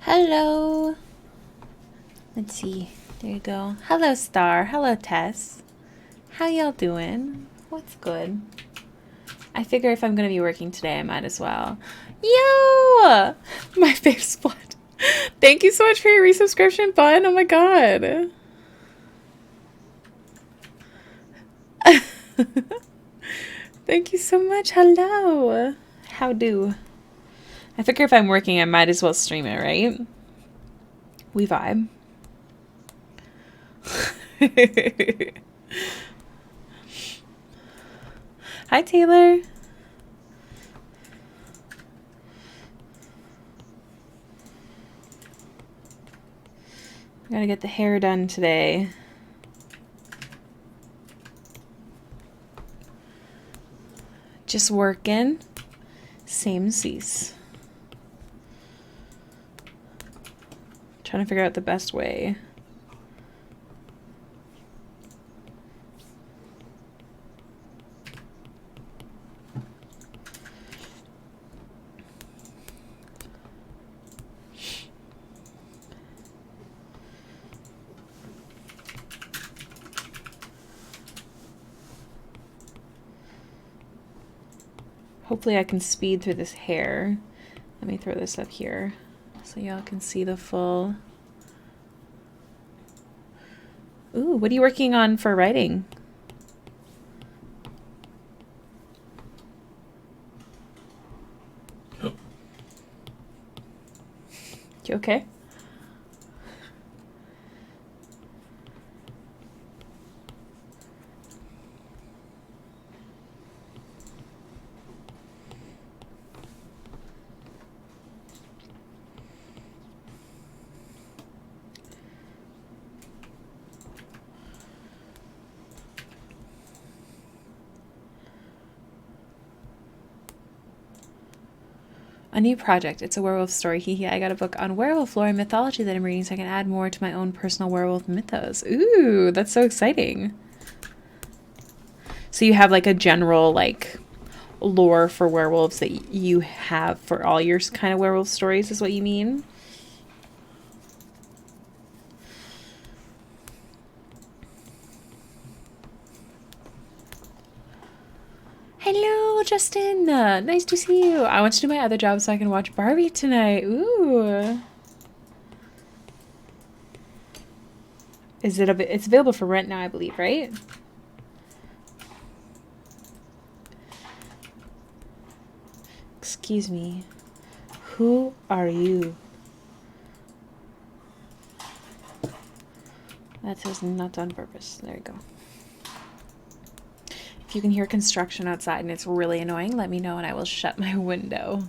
Hello. Let's see. There you go. Hello, Star. Hello, Tess. How y'all doing? What's good? I figure if I'm going to be working today, I might as well. Yo! My face split. Thank you so much for your resubscription, Bun. Oh my god. Thank you so much. Hello. How do? I figure if I'm working, I might as well stream it, right? We vibe. Hi, Taylor. I gotta get the hair done today. Just working. Same cease. Trying to figure out the best way. Hopefully I can speed through this hair. Let me throw this up here so y'all can see the full... Ooh, what are you working on for writing? You okay? A new project. It's a werewolf story. Hee I got a book on werewolf lore and mythology that I'm reading so I can add more to my own personal werewolf mythos. Ooh, that's so exciting. So you have like a general like lore for werewolves that you have for all your kind of werewolf stories is what you mean? Hello, Justin. Nice to see you. I want to do my other job so I can watch Barbie tonight. Ooh. Is it it's available for rent now, I believe, right? Excuse me. Who are you? That says not on purpose. There you go. If you can hear construction outside and it's really annoying, let me know and I will shut my window.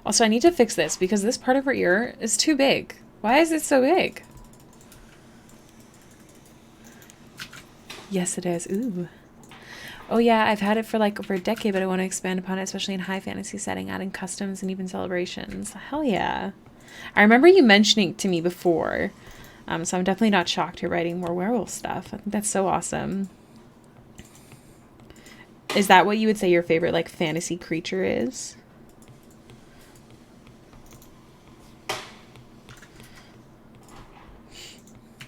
Also, I need to fix this because this part of her ear is too big. Why is it so big? Yes, it is. Ooh. Oh yeah, I've had it for like over a decade, but I want to expand upon it, especially in high fantasy setting, adding customs and even celebrations. Hell yeah. I remember you mentioning to me before, so I'm definitely not shocked you're writing more werewolf stuff. I think that's so awesome. Is that what you would say your favorite like fantasy creature is?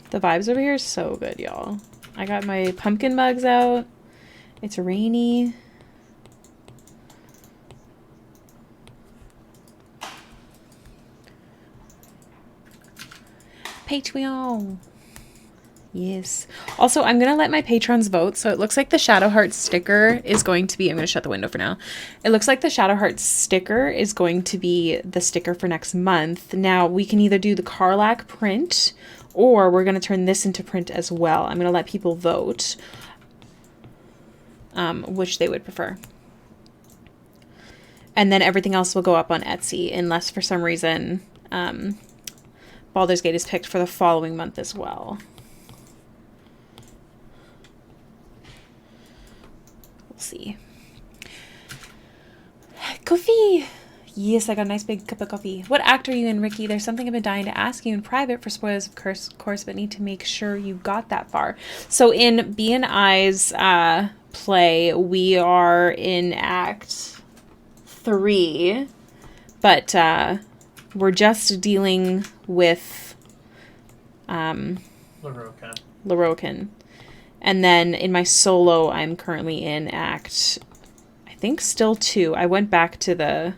The vibes over here are so good, y'all. I got my pumpkin mugs out. It's rainy. Patreon. Yes. Also, I'm going to let my patrons vote. So it looks like the Shadowheart sticker is going to be... I'm going to shut the window for now. It looks like the Shadowheart sticker is going to be the sticker for next month. Now, we can either do the Karlach print or we're going to turn this into print as well. I'm going to let people vote which they would prefer. And then everything else will go up on Etsy unless for some reason Baldur's Gate is picked for the following month as well. We'll see. Coffee! Yes, I got a nice big cup of coffee. What act are you in, Ricky? There's something I've been dying to ask you in private for spoilers, of course, but need to make sure you got that far. So in B and I's play, we are in Act 3, but we're just dealing with Lorroakan. And then in my solo, I'm currently in act, I think still 2. I went back to the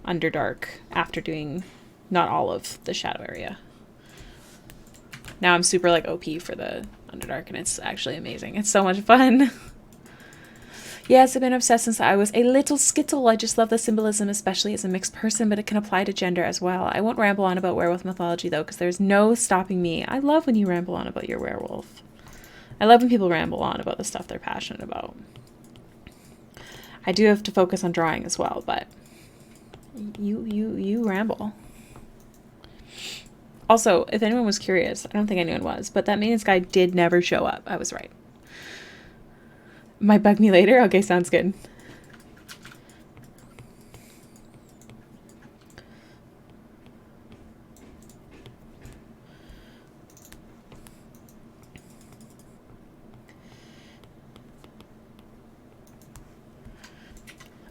Underdark after doing not all of the shadow area. Now I'm super like OP for the Underdark, and it's actually amazing. It's so much fun. Yes, I've been obsessed since I was a little skittle. I just love the symbolism, especially as a mixed person, but it can apply to gender as well. I won't ramble on about werewolf mythology, though, because there's no stopping me. I love when you ramble on about your werewolf. I love when people ramble on about the stuff they're passionate about. I do have to focus on drawing as well, but you ramble. Also, if anyone was curious, I don't think anyone was, but that maintenance guy did never show up. I was right. Might bug me later? Okay, sounds good.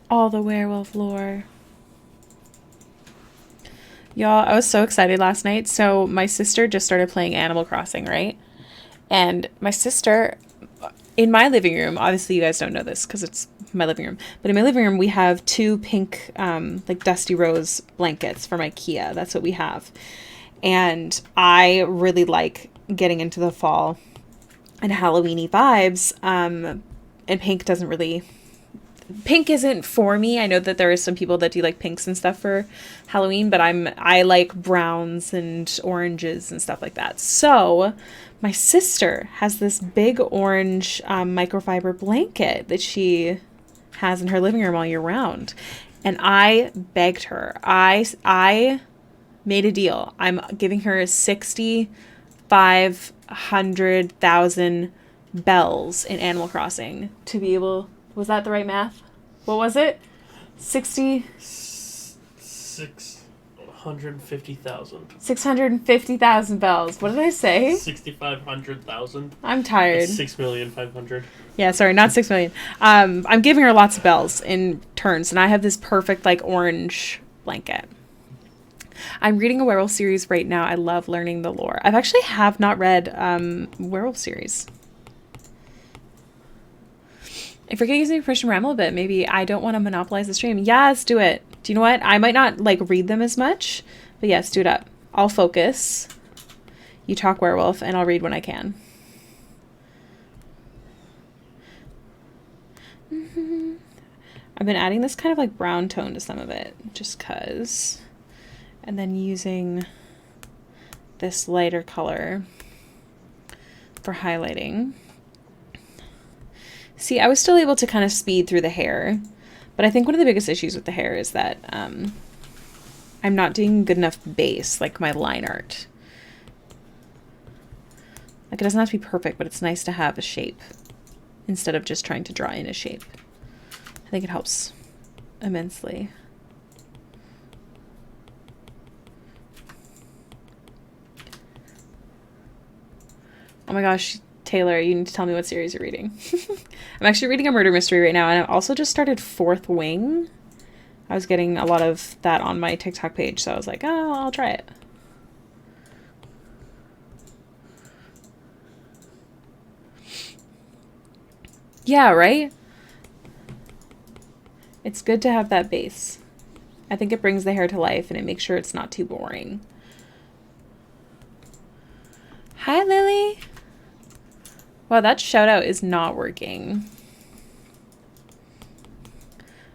All the werewolf lore. Y'all, I was so excited last night. So my sister just started playing Animal Crossing, right? And my sister, in my living room, obviously you guys don't know this because it's my living room, but in my living room we have 2 pink like Dusty Rose blankets from IKEA. That's what we have. And I really like getting into the fall and Halloween-y vibes. And pink isn't for me. I know that there is some people that do like pinks and stuff for Halloween, but I like browns and oranges and stuff like that. So my sister has this big orange microfiber blanket that she has in her living room all year round. And I begged her. I made a deal. I'm giving her 6,500,000 bells in Animal Crossing to be able... Was that the right math? What was it? 650,000. 650,000 bells. What did I say? 6,500,000. I'm tired. 6,500,000. Yeah, sorry, not 6 million. I'm giving her lots of bells in turns, and I have this perfect like orange blanket. I'm reading a werewolf series right now. I love learning the lore. I've actually have not read werewolf series. If you're gonna use Christian ramble a bit, maybe I don't want to monopolize the stream. Yes, do it. Do you know what? I might not like read them as much, but yes, do it up. I'll focus. You talk werewolf, and I'll read when I can. I've been adding this kind of like brown tone to some of it, just cause, and then using this lighter color for highlighting. See, I was still able to kind of speed through the hair, but I think one of the biggest issues with the hair is that I'm not doing good enough base, like my line art. Like, it doesn't have to be perfect, but it's nice to have a shape instead of just trying to draw in a shape. I think it helps immensely. Oh my gosh, Taylor, you need to tell me what series you're reading. I'm actually reading a murder mystery right now, and I've also just started Fourth Wing. I was getting a lot of that on my TikTok page, so I was like, oh, I'll try it. Yeah, right? It's good to have that base. I think it brings the hair to life, and it makes sure it's not too boring. Hi, Lily. Wow, that shout out is not working.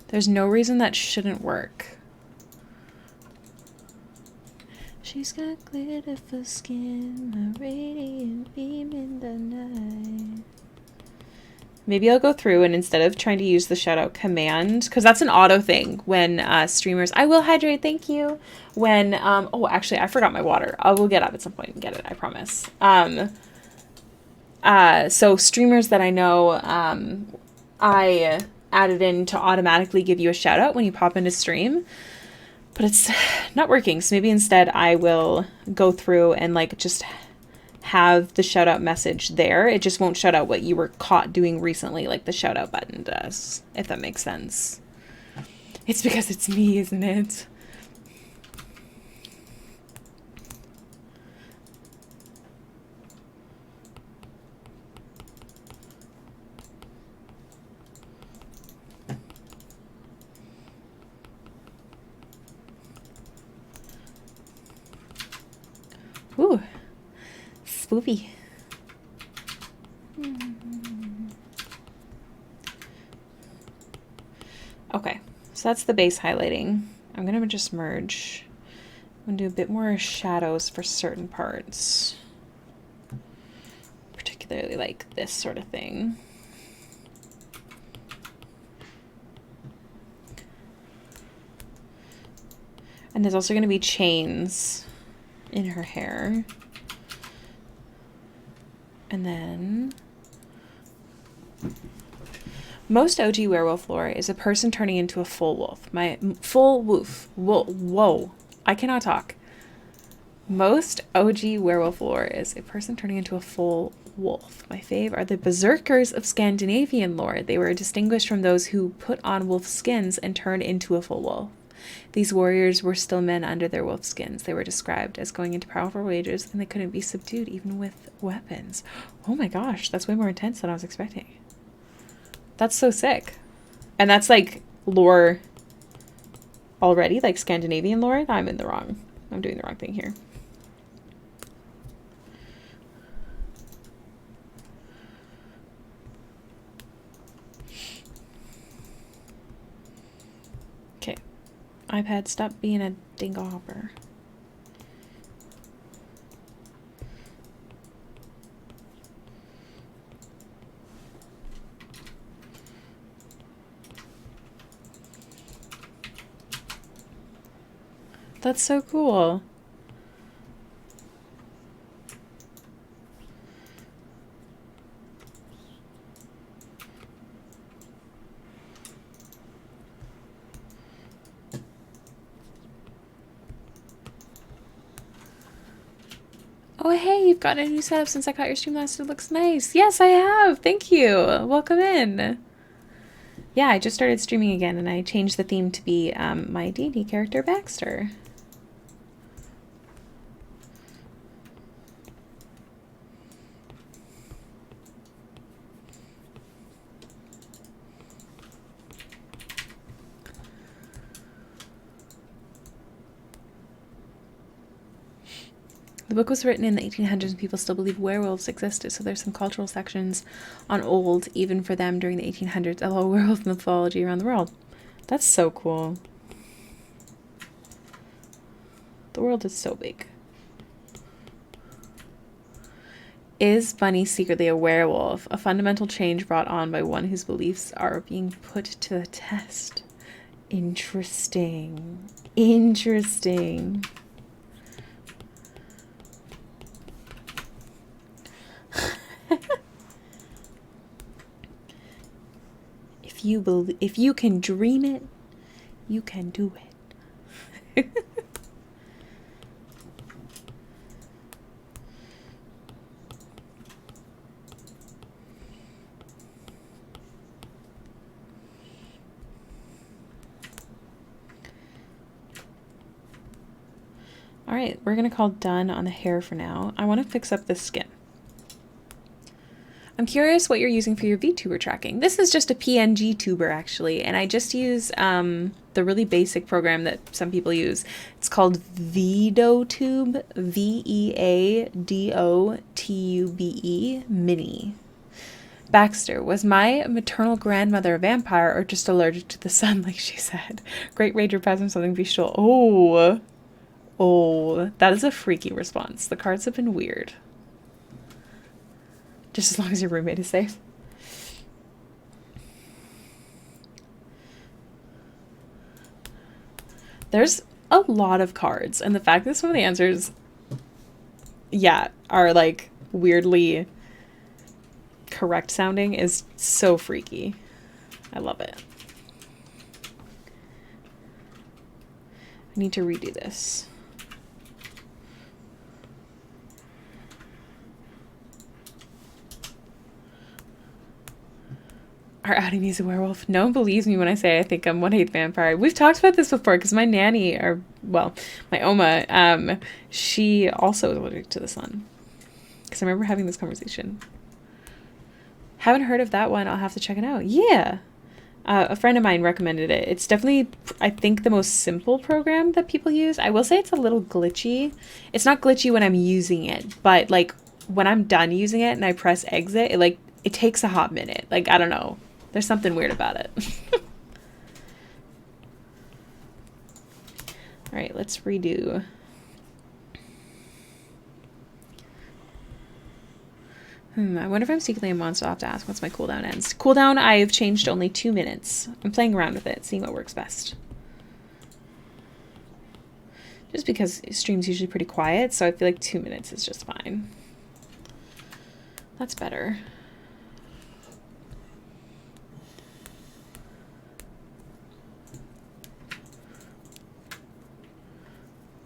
There's no reason that shouldn't work. She's got glitter for skin, a radiant beam in the night. Maybe I'll go through and instead of trying to use the shout out command, because that's an auto thing when streamers, I will hydrate, thank you. When, oh, actually, I forgot my water. I will get up at some point and get it, I promise. So streamers that I know, I added in to automatically give you a shout out when you pop into stream, but it's not working. So maybe instead I will go through and like just have the shout out message there. It just won't shout out what you were caught doing recently, like the shout out button does, if that makes sense. It's because it's me, isn't it? Ooh, spoopy. Okay, so that's the base highlighting. I'm gonna just merge. I'm gonna do a bit more shadows for certain parts, particularly like this sort of thing. And there's also gonna be chains in her hair. And then most OG werewolf lore is a person turning into a full wolf. Whoa. I cannot talk. Most OG werewolf lore is a person turning into a full wolf. My fave are the berserkers of Scandinavian lore. They were distinguished from those who put on wolf skins and turned into a full wolf. These warriors were still men under their wolf skins. They were described as going into powerful rages, and they couldn't be subdued even with weapons. Oh my gosh, that's way more intense than I was expecting. That's so sick. And that's like lore already, like Scandinavian lore. I'm doing the wrong thing here. Okay. iPad, stop being a dinglehopper. That's so cool. Oh, hey, you've gotten a new setup since I caught your stream last. It looks nice. Yes, I have. Thank you. Welcome in. Yeah, I just started streaming again, and I changed the theme to be my D&D character, Baxter. The book was written in the 1800s, and people still believe werewolves existed, so there's some cultural sections on old, even for them during the 1800s, a whole werewolf mythology around the world. That's so cool. The world is so big. Is Bunny secretly a werewolf? A fundamental change brought on by one whose beliefs are being put to the test. Interesting. Interesting. If you can dream it, you can do it. All right, we're going to call done on the hair for now. I want to fix up this skin. I'm curious what you're using for your VTuber tracking. This is just a PNG tuber, actually, and I just use the really basic program that some people use. It's called Veadotube, Veadotube Mini. Baxter, was my maternal grandmother a vampire or just allergic to the sun, like she said? Great Rager Pasm something visual. Oh, that is a freaky response. The cards have been weird. Just as long as your roommate is safe. There's a lot of cards, and the fact that some of the answers, yeah, are like weirdly correct sounding is so freaky. I love it. I need to redo this. are outing me as a werewolf. No one believes me when I say I think I'm 1/8 vampire. We've talked about this before because my nanny, or, well, my Oma, she also is allergic to the sun. Because I remember having this conversation. Haven't heard of that one. I'll have to check it out. Yeah. A friend of mine recommended it. It's definitely, I think, the most simple program that people use. I will say it's a little glitchy. It's not glitchy when I'm using it, but like when I'm done using it and I press exit, it takes a hot minute. Like, I don't know. There's something weird about it. All right, let's redo. I wonder if I'm secretly a monster. I'll have to ask once my cooldown ends. Cooldown, I've changed only 2 minutes. I'm playing around with it, seeing what works best. Just because stream's usually pretty quiet, so I feel like 2 minutes is just fine. That's better.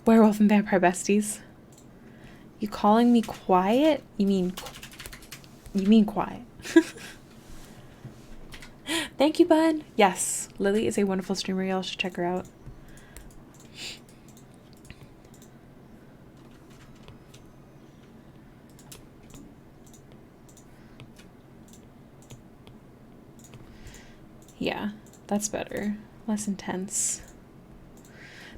Werewolf and vampire besties. You calling me quiet? You mean quiet. Thank you, bud. Yes, Lily is a wonderful streamer. Y'all should check her out. Yeah, that's better. Less intense.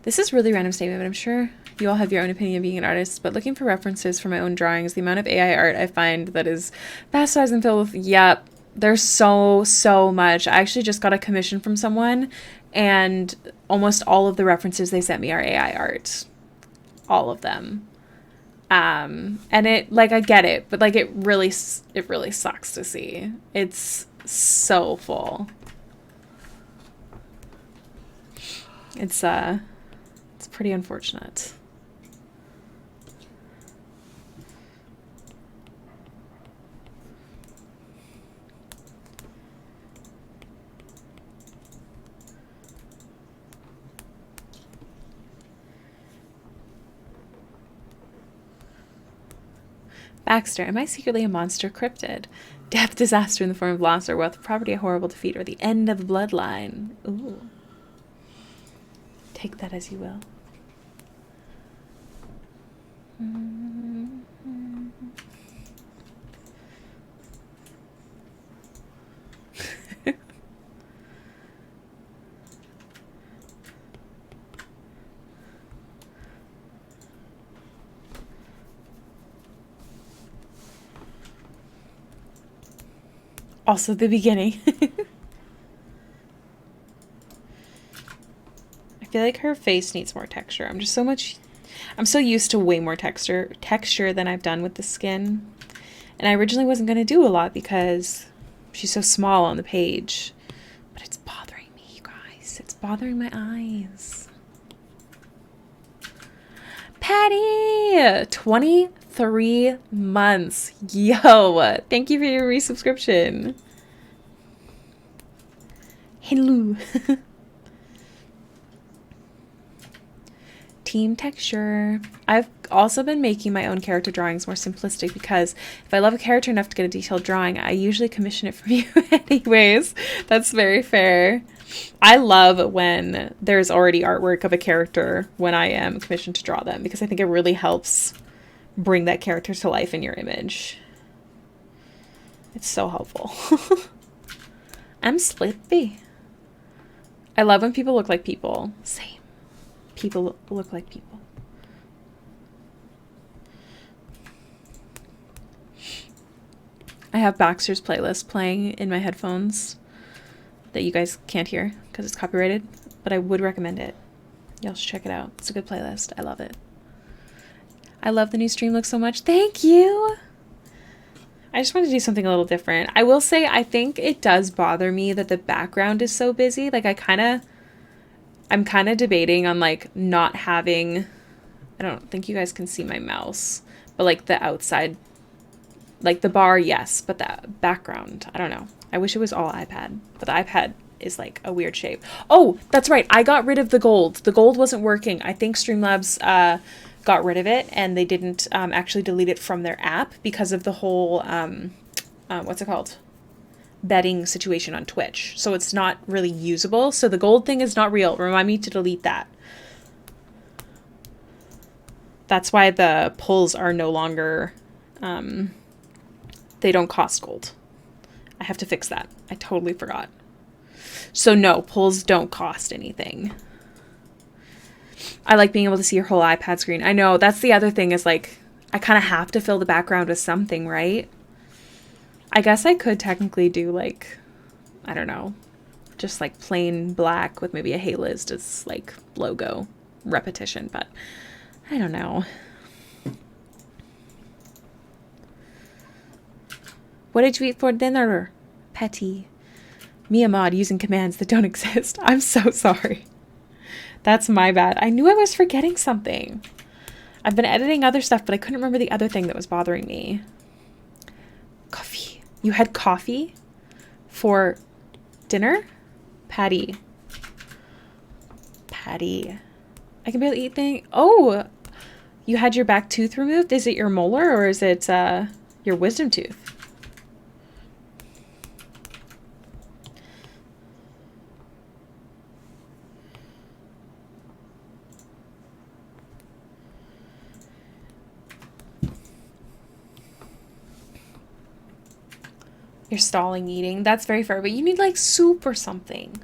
This is really random statement, but I'm sure you all have your own opinion being an artist, but looking for references for my own drawings, the amount of AI art I find that is bastardized and filled with, yep, there's so much. I actually just got a commission from someone, and almost all of the references they sent me are AI art. All of them. And it, like, I get it, but like it really sucks to see. It's so full. It's pretty unfortunate. Baxter, am I secretly a monster cryptid? Death, disaster in the form of loss or wealth, property, a horrible defeat, or the end of the bloodline. Ooh. Take that as you will. Also the beginning. I feel like her face needs more texture. I'm so used to way more texture than I've done with the skin. And I originally wasn't going to do a lot because she's so small on the page. But it's bothering me, you guys. It's bothering my eyes. Patty! 23 months. Yo! Thank you for your resubscription. Hello. Team texture. I've also been making my own character drawings more simplistic because if I love a character enough to get a detailed drawing, I usually commission it from you anyways. That's very fair. I love when there's already artwork of a character when I am commissioned to draw them because I think it really helps bring that character to life in your image. It's so helpful. I'm sleepy. I love when people look like people. Same. People look like people. I have Baxter's playlist playing in my headphones that you guys can't hear because it's copyrighted, but I would recommend it. Y'all should check it out. It's a good playlist. I love it. I love the new stream look so much. Thank you. I just wanted to do something a little different. I will say I think it does bother me that the background is so busy. Like I'm kind of debating on like not having, I don't think you guys can see my mouse, but like the outside, like the bar, yes, but the background, I don't know. I wish it was all iPad, but the iPad is like a weird shape. Oh, that's right. I got rid of the gold. The gold wasn't working. I think Streamlabs got rid of it and they didn't actually delete it from their app because of the whole, what's it called? betting situation on Twitch. So it's not really usable. So the gold thing is not real. Remind me to delete that. That's why the pulls are no longer, they don't cost gold. I have to fix that. I totally forgot. So no, pulls don't cost anything. I like being able to see your whole iPad screen. I know, that's the other thing is like, I kind of have to fill the background with something, right? I guess I could technically do like, I don't know, just like plain black with maybe a Hey Liz as like logo repetition, but I don't know. What did you eat for dinner, Petty? Mia Mod using commands that don't exist. I'm so sorry. That's my bad. I knew I was forgetting something. I've been editing other stuff, but I couldn't remember the other thing that was bothering me. Coffee. You had coffee for dinner? Patty. I can barely eat things. Oh, you had your back tooth removed? Is it your molar or is it your wisdom tooth? You're stalling eating. That's very fair, but you need like soup or something.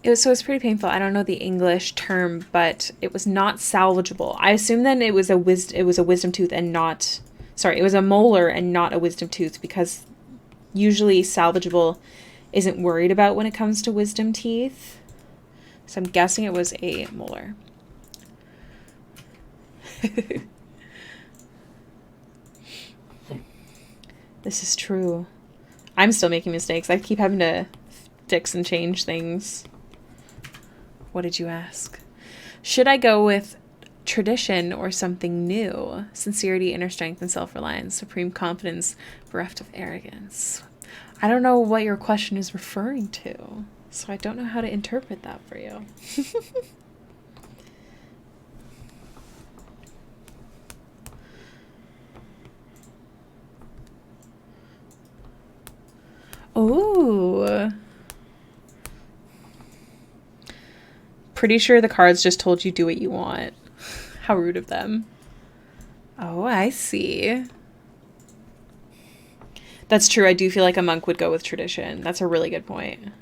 It's pretty painful. I don't know the English term, but it was not salvageable. I assume then it was a wisdom tooth and not, sorry, it was a molar and not a wisdom tooth, because usually salvageable isn't worried about when it comes to wisdom teeth. So I'm guessing it was a molar. This is true. I'm still making mistakes. I keep having to fix and change things. What did you ask? Should I go with tradition or something new? Sincerity, inner strength, and self-reliance. Supreme confidence, bereft of arrogance. I don't know what your question is referring to, so I don't know how to interpret that for you. Ooh. Pretty sure the cards just told you do what you want. How rude of them. Oh, I see. That's true. I do feel like a monk would go with tradition. That's a really good point.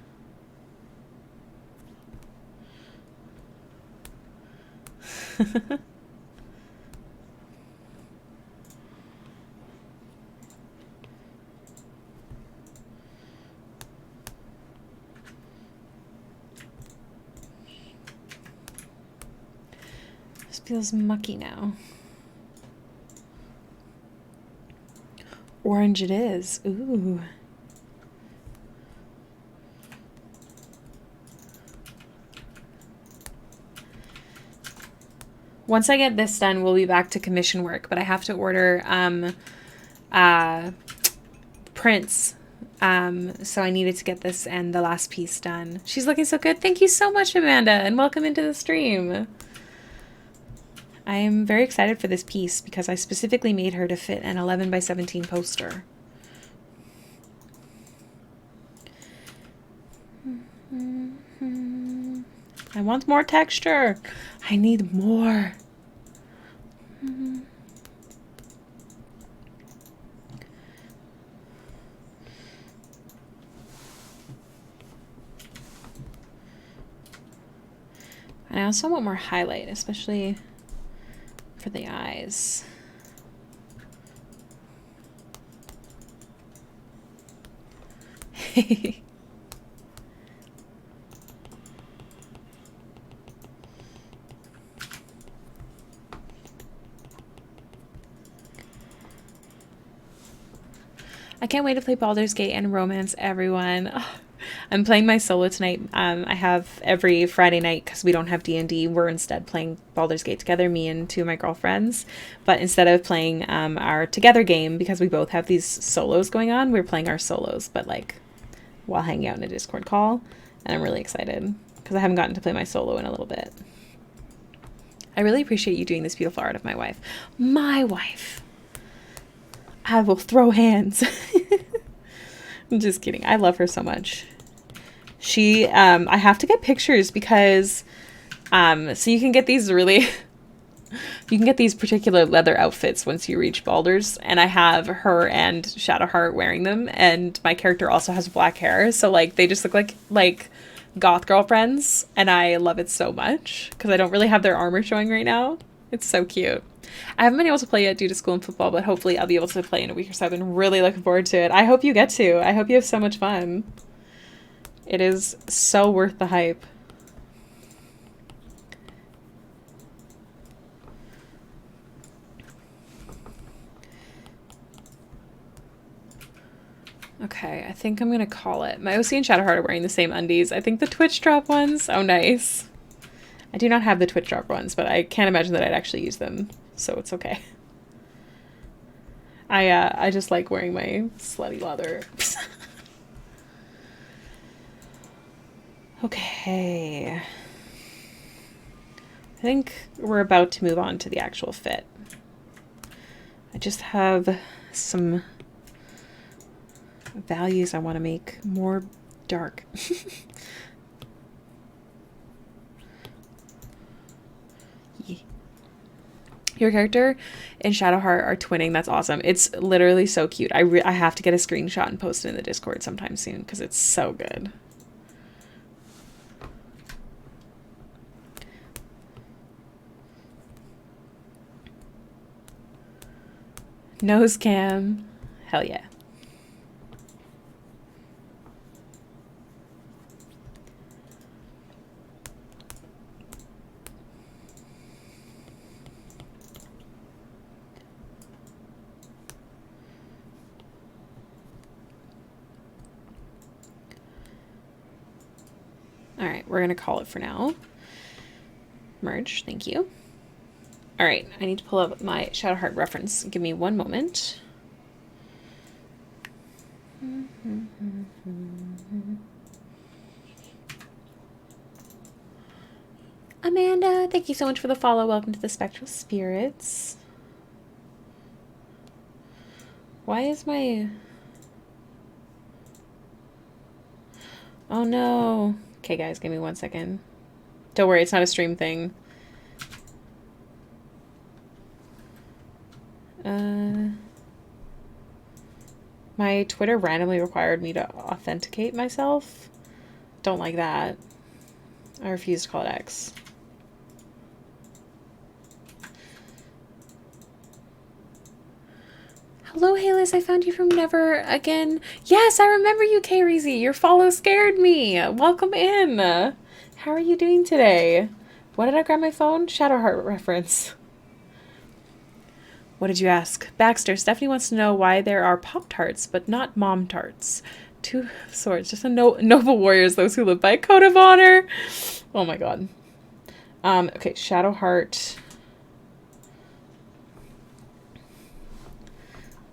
This feels mucky now. Orange it is. Ooh. Once I get this done, we'll be back to commission work, but I have to order prints. So I needed to get this and the last piece done. She's looking so good. Thank you so much, Amanda, and welcome into the stream. I am very excited for this piece because I specifically made her to fit an 11 by 17 poster. I want more texture. I need more. I also want more highlight, especially for the eyes. I can't wait to play Baldur's Gate and romance everyone. Oh, I'm playing my solo tonight. I have every Friday night because we don't have D&D. We're instead playing Baldur's Gate together, me and two of my girlfriends. But instead of playing our together game, because we both have these solos going on, we're playing our solos, but like while hanging out in a Discord call. And I'm really excited because I haven't gotten to play my solo in a little bit. I really appreciate you doing this beautiful art of my wife. My wife. I will throw hands. I'm just kidding. I love her so much. She, I have to get pictures because, so you can get these really, you can get these particular leather outfits once you reach Baldur's, and I have her and Shadowheart wearing them, and my character also has black hair, so like they just look like goth girlfriends, and I love it so much because I don't really have their armor showing right now. It's so cute. I haven't been able to play yet due to school and football, but hopefully I'll be able to play in a week or so. I've been really looking forward to it. I hope you get to. I hope you have so much fun. It is so worth the hype. Okay, I think I'm gonna call it. My OC and Shadowheart are wearing the same undies. I think the Twitch drop ones. Oh, nice. I do not have the Twitch drop ones, but I can't imagine that I'd actually use them, so it's okay. I just like wearing my slutty leather. Okay. I think we're about to move on to the actual fit. I just have some values I want to make more dark. Your character and Shadowheart are twinning. That's awesome. It's literally so cute. I have to get a screenshot and post it in the Discord sometime soon because it's so good. Nose cam. Hell yeah. All right, we're going to call it for now. Merge, thank you. All right, I need to pull up my Shadowheart reference. Give me one moment. Amanda, thank you so much for the follow. Welcome to the Spectral Spirits. Why is my... Oh no. Okay guys, give me 1 second. Don't worry, it's not a stream thing. My Twitter randomly required me to authenticate myself. Don't like that. I refuse to call it X. Hello, Halis. I found you from Never again. Yes, I remember you, K-Reezy. Your follow scared me. Welcome in. How are you doing today? What did I grab my phone? Shadowheart reference. What did you ask? Baxter, Stephanie wants to know why there are Pop-Tarts, but not Mom-Tarts. Two swords. Just a noble warriors, those who live by a code of honor. Oh my god. Okay, Shadowheart.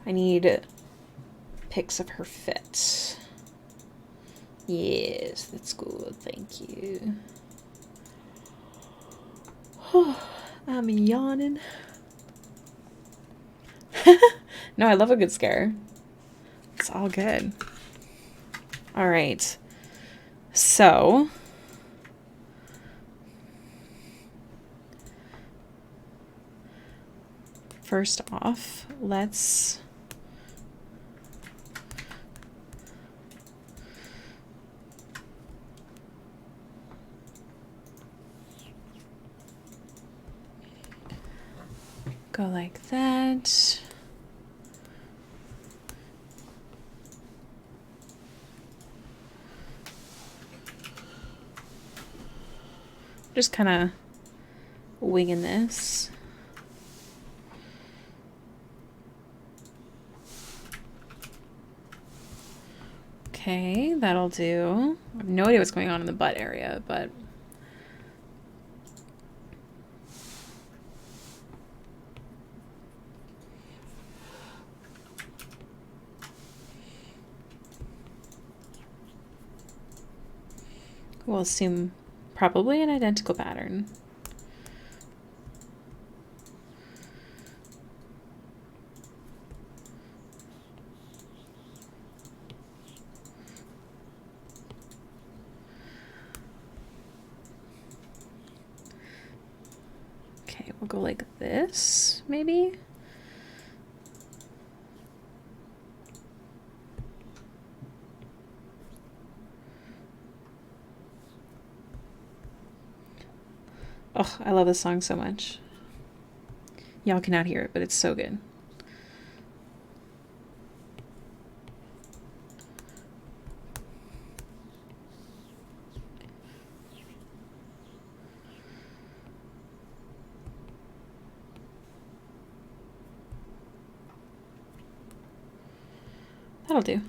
I need pics of her fit. Yes, that's good. Thank you. I'm yawning. No, I love a good scare. It's all good. All right. So, first off, let's go like that. Just kind of winging this. Okay, that'll do. I have no idea what's going on in the butt area, but... we'll assume Probably an identical pattern. Okay, we'll go like this, maybe. Oh, I love this song so much. Y'all cannot hear it, but it's so good. That'll do.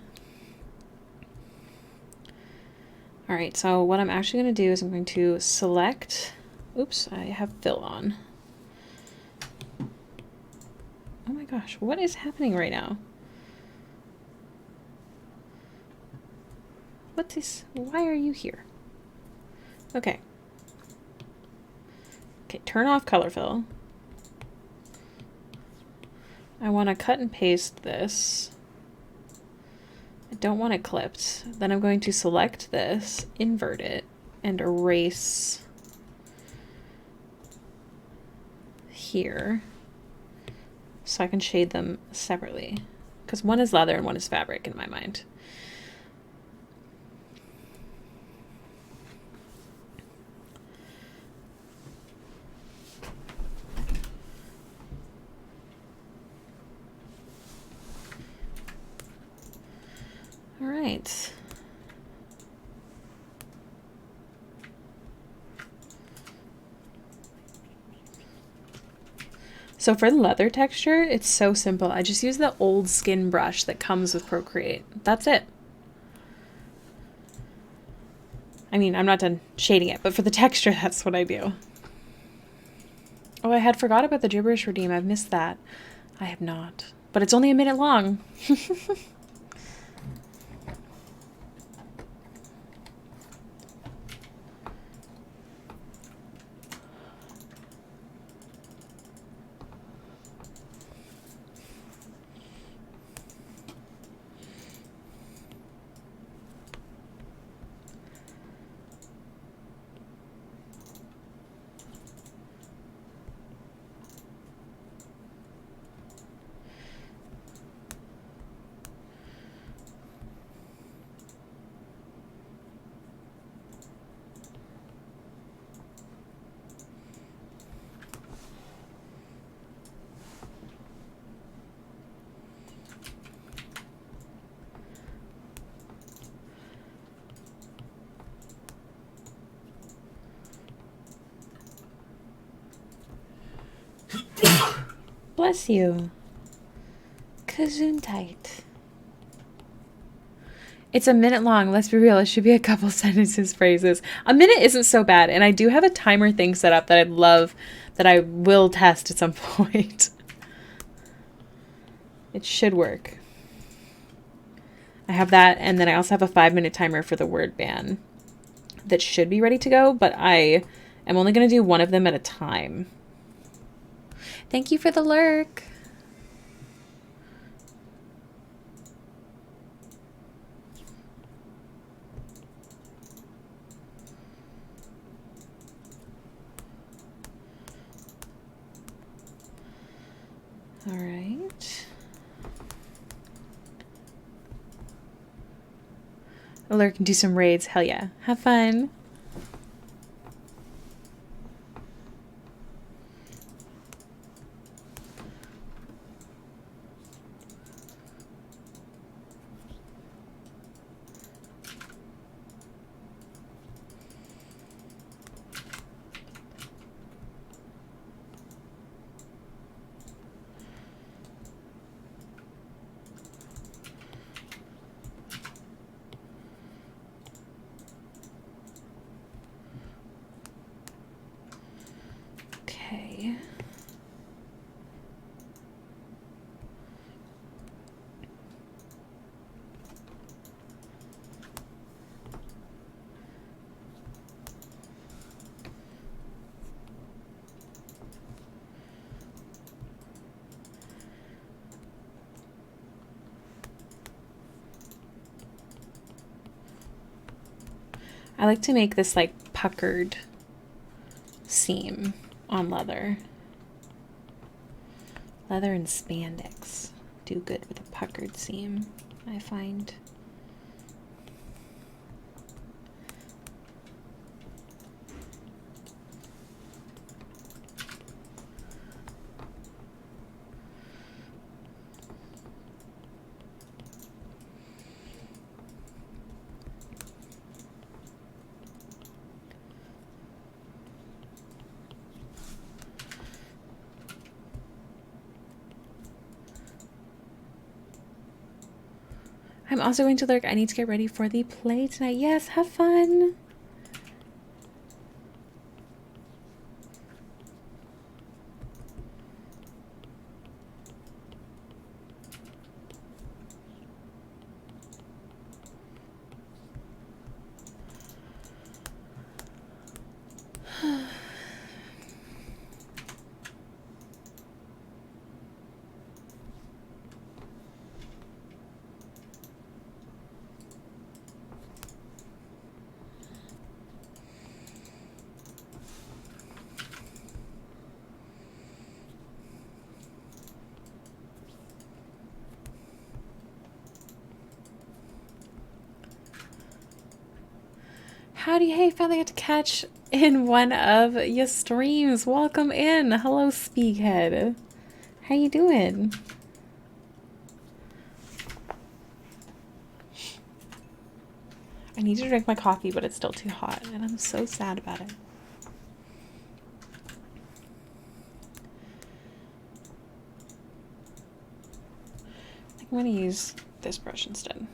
All right, so what I'm actually going to do is I'm going to select, oops, I have fill on. Oh my gosh, what is happening right now? Why are you here? Okay. Okay, turn off color fill. I want to cut and paste this. I don't want it clipped. Then I'm going to select this, invert it, and erase here so I can shade them separately, because one is leather and one is fabric in my mind. All right. So for the leather texture, it's so simple. I just use the old skin brush that comes with Procreate. That's it. I mean, I'm not done shading it, but for the texture, that's what I do. Oh, I had forgot about the gibberish redeem. I've missed that. I have not. But it's only a minute long. Bless you. Gesundheit. It's a minute long. Let's be real. It should be a couple sentences, phrases. A minute isn't so bad. And I do have a timer thing set up that I'd love, that I will test at some point. It should work. I have that. And then I also have a 5-minute timer for the word ban that should be ready to go. But I am only going to do one of them at a time. Thank you for the lurk. All right. Alert can do some raids. Hell yeah. Have fun. I like to make this like puckered seam on leather. Leather and spandex do good with a puckered seam, I find. I'm also going to lurk. I need to get ready for the play tonight. Yes, have fun. Howdy, hey, finally got to catch in one of your streams. Welcome in. Hello, Speakhead. How you doing? I need to drink my coffee, but it's still too hot, and I'm so sad about it. I think I'm gonna use this brush instead.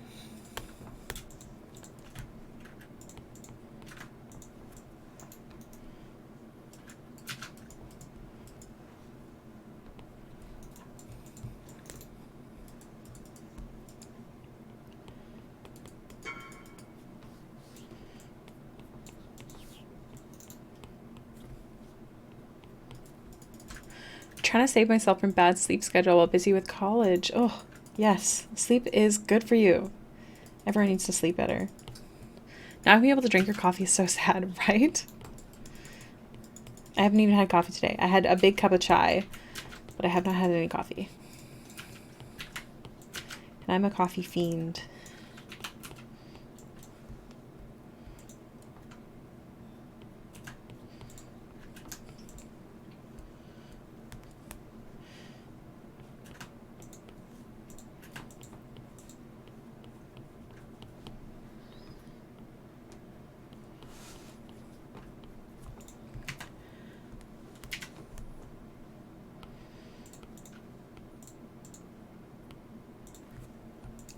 Trying to save myself from bad sleep schedule while busy with college. Oh, yes. Sleep is good for you. Everyone needs to sleep better. Not being able to drink your coffee is so sad, right? I haven't even had coffee today. I had a big cup of chai, but I have not had any coffee. And I'm a coffee fiend.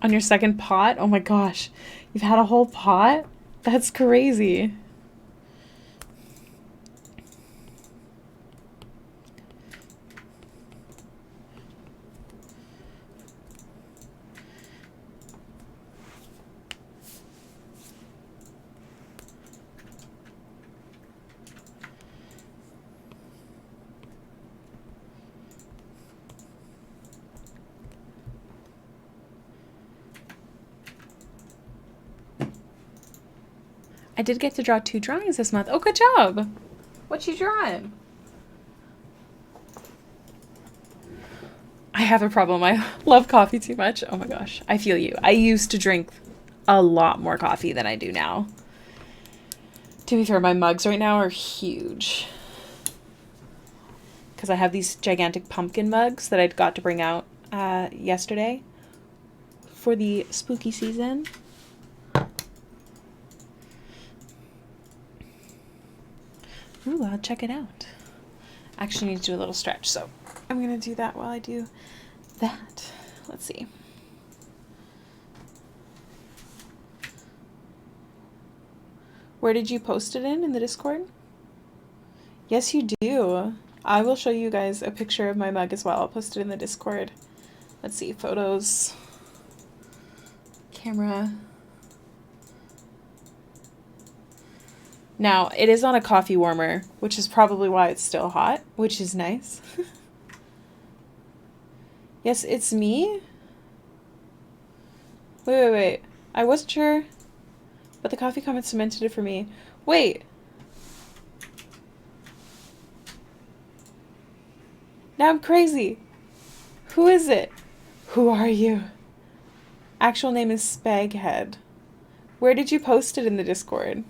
On your second pot? Oh my gosh. You've had a whole pot? That's crazy. I did get to draw 2 drawings this month. Oh, good job. What you drawing? I have a problem. I love coffee too much. Oh my gosh. I feel you. I used to drink a lot more coffee than I do now. To be fair, my mugs right now are huge. Because I have these gigantic pumpkin mugs that I got to bring out yesterday for the spooky season. Ooh, I'll check it out. I actually need to do a little stretch, so I'm going to do that while I do that. Let's see. Where did you post it in the Discord? Yes, you do. I will show you guys a picture of my mug as well. I'll post it in the Discord. Let's see, photos, camera. Now, it is on a coffee warmer, which is probably why it's still hot, which is nice. Yes, it's me. Wait. I wasn't sure. but the coffee comment cemented it for me. Wait. Now I'm crazy. Who is it? Who are you? Actual name is Spaghead. Where did you post it in the Discord?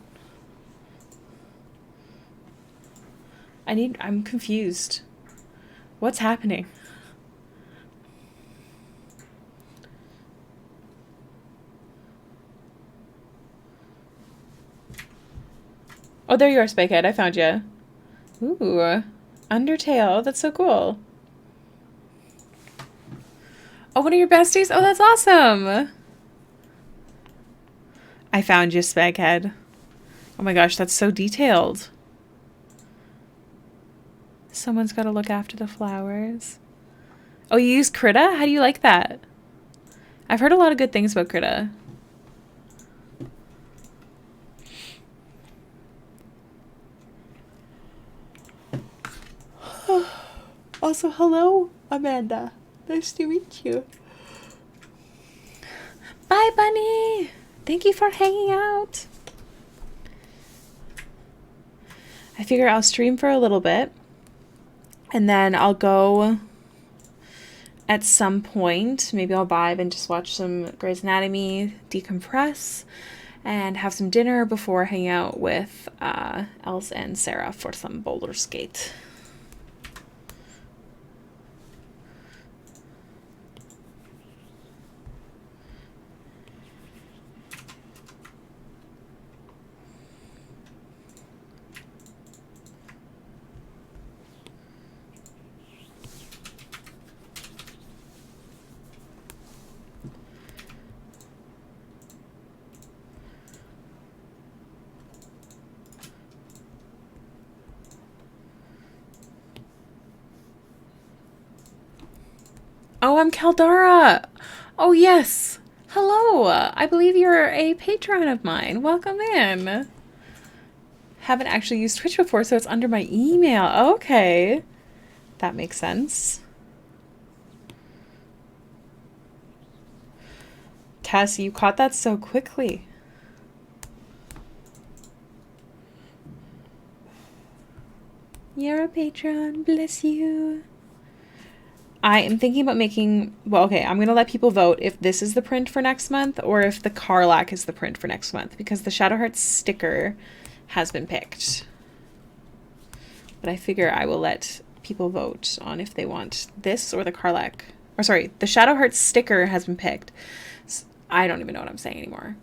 I'm confused. What's happening? Oh, there you are, Spaghead. I found you. Ooh, Undertale. That's so cool. Oh, one of your besties? Oh, that's awesome. I found you, Spaghead. Oh my gosh, that's so detailed. Someone's got to look after the flowers. Oh, you use Krita? How do you like that? I've heard a lot of good things about Krita. Also, hello, Amanda. Nice to meet you. Bye, Bunny. Thank you for hanging out. I figure I'll stream for a little bit, and then I'll go at some point. Maybe I'll vibe and just watch some Grey's Anatomy, decompress, and have some dinner before hanging out with Els and Sarah for some Baldur's Gate. Oh, I'm Caldara. Oh, yes. Hello. I believe you're a patron of mine. Welcome in. Haven't actually used Twitch before, so it's under my email. Okay. That makes sense. Tess, you caught that so quickly. You're a patron. Bless you. I am thinking about making... Well, okay, I'm going to let people vote if this is the print for next month or if the Karlach is the print for next month, because the Shadowheart sticker has been picked. But I figure I will let people vote on if they want this or the Karlach. Or sorry, the Shadowheart sticker has been picked. I don't even know what I'm saying anymore.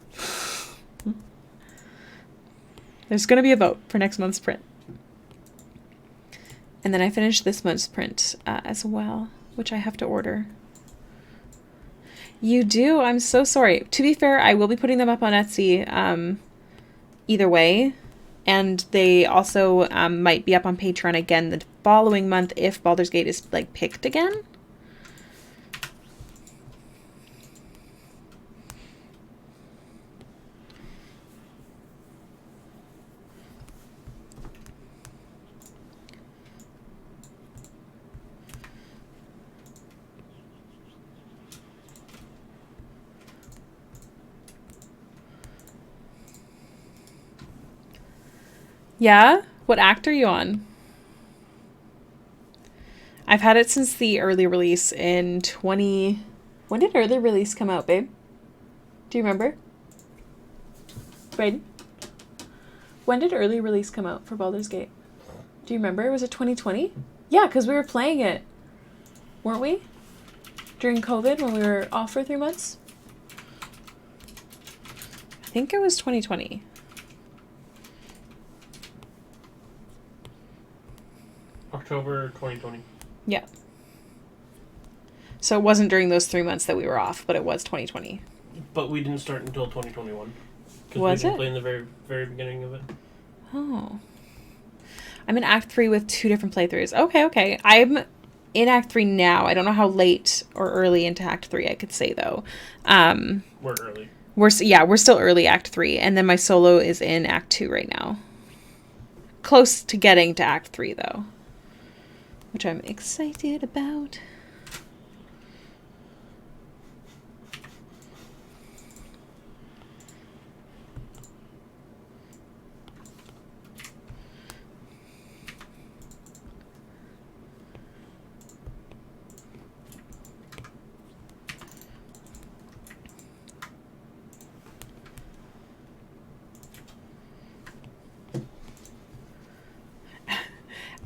There's going to be a vote for next month's print. And then I finished this month's print as well, which I have to order. You do? I'm so sorry. To be fair, I will be putting them up on Etsy either way. And they also might be up on Patreon again the following month if Baldur's Gate is like picked again. Yeah? What act are you on? I've had it since the early release in 20... When did early release come out, babe? Do you remember? Braden? When did early release come out for Baldur's Gate? Do you remember? Was it 2020? Yeah, because we were playing it. Weren't we? During COVID when we were off for 3 months? I think it was 2020. October 2020. Yeah. So it wasn't during those 3 months that we were off, but it was 2020. But we didn't start until 2021. Because we Was didn't it? play in the very, very beginning of it. Oh. I'm in Act 3 with 2 different playthroughs. Okay. I'm in Act 3 now. I don't know how late or early into Act 3 I could say, though. We're early. We're still early Act 3, and then my solo is in Act 2 right now. Close to getting to Act 3, though. Which I'm excited about.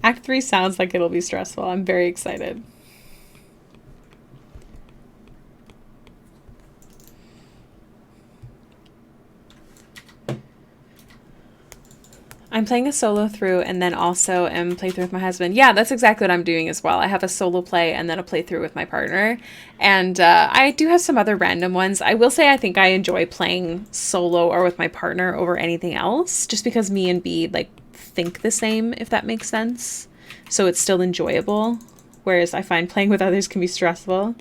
Act 3 sounds like it'll be stressful. I'm very excited. I'm playing a solo through and then also am playthrough with my husband. Yeah, that's exactly what I'm doing as well. I have a solo play and then a playthrough with my partner. And I do have some other random ones. I will say I think I enjoy playing solo or with my partner over anything else, just because me and B like think the same, if that makes sense. So it's still enjoyable. Whereas I find playing with others can be stressful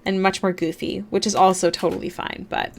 and much more goofy, which is also totally fine, but...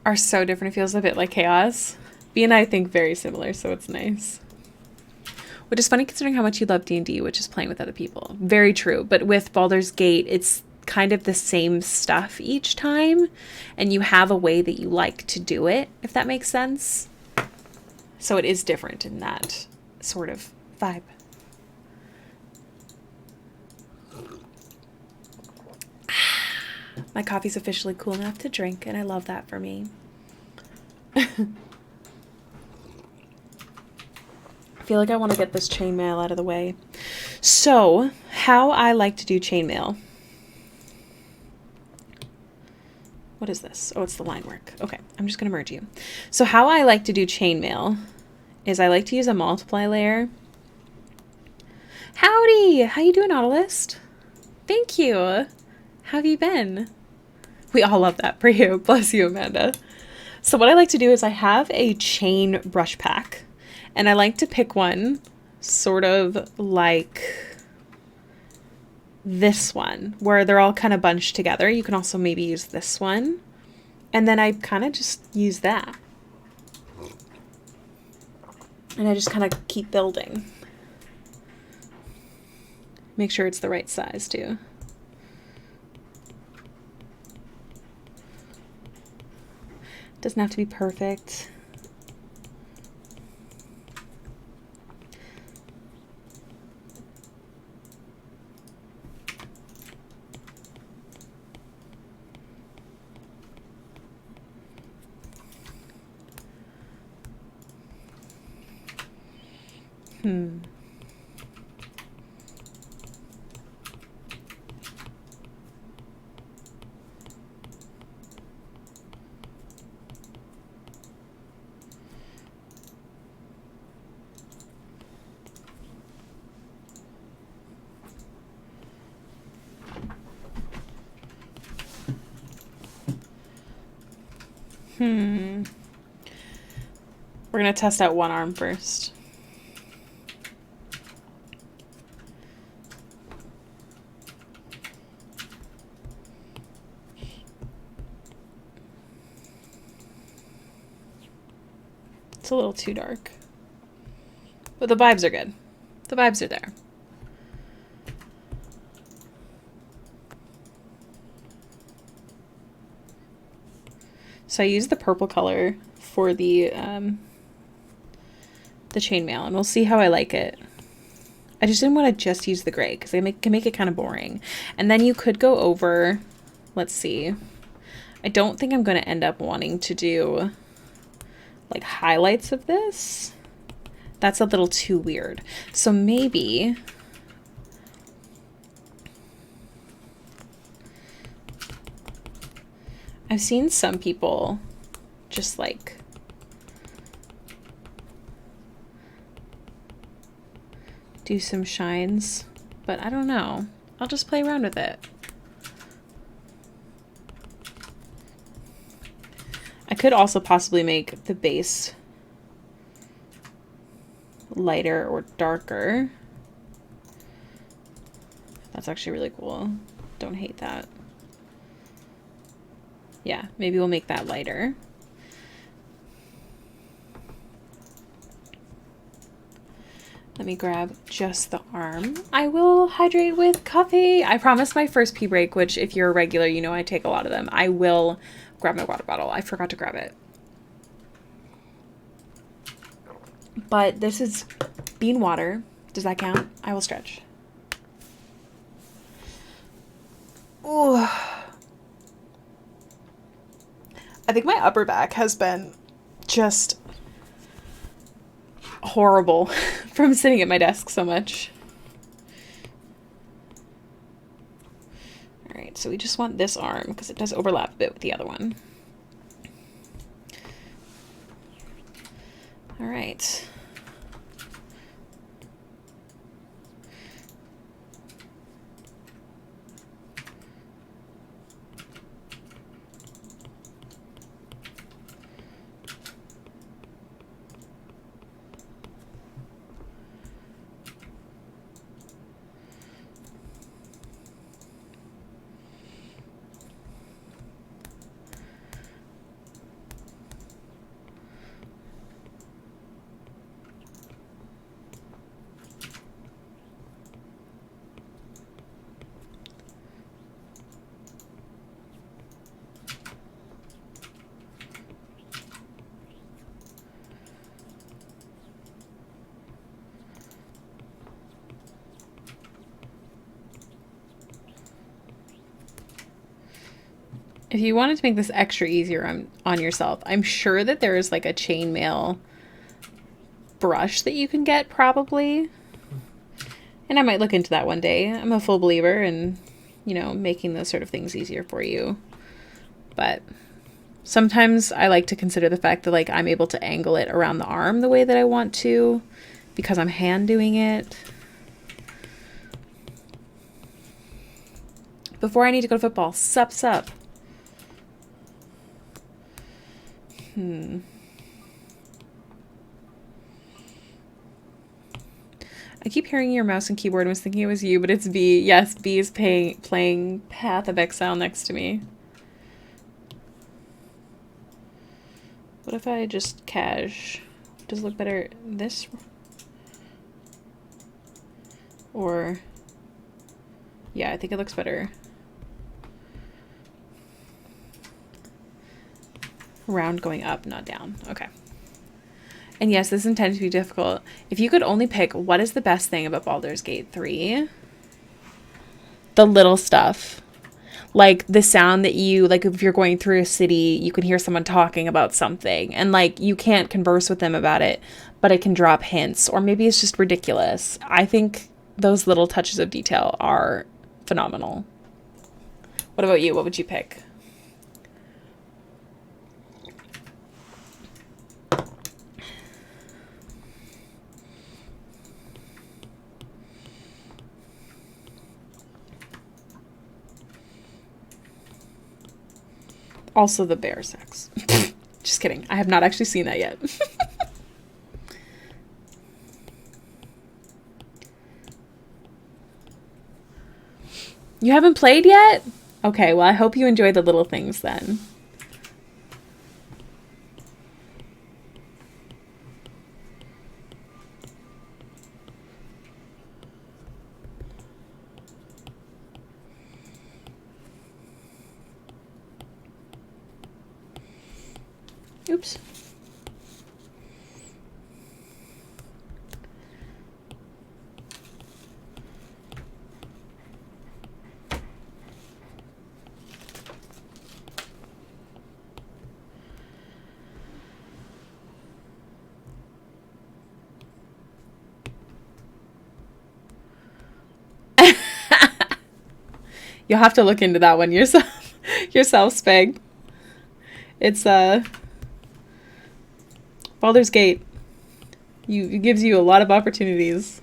are so different. It feels a bit like chaos. B and I think very similar, so it's nice. Which is funny considering how much you love D&D, which is playing with other people. Very true. But with Baldur's Gate, it's kind of the same stuff each time, and you have a way that you like to do it, if that makes sense. So it is different in that sort of vibe. My coffee's officially cool enough to drink, and I love that for me. I feel like I want to get this chainmail out of the way. So, how I like to do chainmail. What is this? Oh, it's the line work. Okay, I'm just going to merge you. So how I like to do chainmail is I like to use a multiply layer. Howdy! How you doing, Nautilist? Thank you. How have you been? We all love that for you. Bless you, Amanda. So what I like to do is I have a chain brush pack, and I like to pick one sort of like this one, where they're all kind of bunched together. You can also maybe use this one. And then I kind of just use that. And I just kind of keep building. Make sure it's the right size too. Doesn't have to be perfect. We're going to test out one arm first. It's a little too dark. But the vibes are good. The vibes are there. So I use the purple color for the chainmail, and we'll see how I like it. I just didn't want to just use the gray because they can make it kind of boring. And then you could go over, let's see. I don't think I'm going to end up wanting to do like highlights of this. That's a little too weird. So maybe I've seen some people just like do some shines, but I don't know. I'll just play around with it. I could also possibly make the base lighter or darker. That's actually really cool. Don't hate that. Yeah, maybe we'll make that lighter. Let me grab just the arm. I will hydrate with coffee. I promised my first pee break, which if you're a regular, you know I take a lot of them. I will grab my water bottle. I forgot to grab it. But this is bean water. Does that count? I will stretch. Ooh. I think my upper back has been just horrible from sitting at my desk so much. All right, so we just want this arm because it does overlap a bit with the other one. All right. If you wanted to make this extra easier on yourself, I'm sure that there is like a chainmail brush that you can get probably. And I might look into that one day. I'm a full believer in, you know, making those sort of things easier for you. But sometimes I like to consider the fact that like I'm able to angle it around the arm the way that I want to because I'm hand doing it. Before I need to go to football, sup. I keep hearing your mouse and keyboard and was thinking it was you, but it's B. Yes, B is playing Path of Exile next to me. What if I just cache? Does it look better this? Or... yeah, I think it looks better. Round going up, not down. Okay. And yes, this is intended to be difficult. If you could only pick what is the best thing about Baldur's Gate 3? The little stuff. Like the sound that you, like if you're going through a city, you can hear someone talking about something. And like you can't converse with them about it, but it can drop hints. Or maybe it's just ridiculous. I think those little touches of detail are phenomenal. What about you? What would you pick? Also the bear sex. Just kidding. I have not actually seen that yet. You haven't played yet? Okay, well, I hope you enjoy the little things then. Oops. You'll have to look into that one yourself, Speg. It's Baldur's Gate. It gives you a lot of opportunities.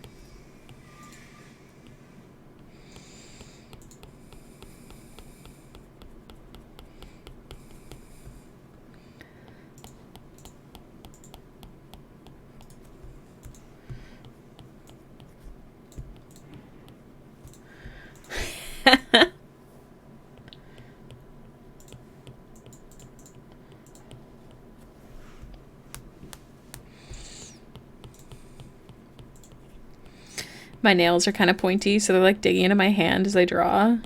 My nails are kind of pointy, so they're like digging into my hand as I draw.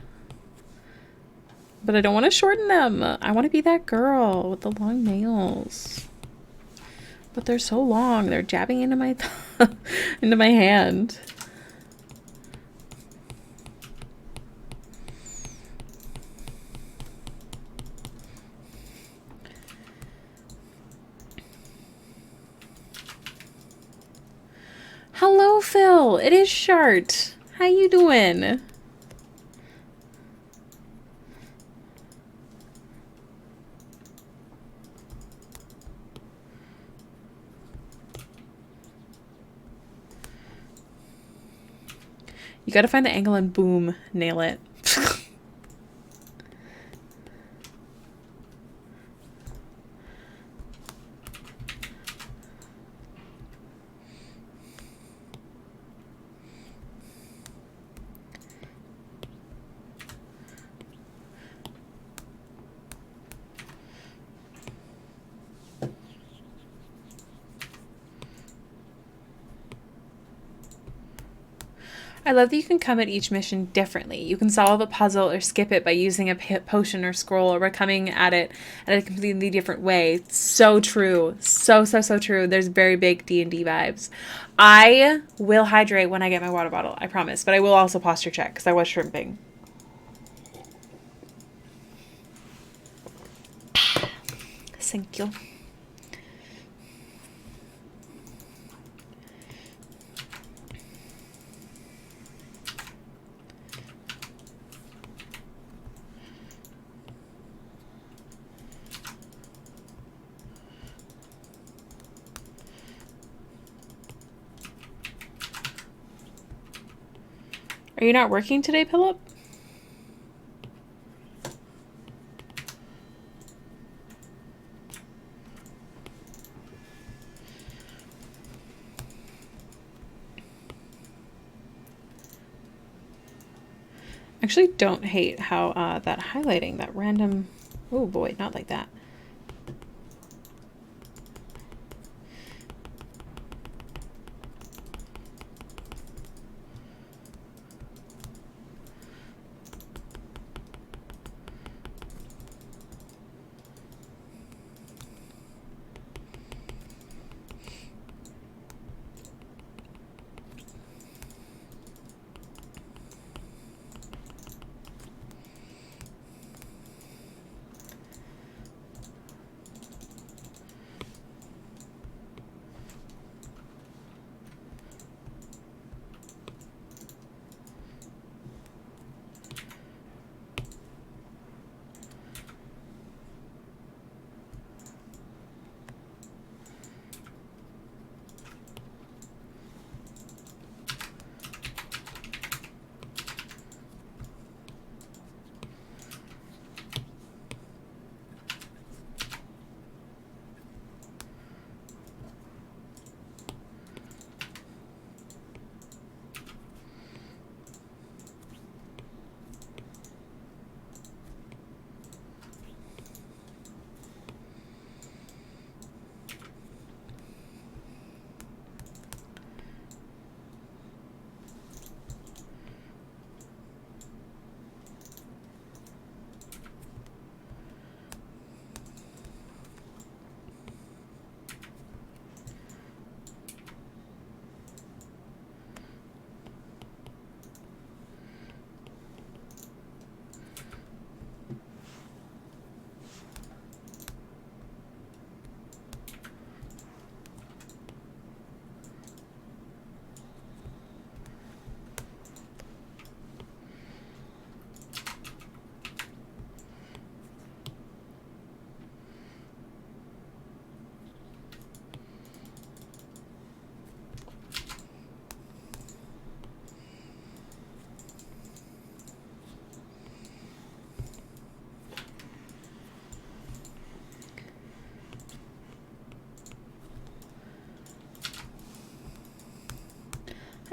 But I don't want to shorten them. I want to be that girl with the long nails. But they're so long. They're jabbing into my into my hand. Hello, Phil. It is Shart. How you doing? You gotta find the angle and boom, nail it. I love that you can come at each mission differently. You can solve a puzzle or skip it by using a potion or scroll, or by coming at it in a completely different way. So true. So true. There's very big D&D vibes. I will hydrate when I get my water bottle, I promise. But I will also posture check because I was shrimping. Thank you. Are you not working today, Philip? Actually don't hate how that highlighting, that random... Oh boy, not like that.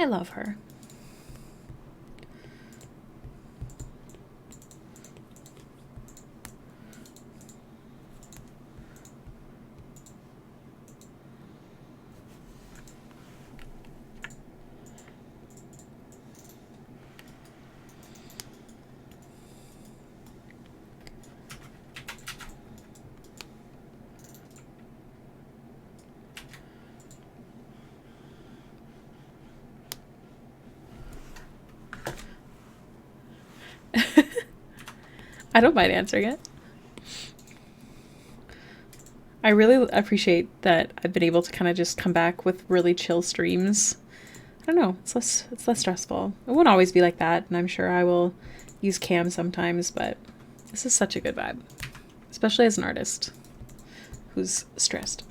I love her. I don't mind answering it. I really appreciate that I've been able to kind of just come back with really chill streams. I don't know, it's less stressful. It won't always be like that, and I'm sure I will use cam sometimes, but this is such a good vibe. Especially as an artist who's stressed.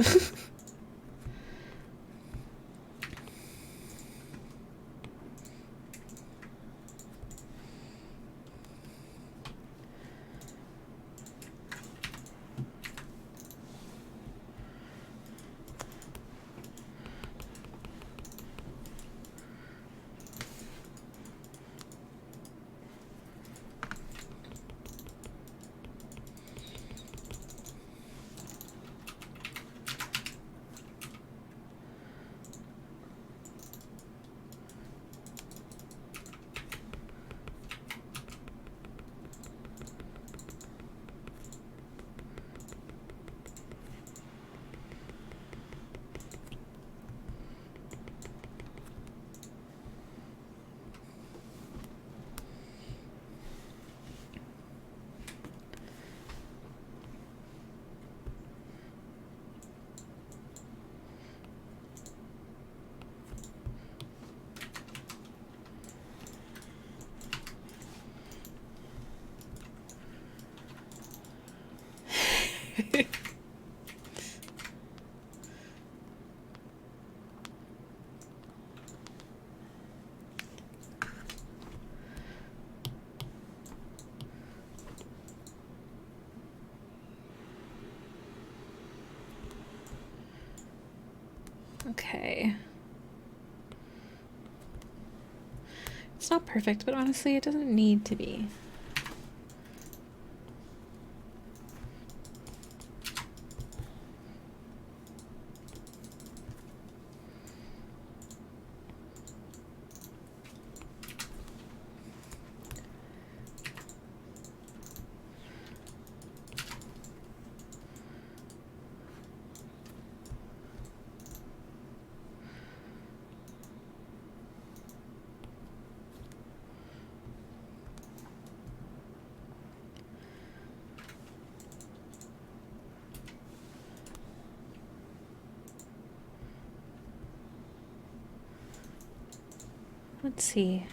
Okay. It's not perfect, but honestly, it doesn't need to be. Let's see.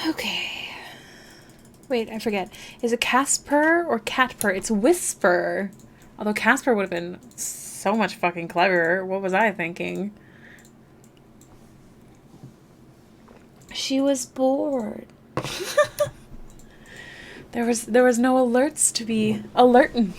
Okay. Wait, I forget. Is it Casper or Catper? It's Whisper. Although Casper would have been so much fucking cleverer. What was I thinking? She was bored. There was no alerts to be alerting.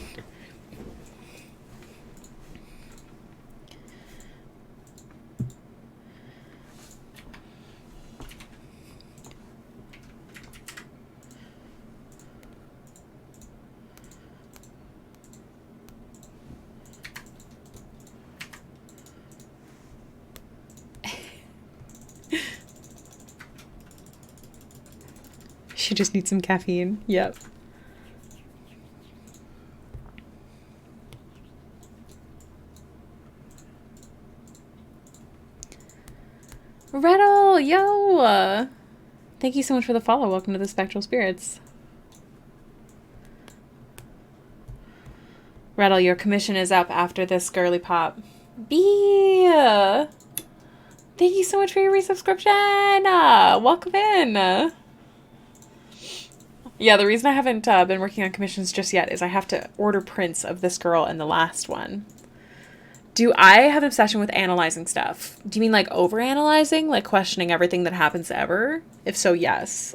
She just needs some caffeine. Yep. Rettle, Rattle, yo! Thank you so much for the follow. Welcome to the Spectral Spirits. Rattle, your commission is up after this girly pop. B! Thank you so much for your resubscription! Welcome in! Yeah, the reason I haven't been working on commissions just yet is I have to order prints of this girl and the last one. Do I have an obsession with analyzing stuff? Do you mean like overanalyzing? Like questioning everything that happens ever? If so, yes.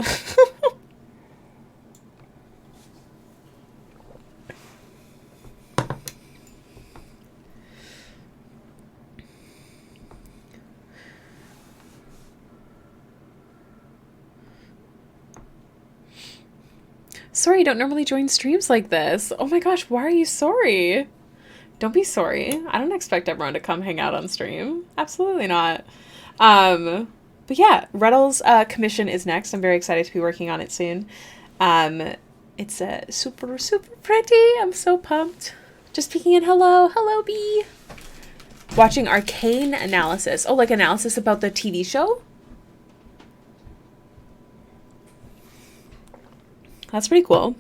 Sorry, I don't normally join streams like this. Oh my gosh, why are you sorry? Don't be sorry. I don't expect everyone to come hang out on stream. Absolutely not. But yeah, Reddle's commission is next. I'm very excited to be working on it soon. It's super, super pretty. I'm so pumped. Just peeking in. Hello. Hello, B. Watching Arcane analysis. Oh, like analysis about the TV show? That's pretty cool.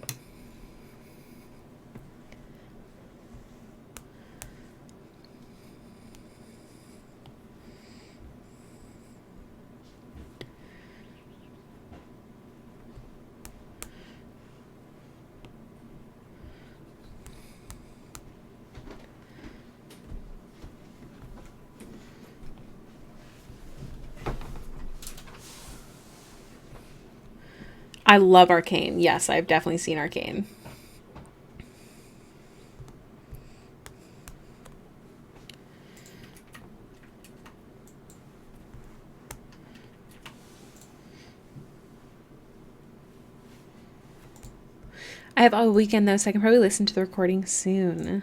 I love Arcane. Yes, I've definitely seen Arcane. I have all weekend though, so I can probably listen to the recording soon.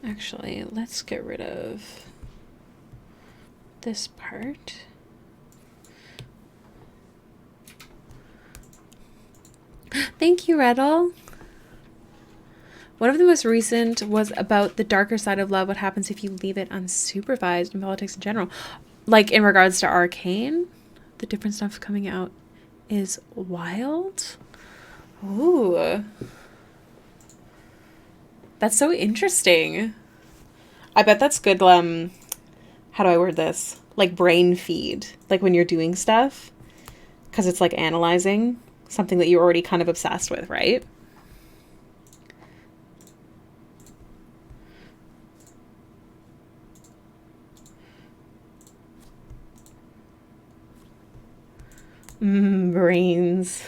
Actually, let's get rid of this part. Thank you, Rattle. One of the most recent was about the darker side of love, what happens if you leave it unsupervised in politics in general. Like, in regards to Arcane, the different stuff coming out is wild. Ooh. That's so interesting. I bet that's good, how do I word this? Like brain feed, like when you're doing stuff, because it's like analyzing something that you're already kind of obsessed with, right? Brains.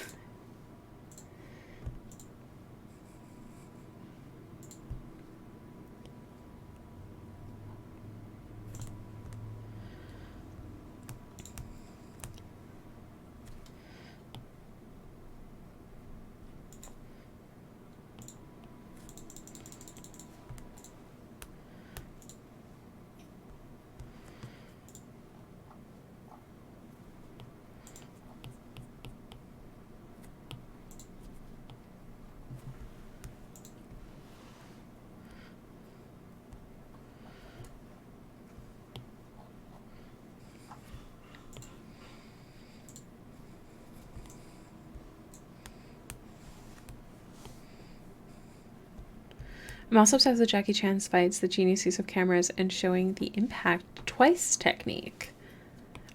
I'm also obsessed with Jackie Chan's fights, the genius use of cameras, and showing the impact twice technique.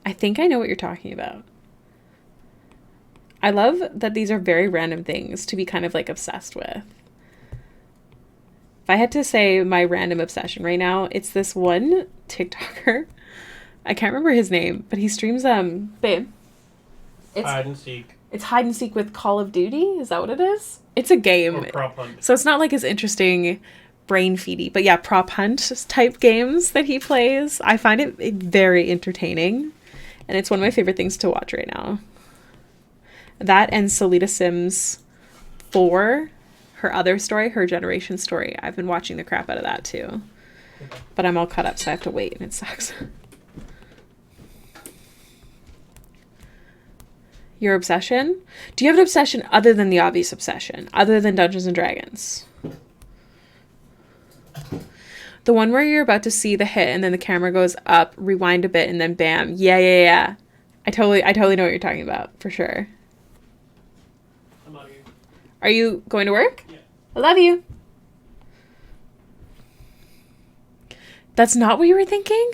I think I know what you're talking about. I love that these are very random things to be kind of like obsessed with. If I had to say my random obsession right now, it's this one TikToker. I can't remember his name, but he streams, babe. It's hide and seek. It's hide and seek with Call of Duty. Is that what it is? It's a game. Or prop hunt. So it's not like as interesting brain feedy, but yeah, prop hunt type games that he plays. I find it very entertaining, and it's one of my favorite things to watch right now. That and Salita Sims 4, her other story, her generation story. I've been watching the crap out of that too. But I'm all cut up, so I have to wait, and it sucks. Your obsession? Do you have an obsession other than the obvious obsession? Other than Dungeons and Dragons? The one where you're about to see the hit and then the camera goes up, rewind a bit, and then bam. Yeah. I totally know what you're talking about, for sure. I'm out of here. Are you going to work? Yeah. I love you. That's not what you were thinking?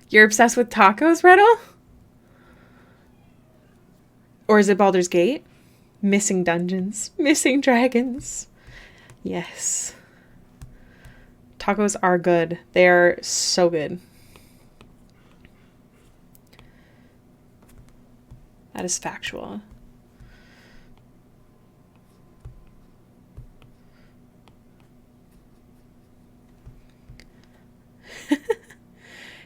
You're obsessed with tacos, Riddle? Or is it Baldur's Gate? Missing dungeons. Missing dragons. Yes. Tacos are good. They are so good. That is factual.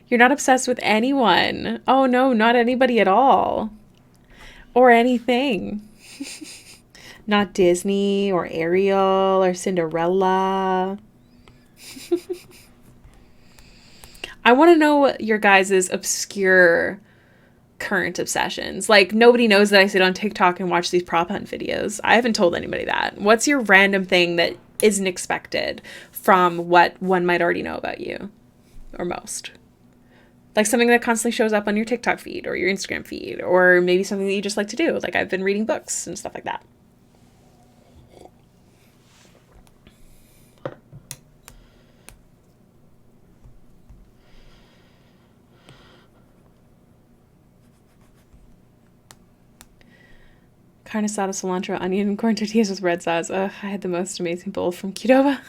You're not obsessed with anyone. Oh no, not anybody at all. Or anything. Not Disney or Ariel or Cinderella. I want to know your guys' obscure current obsessions. Like, nobody knows that I sit on TikTok and watch these prop hunt videos. I haven't told anybody that. What's your random thing that isn't expected from what one might already know about you? Or most? Like something that constantly shows up on your TikTok feed or your Instagram feed, or maybe something that you just like to do. Like I've been reading books and stuff like that. Carne asada, cilantro, onion, and corn tortillas with red sauce. Ugh, I had the most amazing bowl from Qdoba.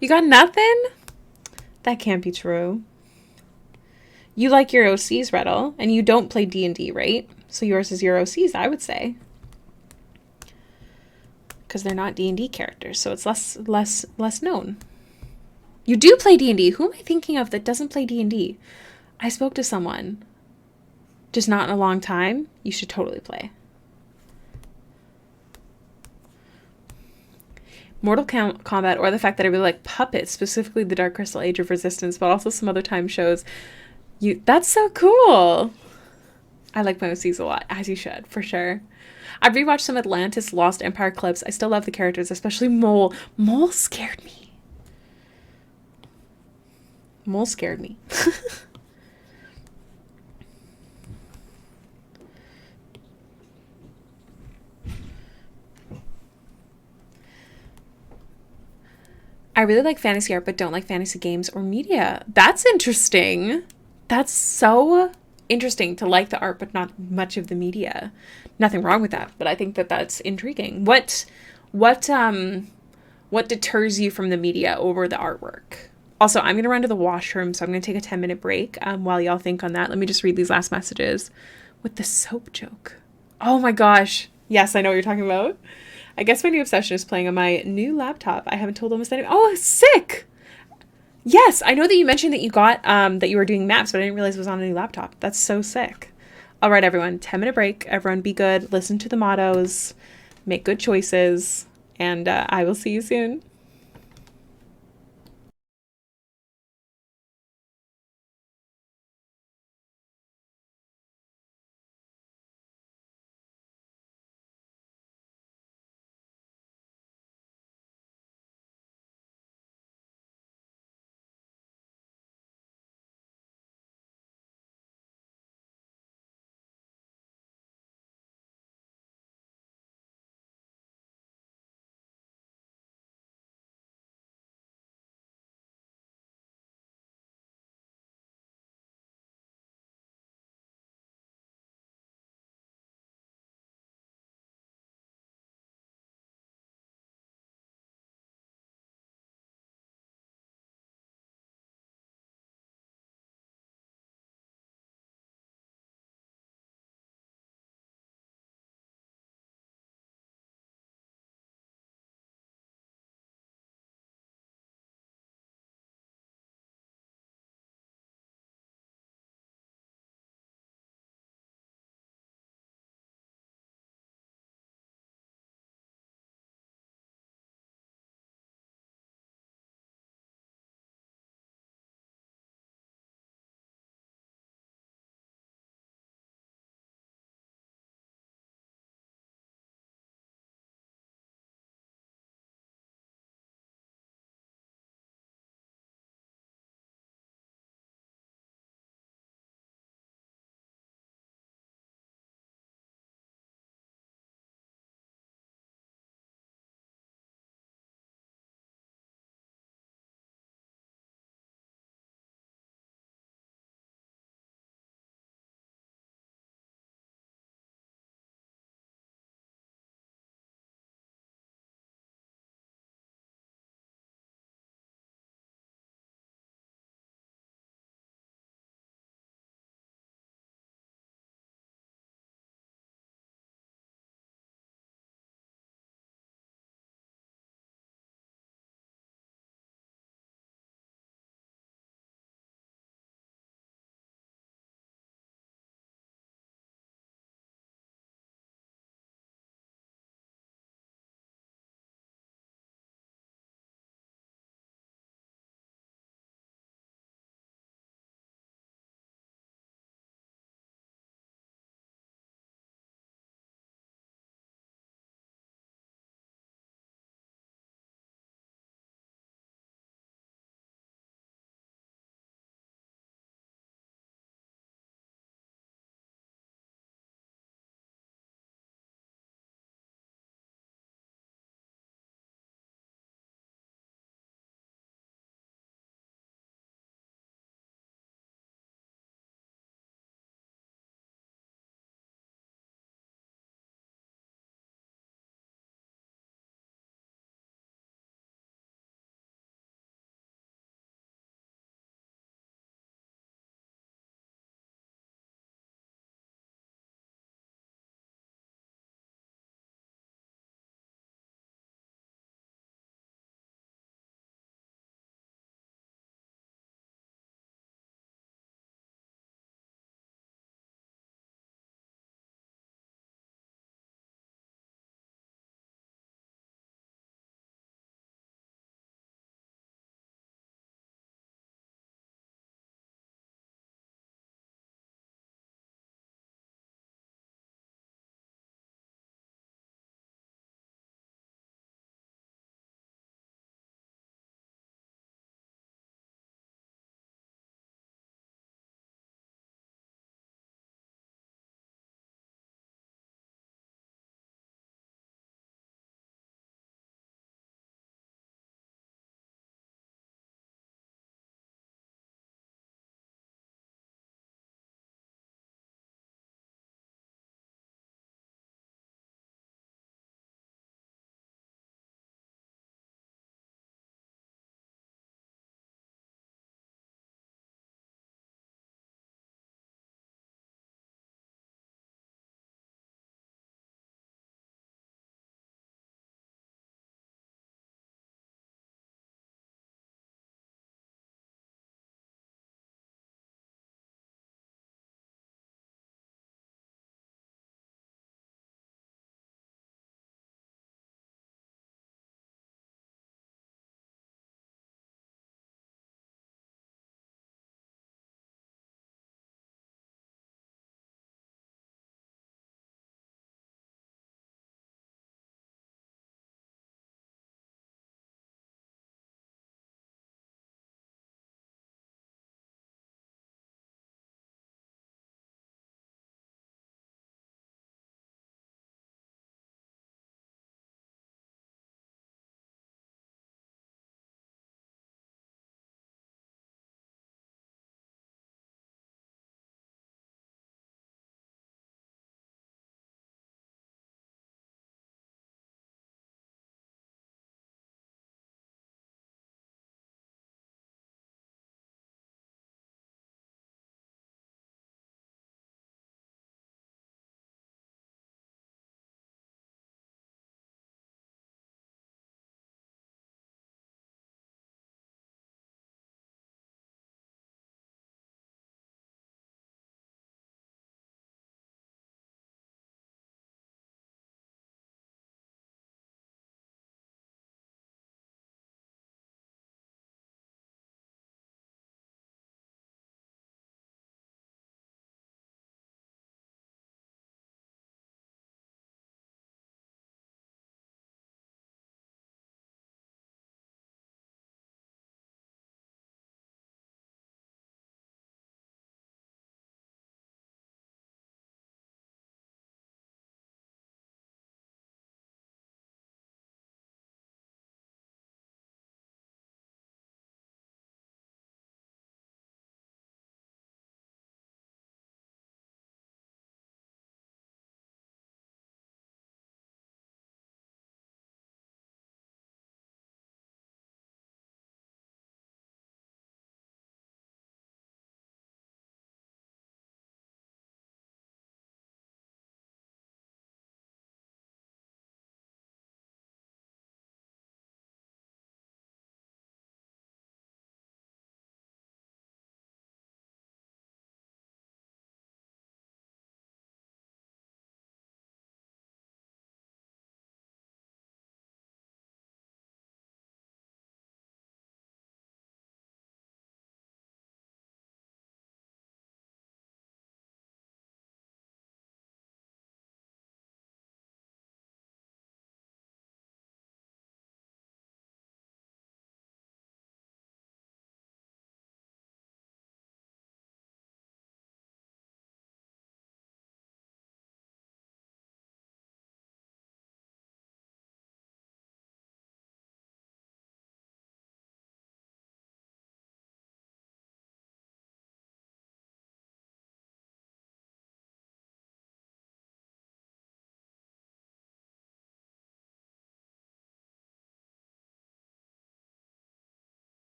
You got nothing? That can't be true. You like your OCs, Riddle, and you don't play D&D, right? So yours is your OCs, I would say. Because they're not D&D characters, so it's less known. You do play D&D. Who am I thinking of that doesn't play D&D? I spoke to someone. Just not in a long time. You should totally play. Mortal Kombat, or the fact that I really like Puppets, specifically the Dark Crystal Age of Resistance, but also some other time shows. That's so cool. I like my OCs a lot, as you should, for sure. I've rewatched some Atlantis Lost Empire clips. I still love the characters, especially Mole. Mole scared me. Mole scared me. I really like fantasy art, but don't like fantasy games or media. That's interesting. That's so interesting to like the art, but not much of the media. Nothing wrong with that, but I think that that's intriguing. What deters you from the media over the artwork? Also, I'm going to run to the washroom, so I'm going to take a 10-minute break while y'all think on that. Let me just read these last messages with the soap joke. Oh my gosh. Yes, I know what you're talking about. I guess my new obsession is playing on my new laptop. I haven't told almost anyone. Oh, sick! Yes, I know that you mentioned that you got, that you were doing maps, but I didn't realize it was on a new laptop. That's so sick. All right, everyone, 10-minute break. Everyone be good. Listen to the mottos. Make good choices. And I will see you soon.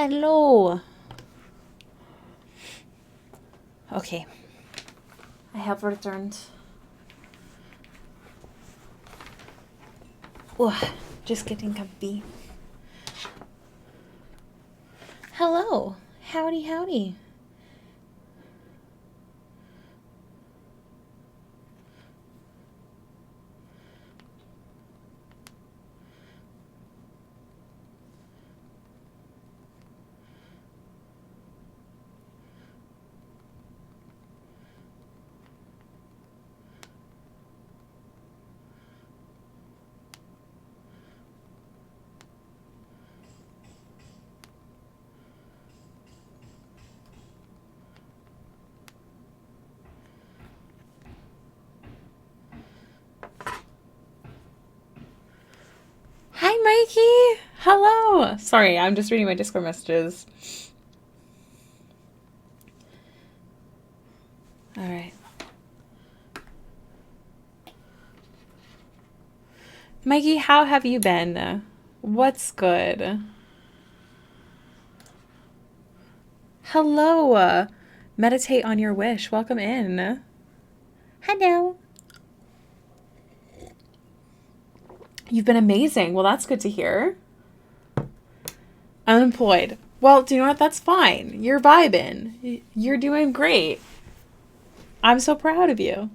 Hello. Okay. I have returned. Oh, just getting comfy. Hello. Howdy, howdy. Hi, Mikey. Hello. Sorry, I'm just reading my Discord messages. All right. Mikey, how have you been? What's good? Hello. Meditate on your wish. Welcome in. Hello. You've been amazing. Well, that's good to hear. Unemployed. Well, do you know what? That's fine. You're vibing. You're doing great. I'm so proud of you.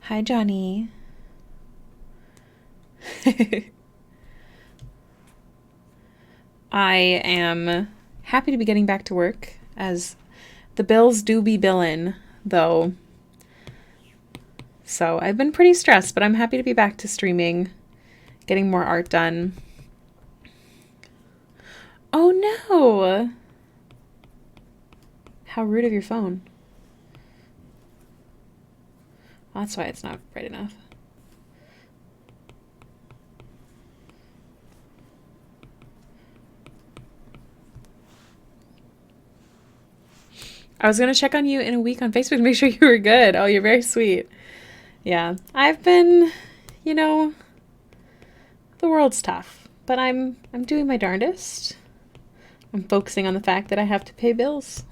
Hi, Johnny. I am happy to be getting back to work, as the bills do be billin', though. So I've been pretty stressed, but I'm happy to be back to streaming, getting more art done. Oh no! How rude of your phone. Oh, that's why it's not bright enough. I was going to check on you in a week on Facebook to make sure you were good. Oh, you're very sweet. Yeah. I've been, you know, the world's tough, but I'm doing my darndest. I'm focusing on the fact that I have to pay bills.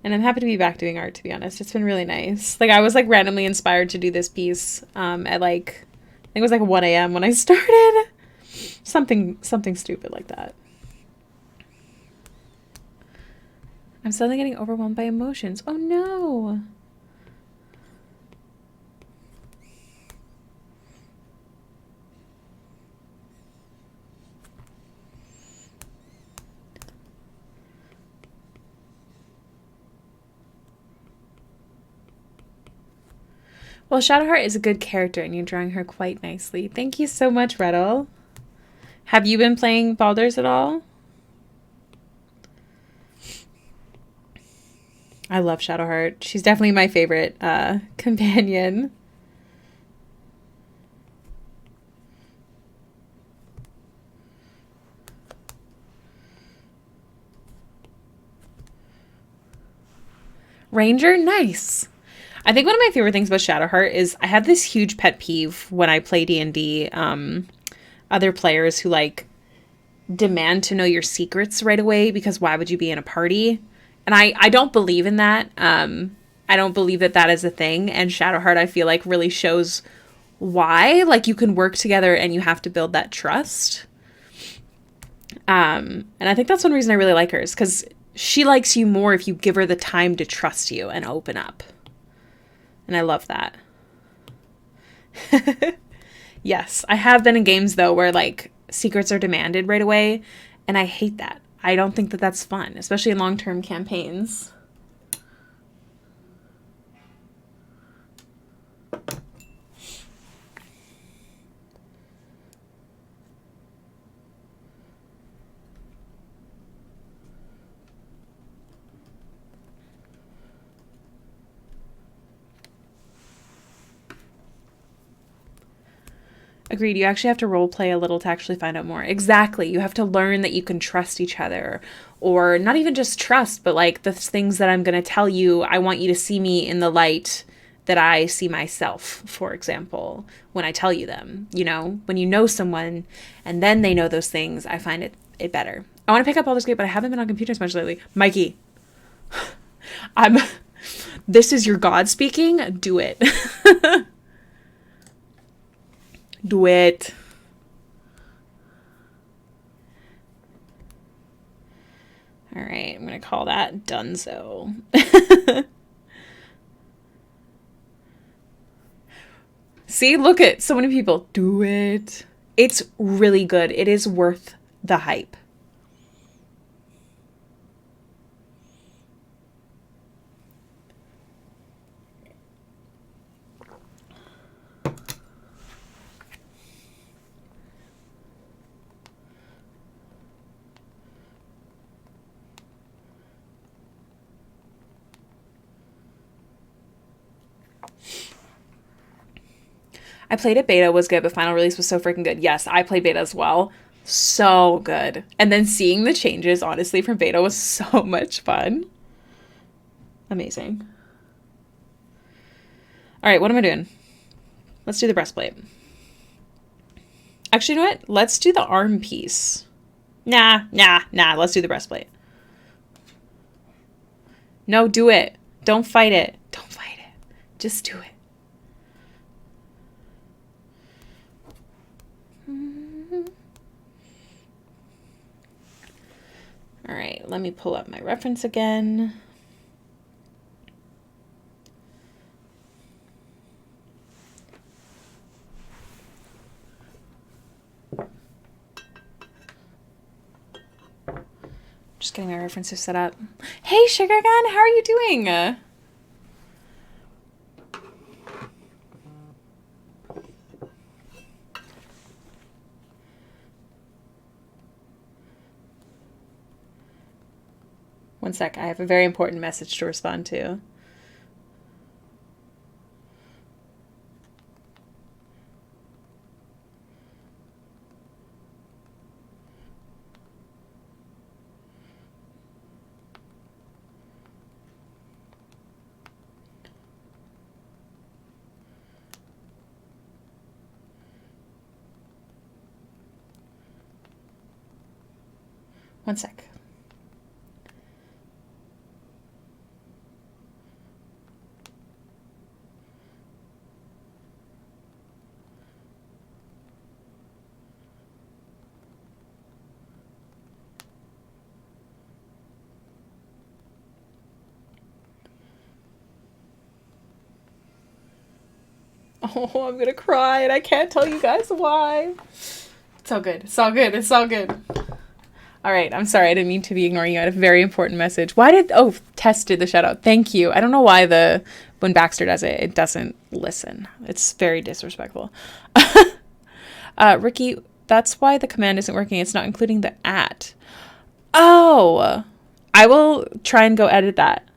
And I'm happy to be back doing art, to be honest. It's been really nice. Like, I was, like, randomly inspired to do this piece at, like, I think it was, like, 1 a.m. when I started. Something stupid like that. I'm suddenly getting overwhelmed by emotions. Oh, no. Well, Shadowheart is a good character, and you're drawing her quite nicely. Thank you so much, Rettle. Have you been playing Baldur's at all? I love Shadowheart. She's definitely my favorite companion. Ranger? Nice. I think one of my favorite things about Shadowheart is I have this huge pet peeve when I play D&D. Other players who, like, demand to know your secrets right away because why would you be in a party? And I don't believe in that. I don't believe that that is a thing. And Shadowheart, I feel like, really shows why. Like, you can work together and you have to build that trust. And I think that's one reason I really like her is because she likes you more if you give her the time to trust you and open up. And I love that. Yes, I have been in games, though, where, like, secrets are demanded right away. And I hate that. I don't think that that's fun, especially in long-term campaigns. Agreed. You actually have to role play a little to actually find out more. Exactly. You have to learn that you can trust each other, or not even just trust, but like the things that I'm going to tell you, I want you to see me in the light that I see myself, for example, when I tell you them. You know, when you know someone and then they know those things, I find it better. I want to pick up all this great, but I haven't been on computers much lately. Mikey, this is your God speaking. Do it. Do it. All right, I'm going to call that Dunzo. See, look at so many people. Do it. It's really good. It is worth the hype. I played it beta, was good, but final release was so freaking good. Yes, I played beta as well. So good. And then seeing the changes, honestly, from beta was so much fun. Amazing. All right, what am I doing? Let's do the breastplate. Actually, you know what? Let's do the arm piece. Nah. Let's do the breastplate. No, do it. Don't fight it. Don't fight it. Just do it. All right, let me pull up my reference again. Just getting my references set up. Hey, Sugar Gun, how are you doing? One sec, I have a very important message to respond to. One sec. Oh, I'm gonna cry and I can't tell you guys why. It's all good. It's all good. It's all good. All right. I'm sorry. I didn't mean to be ignoring you. I had a very important message. Tess did the shout out. Thank you. I don't know why when Baxter does it, it doesn't listen. It's very disrespectful. Ricky, that's why the command isn't working. It's not including the @. Oh, I will try and go edit that.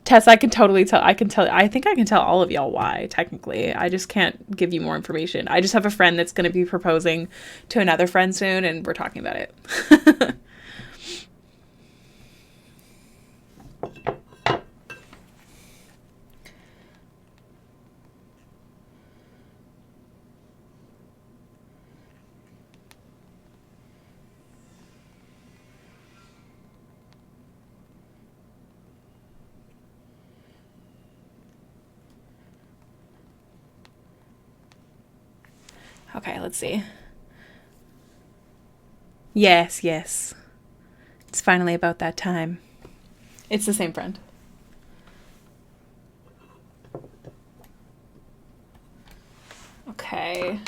Tess, I can totally tell. I think I can tell all of y'all why, technically. I just can't give you more information. I just have a friend that's going to be proposing to another friend soon, and we're talking about it. Okay, let's see. Yes. It's finally about that time. It's the same friend. Okay.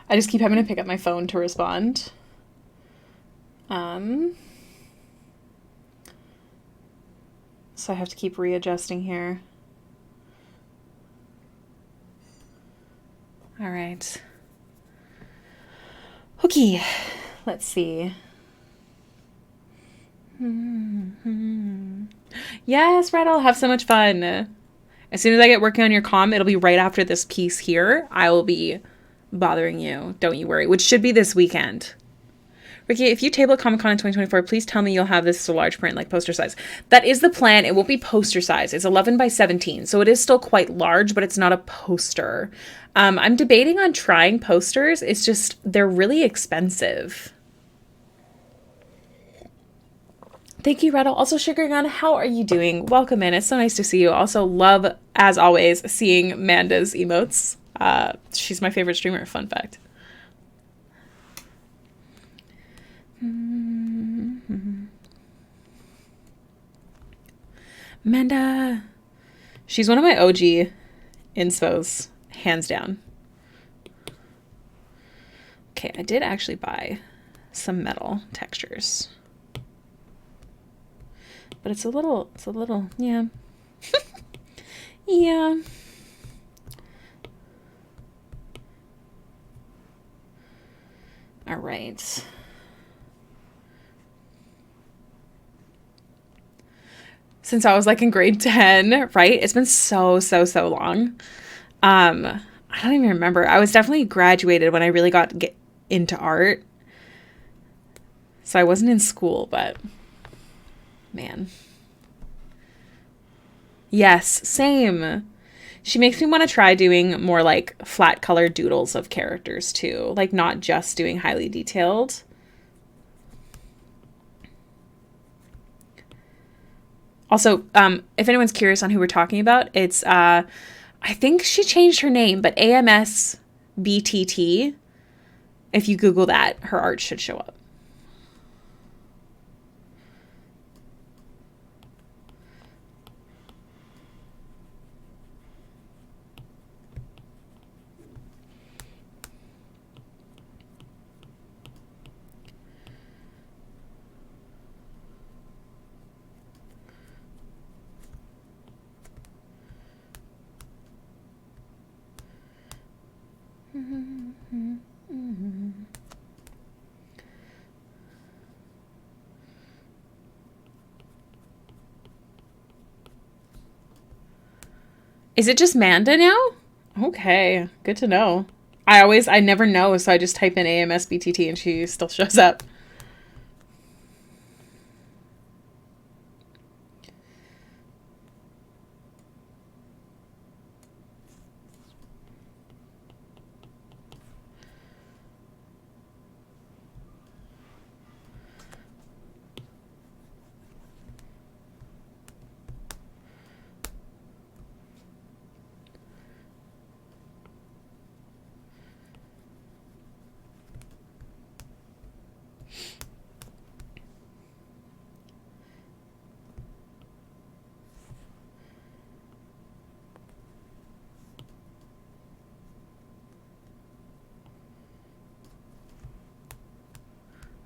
I just keep having to pick up my phone to respond. So I have to keep readjusting here. All right. Okay, let's see. Yes, Red, I'll have so much fun. As soon as I get working on your comm, it'll be right after this piece here. I will be bothering you. Don't you worry, which should be this weekend. Ricky, if you table at Comic-Con in 2024, please tell me you'll have this to large print, like poster size. That is the plan. It won't be poster size. It's 11 by 17, so it is still quite large, but it's not a poster. I'm debating on trying posters. It's just, they're really expensive. Thank you, Rattle. Also, Sugar Gun, how are you doing? Welcome in. It's so nice to see you. Also, love, as always, seeing Manda's emotes. She's my favorite streamer, fun fact. Manda. She's one of my OG inspos, hands down. Okay, I did actually buy some metal textures. But it's a little, yeah. Yeah. All right. Since I was like in grade 10, right? It's been so long. I don't even remember. I was definitely graduated when I really got into art. So I wasn't in school, but man. Yes, same. She makes me want to try doing more like flat color doodles of characters too. Like not just doing highly detailed. Also, if anyone's curious on who we're talking about, it's, I think she changed her name, but AMS BTT. If you Google that, her art should show up. Is it just Manda now? Okay, good to know. I never know, so I just type in AMSBTT and she still shows up.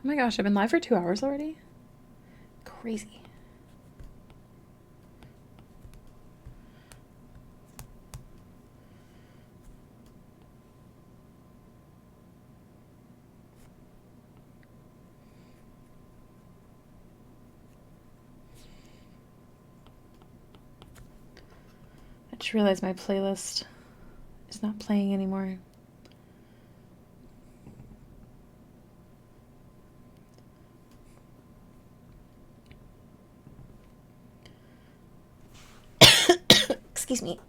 Oh my gosh, I've been live for 2 hours already? Crazy. I just realized my playlist is not playing anymore. Excuse me.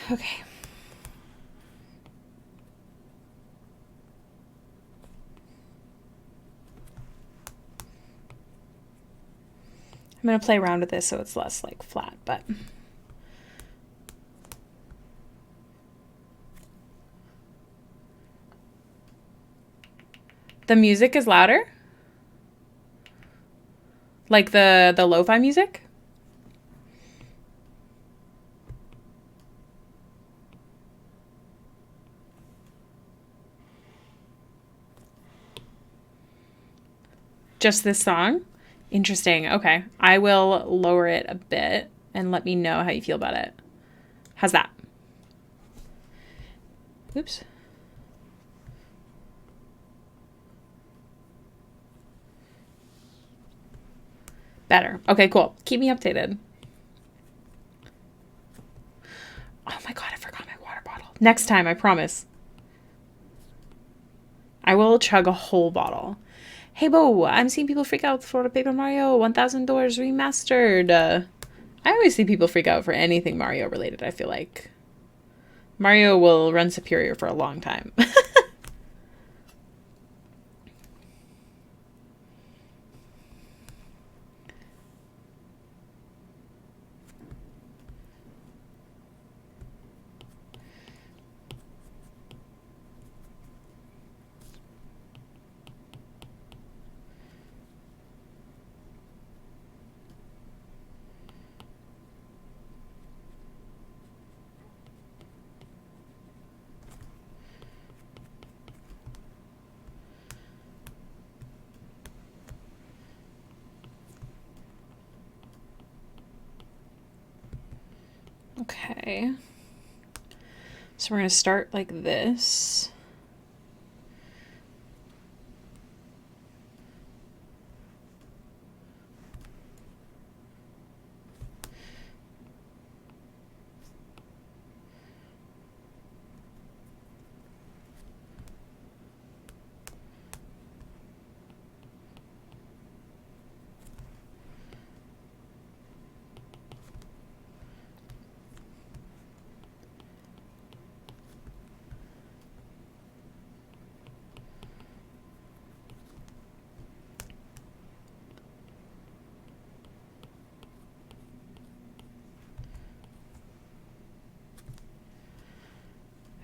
Okay. I'm going to play around with this so it's less like flat, but the music is louder? Like the lo-fi music? Just this song? Interesting. Okay. I will lower it a bit and let me know how you feel about it. How's that? Oops. Better. Okay, cool. Keep me updated. Oh my god, I forgot my water bottle. Next time, I promise. I will chug a whole bottle. Hey, Bo, I'm seeing people freak out for Paper Mario $1,000 remastered. I always see people freak out for anything Mario related, I feel like. Mario will run superior for a long time. Okay. So we're going to start like this.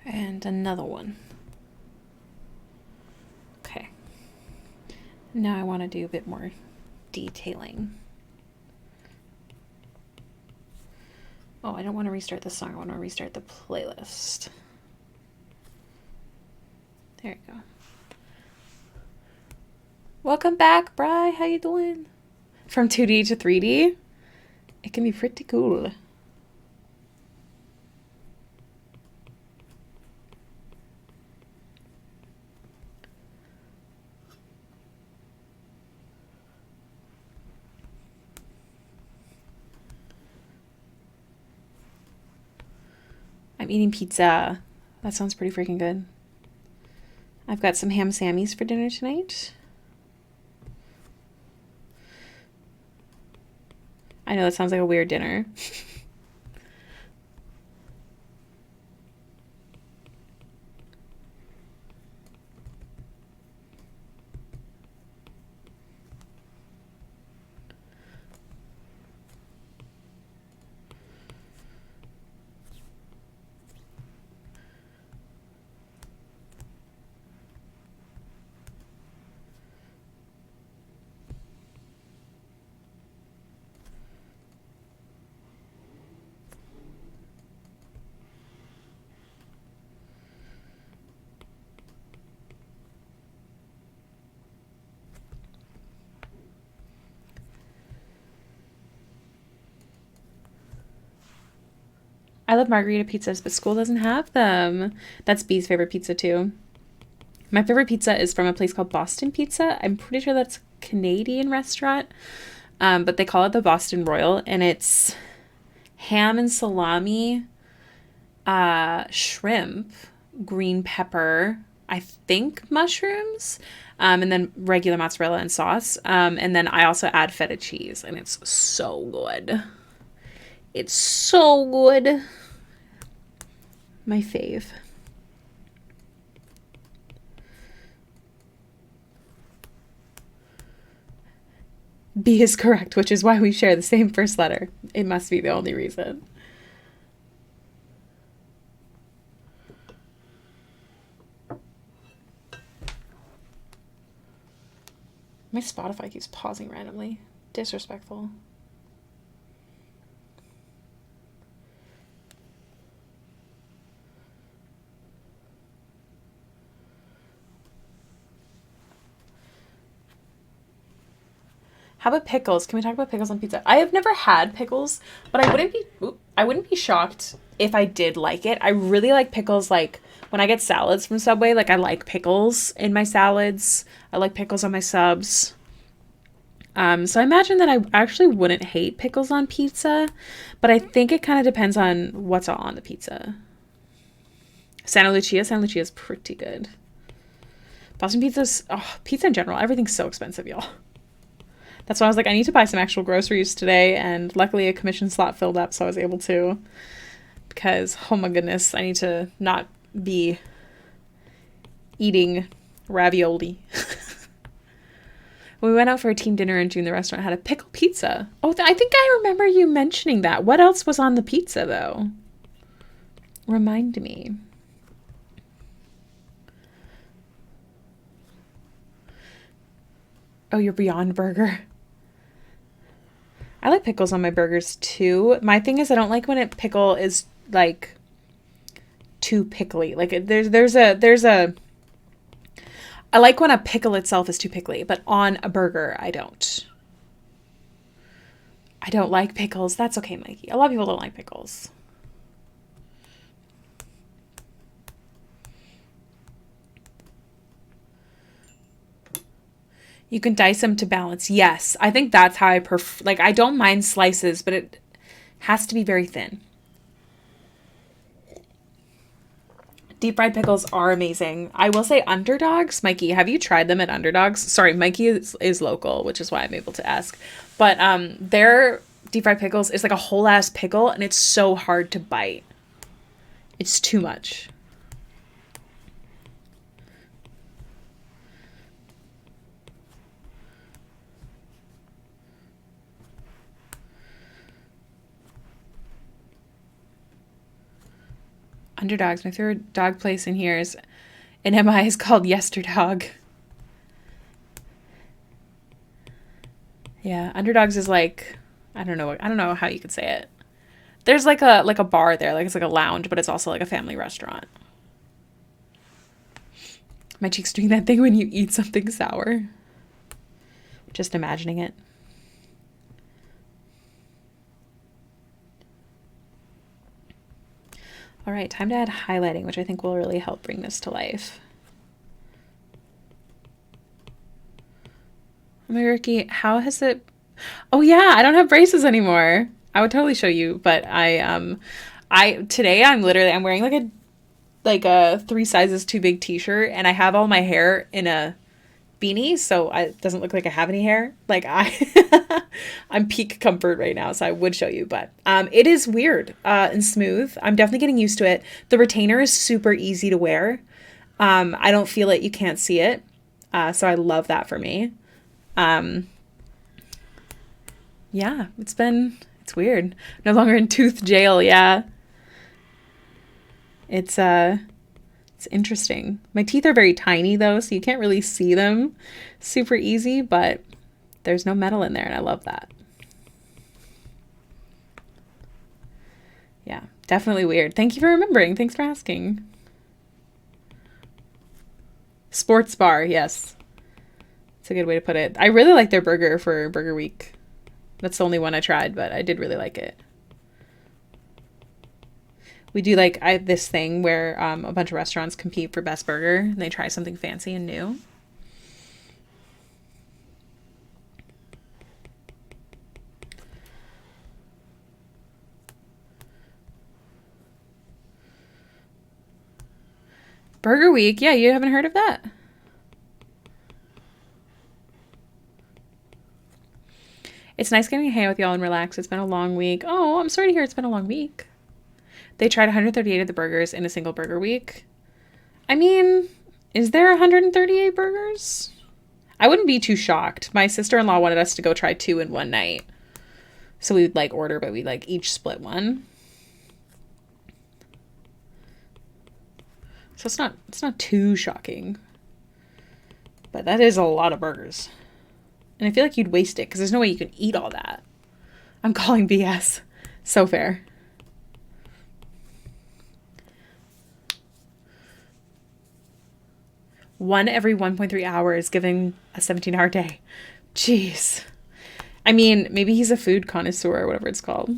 And another one. Okay. Now I want to do a bit more detailing. Oh, I don't want to restart the song. I want to restart the playlist. There you go. Welcome back, Bri. How you doing? From 2D to 3D? It can be pretty cool. I'm eating pizza. That sounds pretty freaking good. I've got some ham sammies for dinner tonight. I know that sounds like a weird dinner. I love margarita pizzas, but school doesn't have them. That's B's favorite pizza too. My favorite pizza is from a place called Boston Pizza. I'm pretty sure that's a Canadian restaurant, but they call it the Boston Royal, and it's ham and salami, shrimp, green pepper, I think mushrooms, and then regular mozzarella and sauce. And then I also add feta cheese, and it's so good. It's so good. My fave. B is correct, which is why we share the same first letter. It must be the only reason. My Spotify keeps pausing randomly. Disrespectful. How about pickles? Can we talk about pickles on pizza? I have never had pickles, but I wouldn't be shocked if I did like it. I really like pickles. Like when I get salads from Subway, like I like pickles in my salads. I like pickles on my subs. So I imagine that I actually wouldn't hate pickles on pizza, but I think it kind of depends on what's all on the pizza. Santa Lucia is pretty good. Boston pizza's, oh, pizza in general, everything's so expensive, y'all. That's why I was like, I need to buy some actual groceries today, and luckily a commission slot filled up, so I was able to, because, oh my goodness, I need to not be eating ravioli. When we went out for a team dinner in June, the restaurant had a pickle pizza. Oh, I think I remember you mentioning that. What else was on the pizza, though? Remind me. Oh, your Beyond Burger. I like pickles on my burgers too. My thing is I don't like when a pickle is like too pickly. Like there's a I like when a pickle itself is too pickly, but on a burger I don't. I don't like pickles. That's okay, Mikey. A lot of people don't like pickles. You can dice them to balance. Yes, I think that's how I prefer. Like, I don't mind slices, but it has to be very thin. Deep fried pickles are amazing. I will say Underdogs. Mikey, have you tried them at Underdogs? Sorry, Mikey is local, which is why I'm able to ask. But their deep fried pickles is like a whole ass pickle, and it's so hard to bite. It's too much. Underdogs. My favorite dog place in here is in MI is called Yesterdog. Yeah, Underdogs is like I don't know how you could say it. There's like a bar there, like it's like a lounge, but it's also like a family restaurant. My cheeks doing that thing when you eat something sour. Just imagining it. All right, time to add highlighting, which I think will really help bring this to life. Oh my Ricky, how has it... Oh yeah, I don't have braces anymore. I would totally show you, but today I'm wearing like a 3 sizes too big t-shirt, and I have all my hair in a beanie, so it doesn't look like I have any hair. Like I'm peak comfort right now, so I would show you, but it is weird and smooth. I'm definitely getting used to it. The retainer is super easy to wear. I don't feel it. You can't see it. So I love that for me. Yeah, it's weird. No longer in tooth jail. Yeah. It's interesting. My teeth are very tiny though, so you can't really see them super easy, but there's no metal in there, and I love that. Yeah, definitely weird. Thank you for remembering. Thanks for asking. Sports bar, yes. It's a good way to put it. I really like their burger for Burger Week. That's the only one I tried, but I did really like it. We do like this thing where a bunch of restaurants compete for best burger, and they try something fancy and new. Burger Week, yeah, you haven't heard of that? It's nice getting to hang out with y'all and relax. It's been a long week. Oh, I'm sorry to hear it's been a long week. They tried 138 of the burgers in a single burger week. I mean, is there 138 burgers? I wouldn't be too shocked. My sister-in-law wanted us to go try 2 in one night. So we would like order, but we like each split one. So it's not too shocking. But that is a lot of burgers. And I feel like you'd waste it because there's no way you can eat all that. I'm calling BS. So fair. One every 1.3 hours, giving a 17-hour day. Jeez. I mean, maybe he's a food connoisseur or whatever it's called.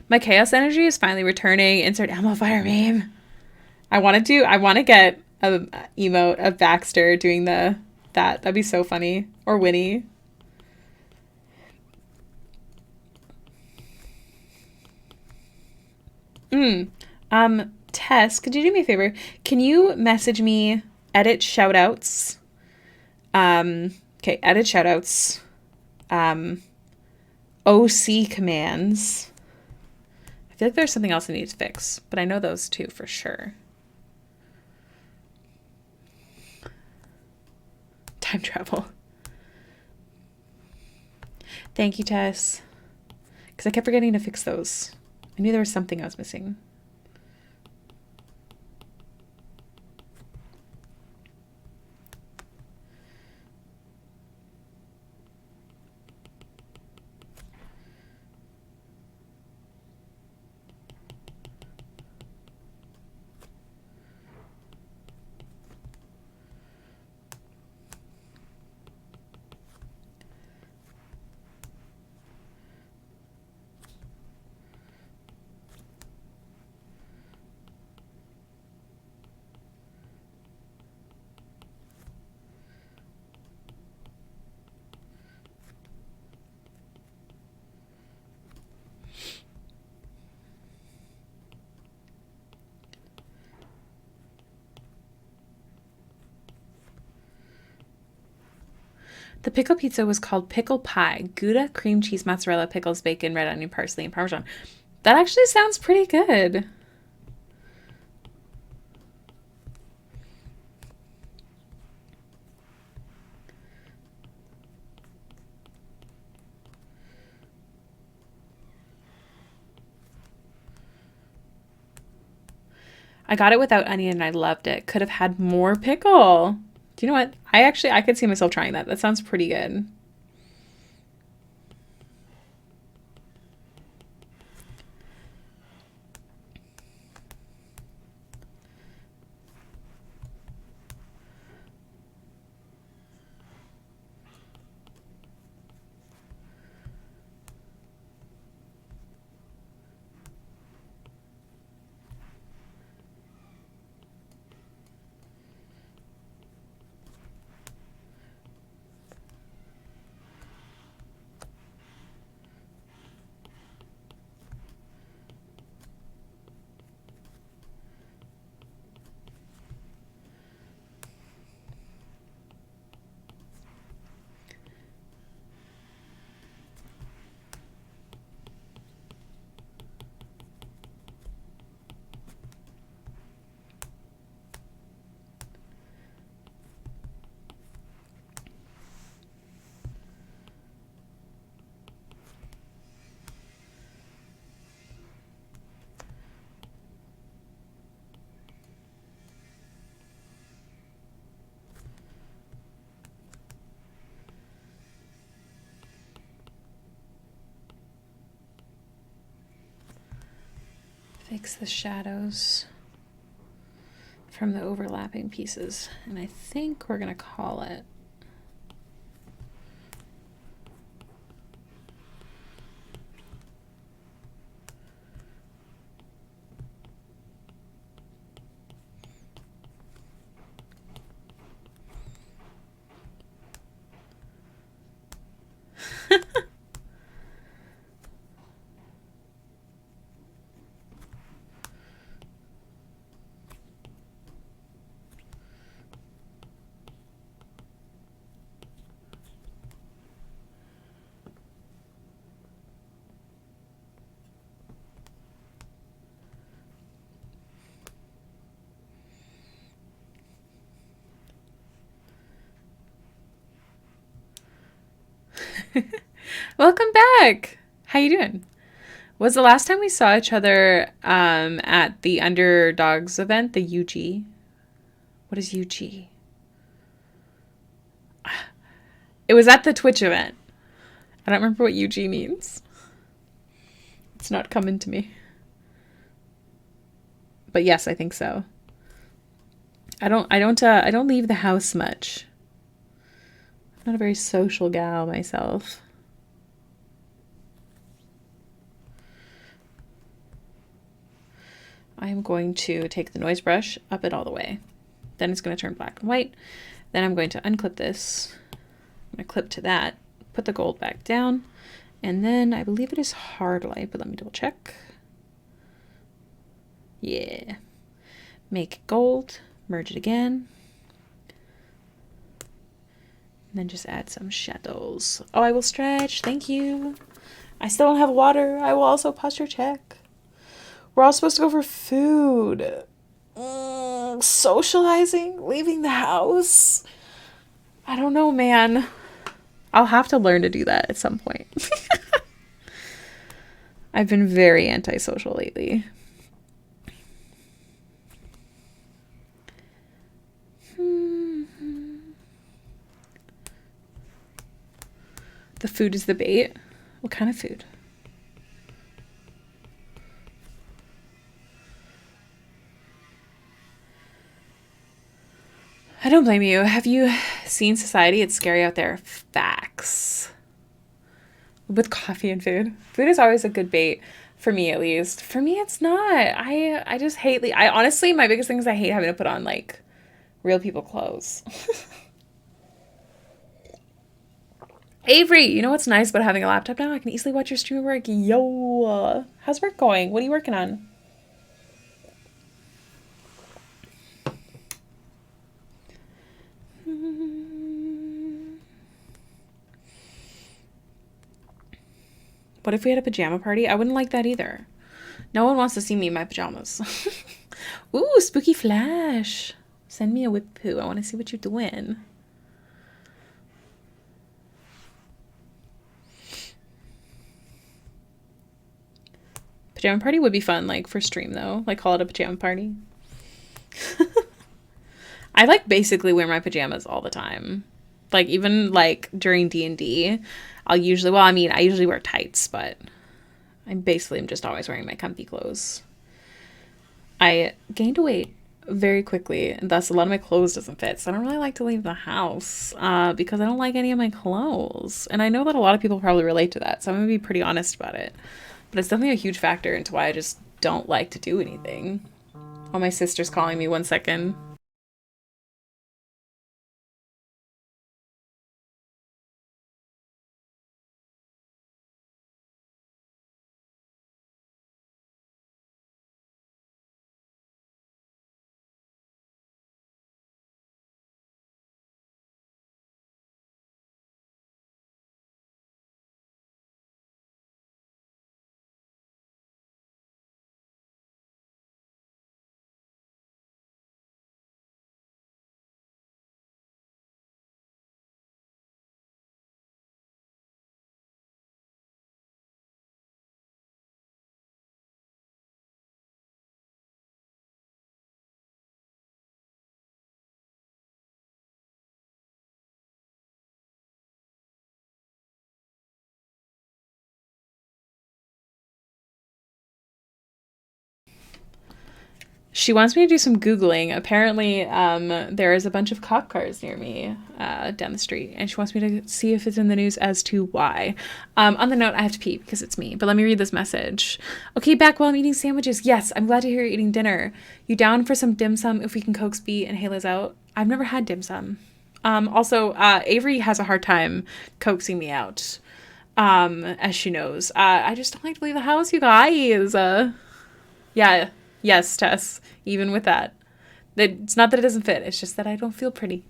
My chaos energy is finally returning. Insert ammo fire meme. I want to get a emote of Baxter doing that'd be so funny, or Winnie. Tess, could you do me a favor? Can you message me edit shoutouts? Okay, edit shoutouts. OC commands. I feel like there's something else I need to fix, but I know those two for sure. Time travel. Thank you, Tess. Because I kept forgetting to fix those. I knew there was something I was missing. The pickle pizza was called pickle pie. Gouda, cream cheese, mozzarella, pickles, bacon, red onion, parsley, and parmesan. That actually sounds pretty good. I got it without onion and I loved it. Could have had more pickle. Do you know what? I could see myself trying that. That sounds pretty good. Fix the shadows from the overlapping pieces. And I think we're going to call it. Welcome back. How you doing? Was the last time we saw each other at the Underdogs event, the UG? What is UG? It was at the Twitch event. I don't remember what UG means. It's not coming to me. But yes, I think so. I don't leave the house much. I'm not a very social gal myself. I'm going to take the noise brush, up it all the way. Then it's going to turn black and white. Then I'm going to unclip this. I'm going to clip to that, put the gold back down, and then I believe it is hard light, but let me double check. Yeah. Make gold, merge it again, and then just add some shadows. Oh, I will stretch. Thank you. I still don't have water. I will also posture check. We're all supposed to go for food. Socializing? Leaving the house? I don't know, man. I'll have to learn to do that at some point. I've been very antisocial lately. The food is the bait. What kind of food? I don't blame you. Have you seen Society? It's scary out there. Facts. With coffee and food. Food is always a good bait. For me, at least. For me, it's not. I just hate... I honestly, my biggest thing is I hate having to put on, like, real people clothes. Avery, you know what's nice about having a laptop now? I can easily watch your stream at work. Yo! How's work going? What are you working on? What if we had a pajama party? I wouldn't like that either. No one wants to see me in my pajamas. Ooh, spooky flash. Send me a whip poo. I want to see what you're doing. Pajama party would be fun, like, for stream, though. Like, call it a pajama party. I, like, basically wear my pajamas all the time. Like, even, like, during D&D, I'll usually... Well, I mean, I usually wear tights, but... I basically am just always wearing my comfy clothes. I gained weight very quickly, and thus a lot of my clothes doesn't fit. So I don't really like to leave the house because I don't like any of my clothes. And I know that a lot of people probably relate to that, so I'm going to be pretty honest about it. But it's definitely a huge factor into why I just don't like to do anything. Oh, my sister's calling me. 1 second. She wants me to do some Googling. Apparently, there is a bunch of cop cars near me down the street, and she wants me to see if it's in the news as to why. On the note, I have to pee because it's me, but let me read this message. Okay, back while I'm eating sandwiches. Yes, I'm glad to hear you're eating dinner. You down for some dim sum if we can coax B and Hayla's out? I've never had dim sum. Also, Avery has a hard time coaxing me out, as she knows. I just don't like to leave the house, you guys. Yeah. Yes, Tess. Even with that. It's not that it doesn't fit. It's just that I don't feel pretty.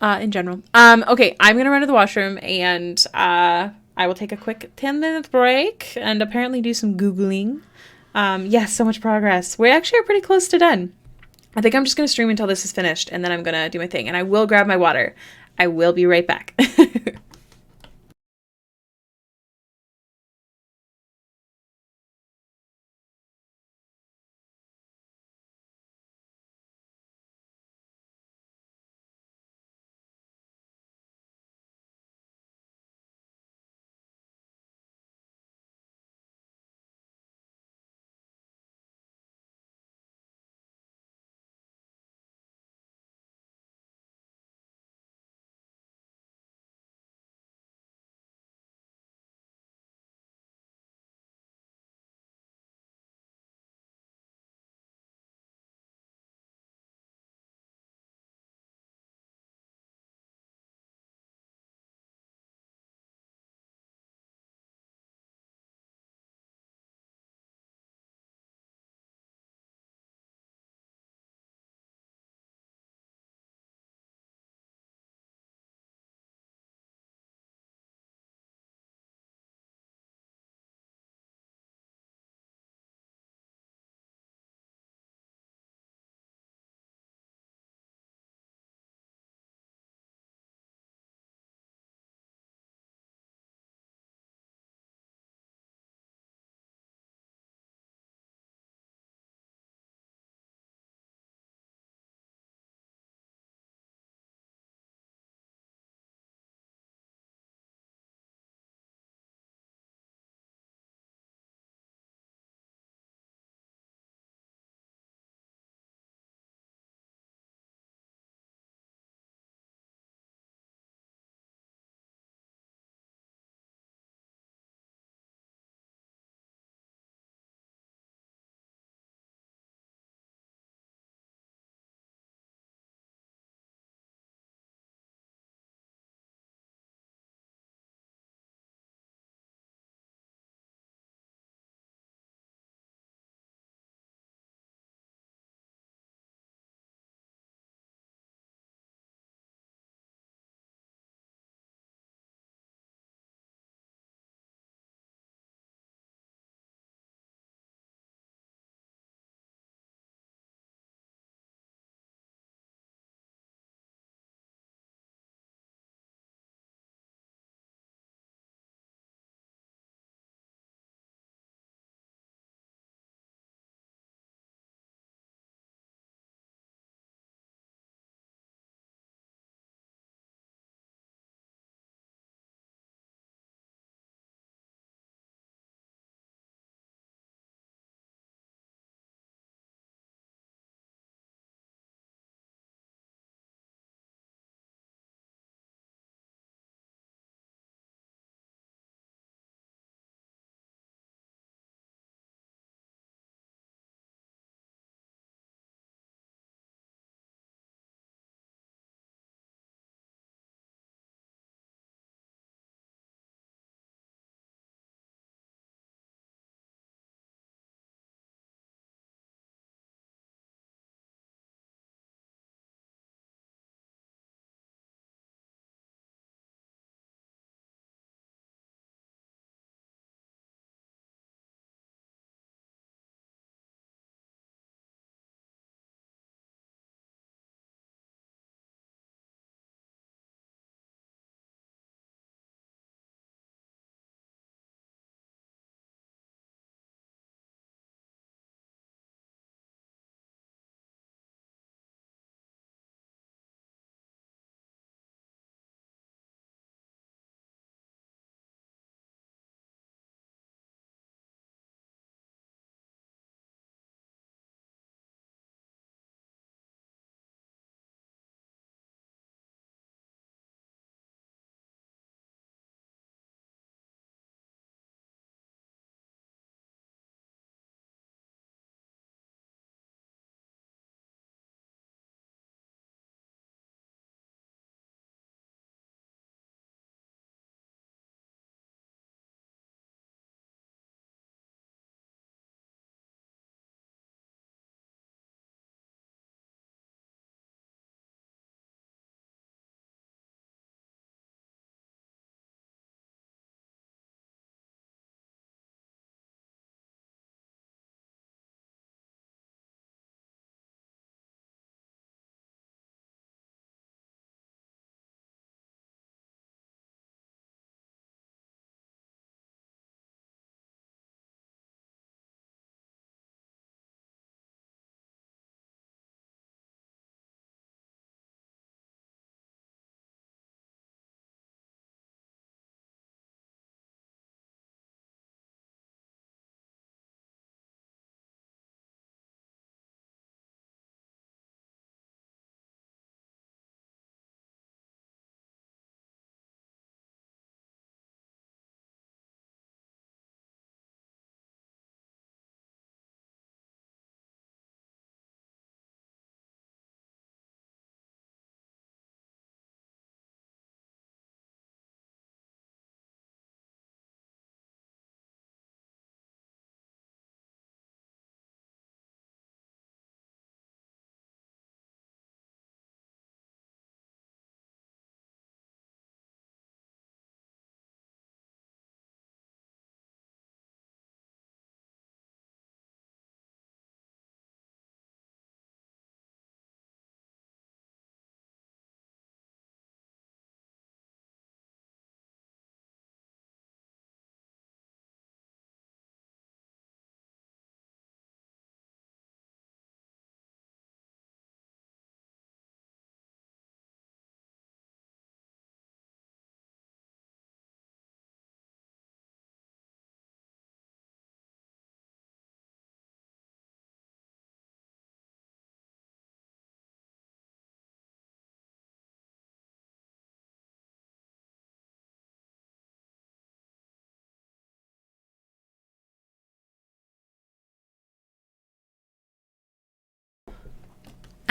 In general. Okay, I'm going to run to the washroom and I will take a quick 10-minute break and apparently do some Googling. Yes, so much progress. We actually are pretty close to done. I think I'm just going to stream until this is finished and then I'm going to do my thing. And I will grab my water. I will be right back.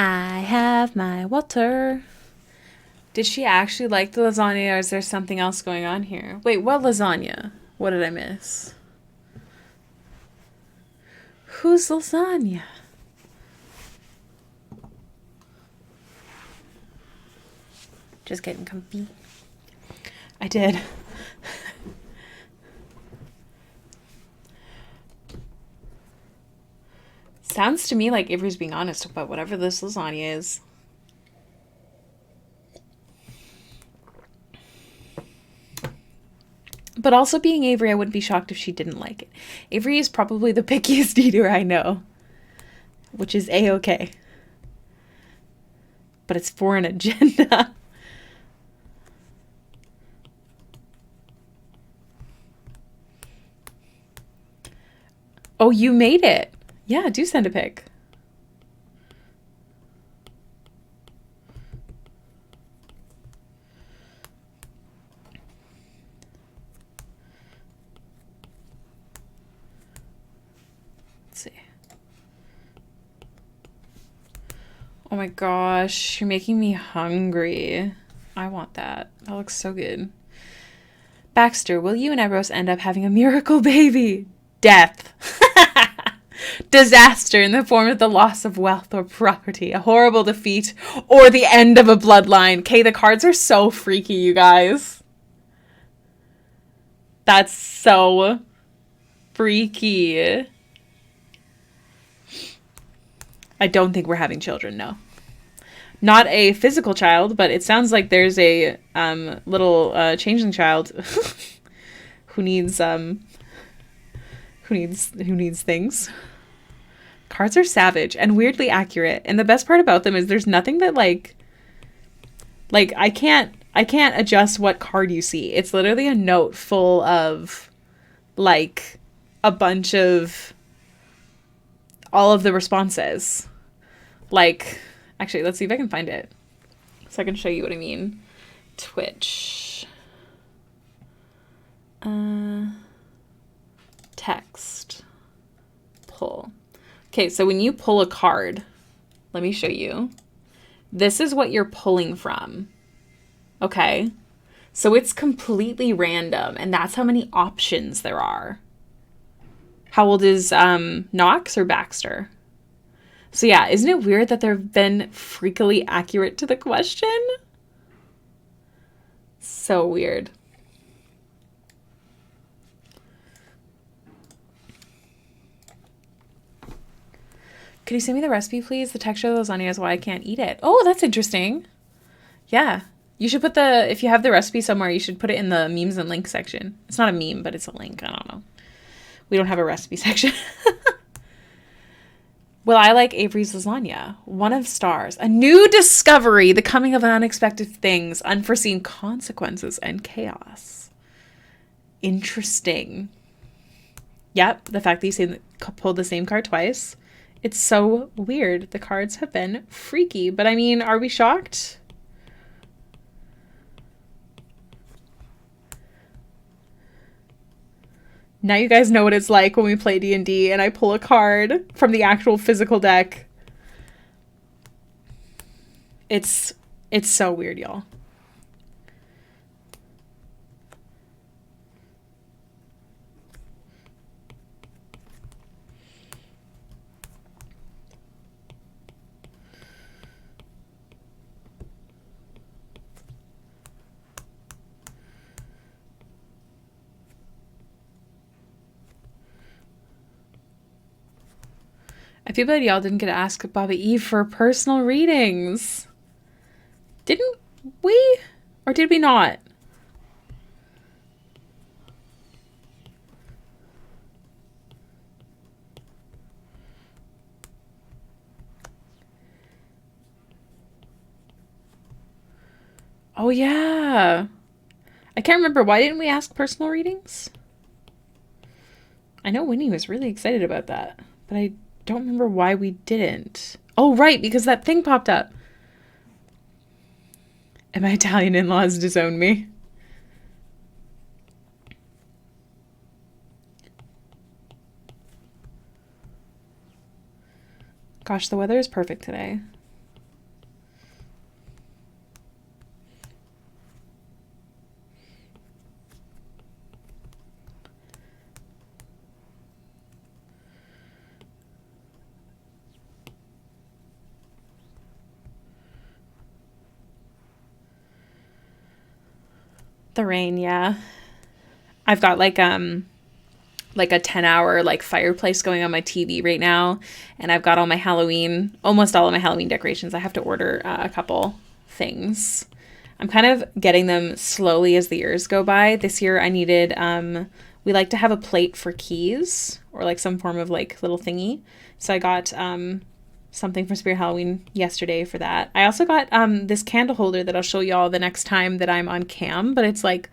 I have my water. Did she actually like the lasagna, or is there something else going on here? Wait, what lasagna? What did I miss? Whose lasagna? Just getting comfy. I did. Sounds to me like Avery's being honest about whatever this lasagna is. But also being Avery, I wouldn't be shocked if she didn't like it. Avery is probably the pickiest eater I know, which is A-okay. But it's for an agenda. Oh, you made it. Yeah, do send a pic. Let's see. Oh my gosh, you're making me hungry. I want that. That looks so good. Baxter, will you and Ebros end up having a miracle baby? Death. Disaster in the form of the loss of wealth or property, a horrible defeat, or the end of a bloodline. Okay, the cards are so freaky, you guys. That's so freaky. I don't think we're having children, no. Not a physical child, but it sounds like there's a little changeling child who needs things. Cards are savage and weirdly accurate, and the best part about them is there's nothing that like I can't adjust what card you see. It's literally a note full of like a bunch of all of the responses. Like, actually, let's see if I can find it so I can show you what I mean. Twitch. Text. Pull. Okay, so when you pull a card, let me show you. This is what you're pulling from. Okay? So it's completely random, and that's how many options there are. How old is Knox or Baxter? So yeah, isn't it weird that they've been freakily accurate to the question? So weird. Could you send me the recipe, please? The texture of the lasagna is why I can't eat it. Oh, that's interesting. Yeah. You should put if you have the recipe somewhere, you should put it in the memes and links section. It's not a meme, but it's a link. I don't know. We don't have a recipe section. Well, I like Avery's lasagna. 1 of stars. A new discovery. The coming of unexpected things. Unforeseen consequences and chaos. Interesting. Yep. The fact that you pulled the same card twice. It's so weird. The cards have been freaky. But I mean, are we shocked? Now you guys know what it's like when we play D&D and I pull a card from the actual physical deck. It's so weird, y'all. I feel bad y'all didn't get to ask Baba Eve for personal readings. Didn't we? Or did we not? Oh, yeah. I can't remember. Why didn't we ask personal readings? I know Winnie was really excited about that, but I don't remember why we didn't. Oh, right, because that thing popped up. And my Italian in-laws disowned me. Gosh, the weather is perfect today. The rain, yeah. I've got like a 10-hour like fireplace going on my TV right now, and I've got almost all of my Halloween decorations. I have to order a couple things. I'm kind of getting them slowly as the years go by. This year I needed we like to have a plate for keys or like some form of like little thingy. So I got something from Spirit Halloween yesterday for that. I also got this candle holder that I'll show y'all the next time that I'm on cam, but it's like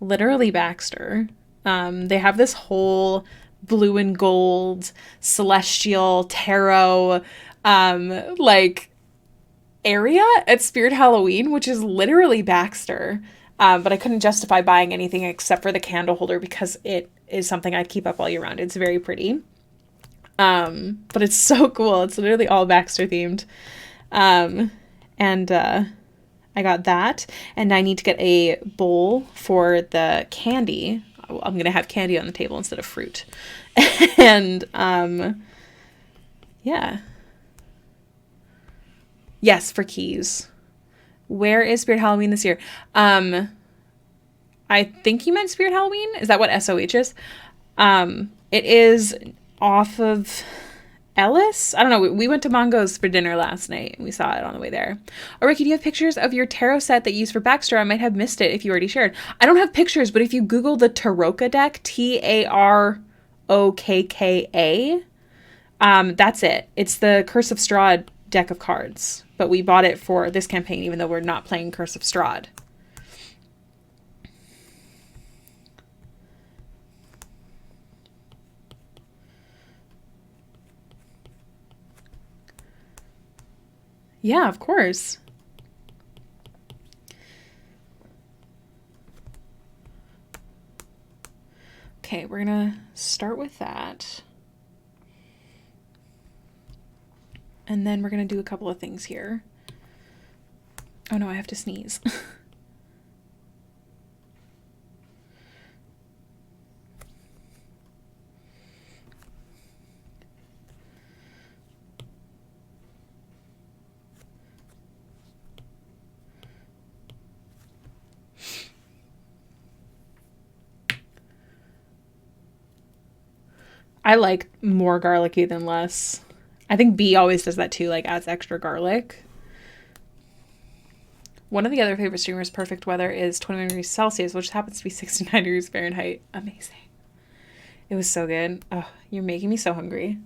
literally Baxter. They have this whole blue and gold celestial tarot like area at Spirit Halloween, which is literally Baxter. But I couldn't justify buying anything except for the candle holder because it is something I'd keep up all year round. It's very pretty. But it's so cool. It's literally all Baxter themed. And I got that, and I need to get a bowl for the candy. I'm going to have candy on the table instead of fruit. And yeah. Yes, for keys. Where is Spirit Halloween this year? I think you meant Spirit Halloween. Is that what SOH is? It is off of Ellis. I don't know. We went to Mongo's for dinner last night, and we saw it on the way there. Oh, Ricky, do you have pictures of your tarot set that you used for Baxter? I might have missed it if you already shared. I don't have pictures, but if you Google the Tarokka deck, Tarokka, that's it. It's the Curse of Strahd deck of cards, but we bought it for this campaign, even though we're not playing Curse of Strahd. Yeah, of course. Okay, we're gonna start with that. And then we're gonna do a couple of things here. Oh no, I have to sneeze. I like more garlicky than less. I think B always does that too, like adds extra garlic. One of the other favorite streamers, Perfect Weather, is 21 degrees Celsius, which happens to be 69 degrees Fahrenheit. Amazing. It was so good. Oh, you're making me so hungry.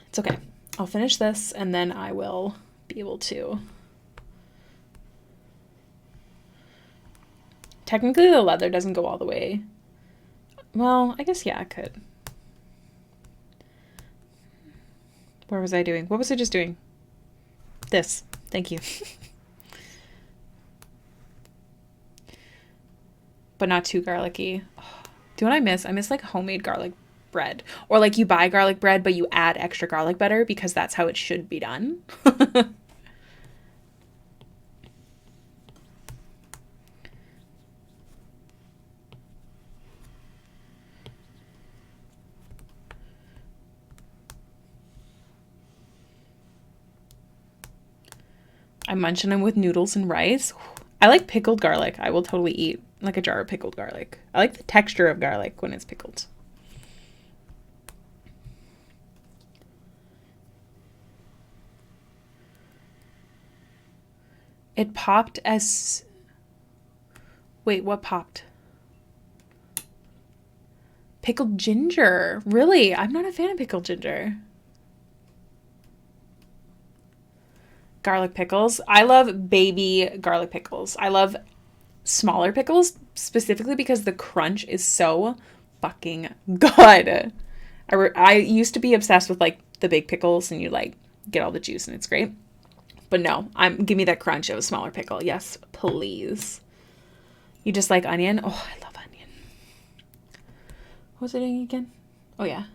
It's okay. I'll finish this and then I will be able to. Technically, the leather doesn't go all the way. Well, I guess, yeah, I could. Where was I doing? What was I just doing? This. Thank you. But not too garlicky. Oh, do you know what I miss? I miss like homemade garlic bread. Or like you buy garlic bread, but you add extra garlic butter because that's how it should be done. I'm munching them with noodles and rice. I like pickled garlic. I will totally eat like a jar of pickled garlic. I like the texture of garlic when it's pickled. It popped as... Wait, what popped? Pickled ginger. Really? I'm not a fan of pickled ginger. Garlic pickles. I love baby garlic pickles. I love smaller pickles specifically because the crunch is so fucking good. I used to be obsessed with like the big pickles and you like get all the juice and it's great. But no, give me that crunch of a smaller pickle. Yes, please. You just like onion? Oh, I love onion. What was I doing again? Oh yeah.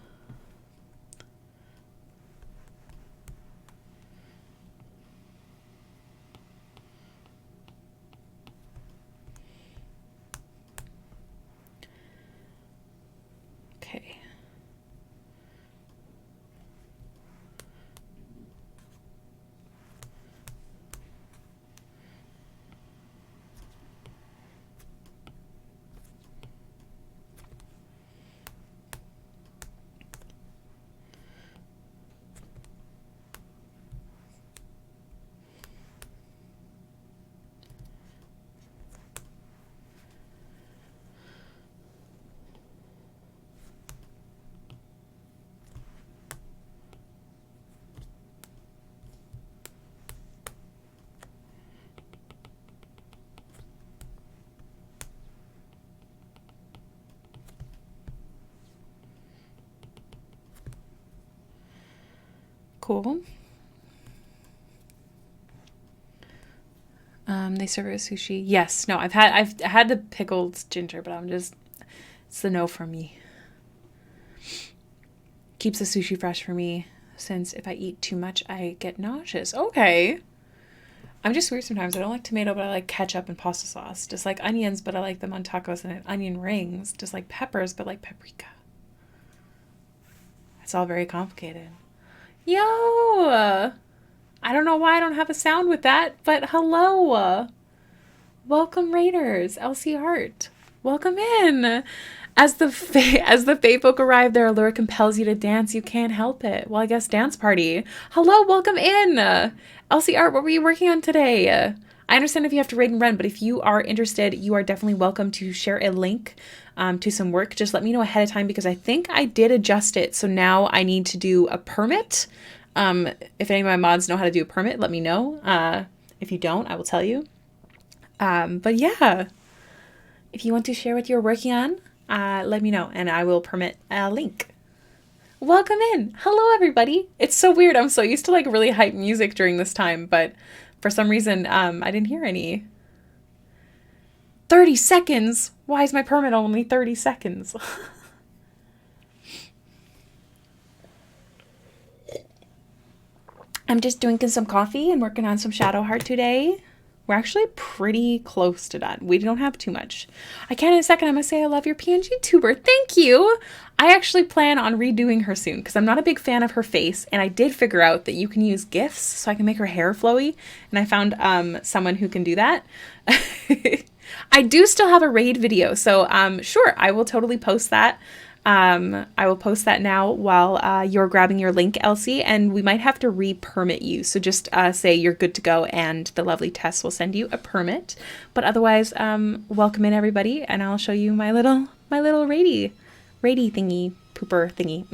Okay. cool. They serve it with sushi. Yes. No, I've had the pickled ginger, but it's the no for me. Keeps the sushi fresh for me, since if I eat too much, I get nauseous. Okay. I'm just weird sometimes. I don't like tomato, but I like ketchup and pasta sauce. Just like onions, but I like them on tacos and onion rings. Just like peppers, but like paprika. It's all very complicated. Yo! I don't know why I don't have a sound with that, but hello! Welcome, Raiders. Elsie Hart. Welcome in. As the Fae folk arrive, their allure compels you to dance. You can't help it. Well, I guess dance party. Hello, welcome in. Elsie Art, what were you working on today? I understand if you have to raid and run, but if you are interested, you are definitely welcome to share a link to some work. Just let me know ahead of time, because I think I did adjust it. So now I need to do a permit. If any of my mods know how to do a permit, let me know. If you don't, I will tell you. But yeah, if you want to share what you're working on, let me know and I will permit a link. Welcome in. Hello, everybody. It's so weird. I'm so used to like really hype music during this time, but for some reason, I didn't hear any. 30 seconds? Why is my permit only 30 seconds? I'm just drinking some coffee and working on some Shadowheart today. We're actually pretty close to done. We don't have too much. I can in a second. I'm going to say I love your PNG tuber. Thank you. I actually plan on redoing her soon because I'm not a big fan of her face. And I did figure out that you can use GIFs so I can make her hair flowy. And I found someone who can do that. I do still have a raid video. So sure, I will totally post that. I will post that now while you're grabbing your link, Elsie, and we might have to re-permit you. So just say you're good to go and the lovely Tess will send you a permit. But otherwise, welcome in everybody, and I'll show you my little raidy thingy, pooper thingy.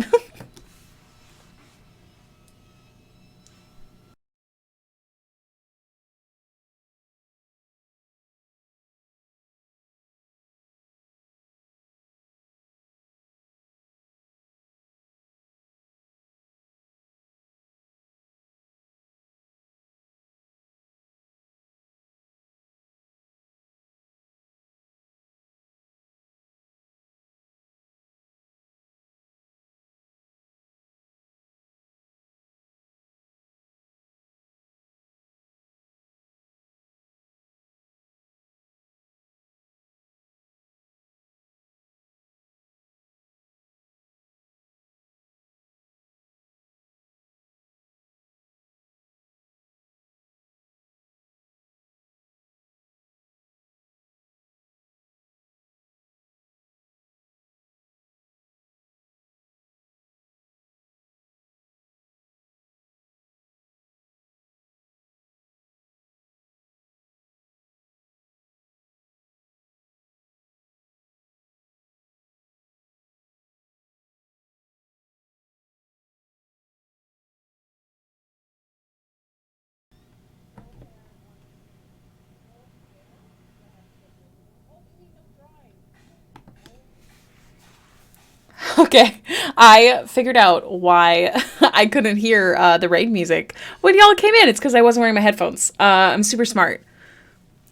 Okay, I figured out why I couldn't hear the raid music when y'all came in. It's because I wasn't wearing my headphones. I'm super smart.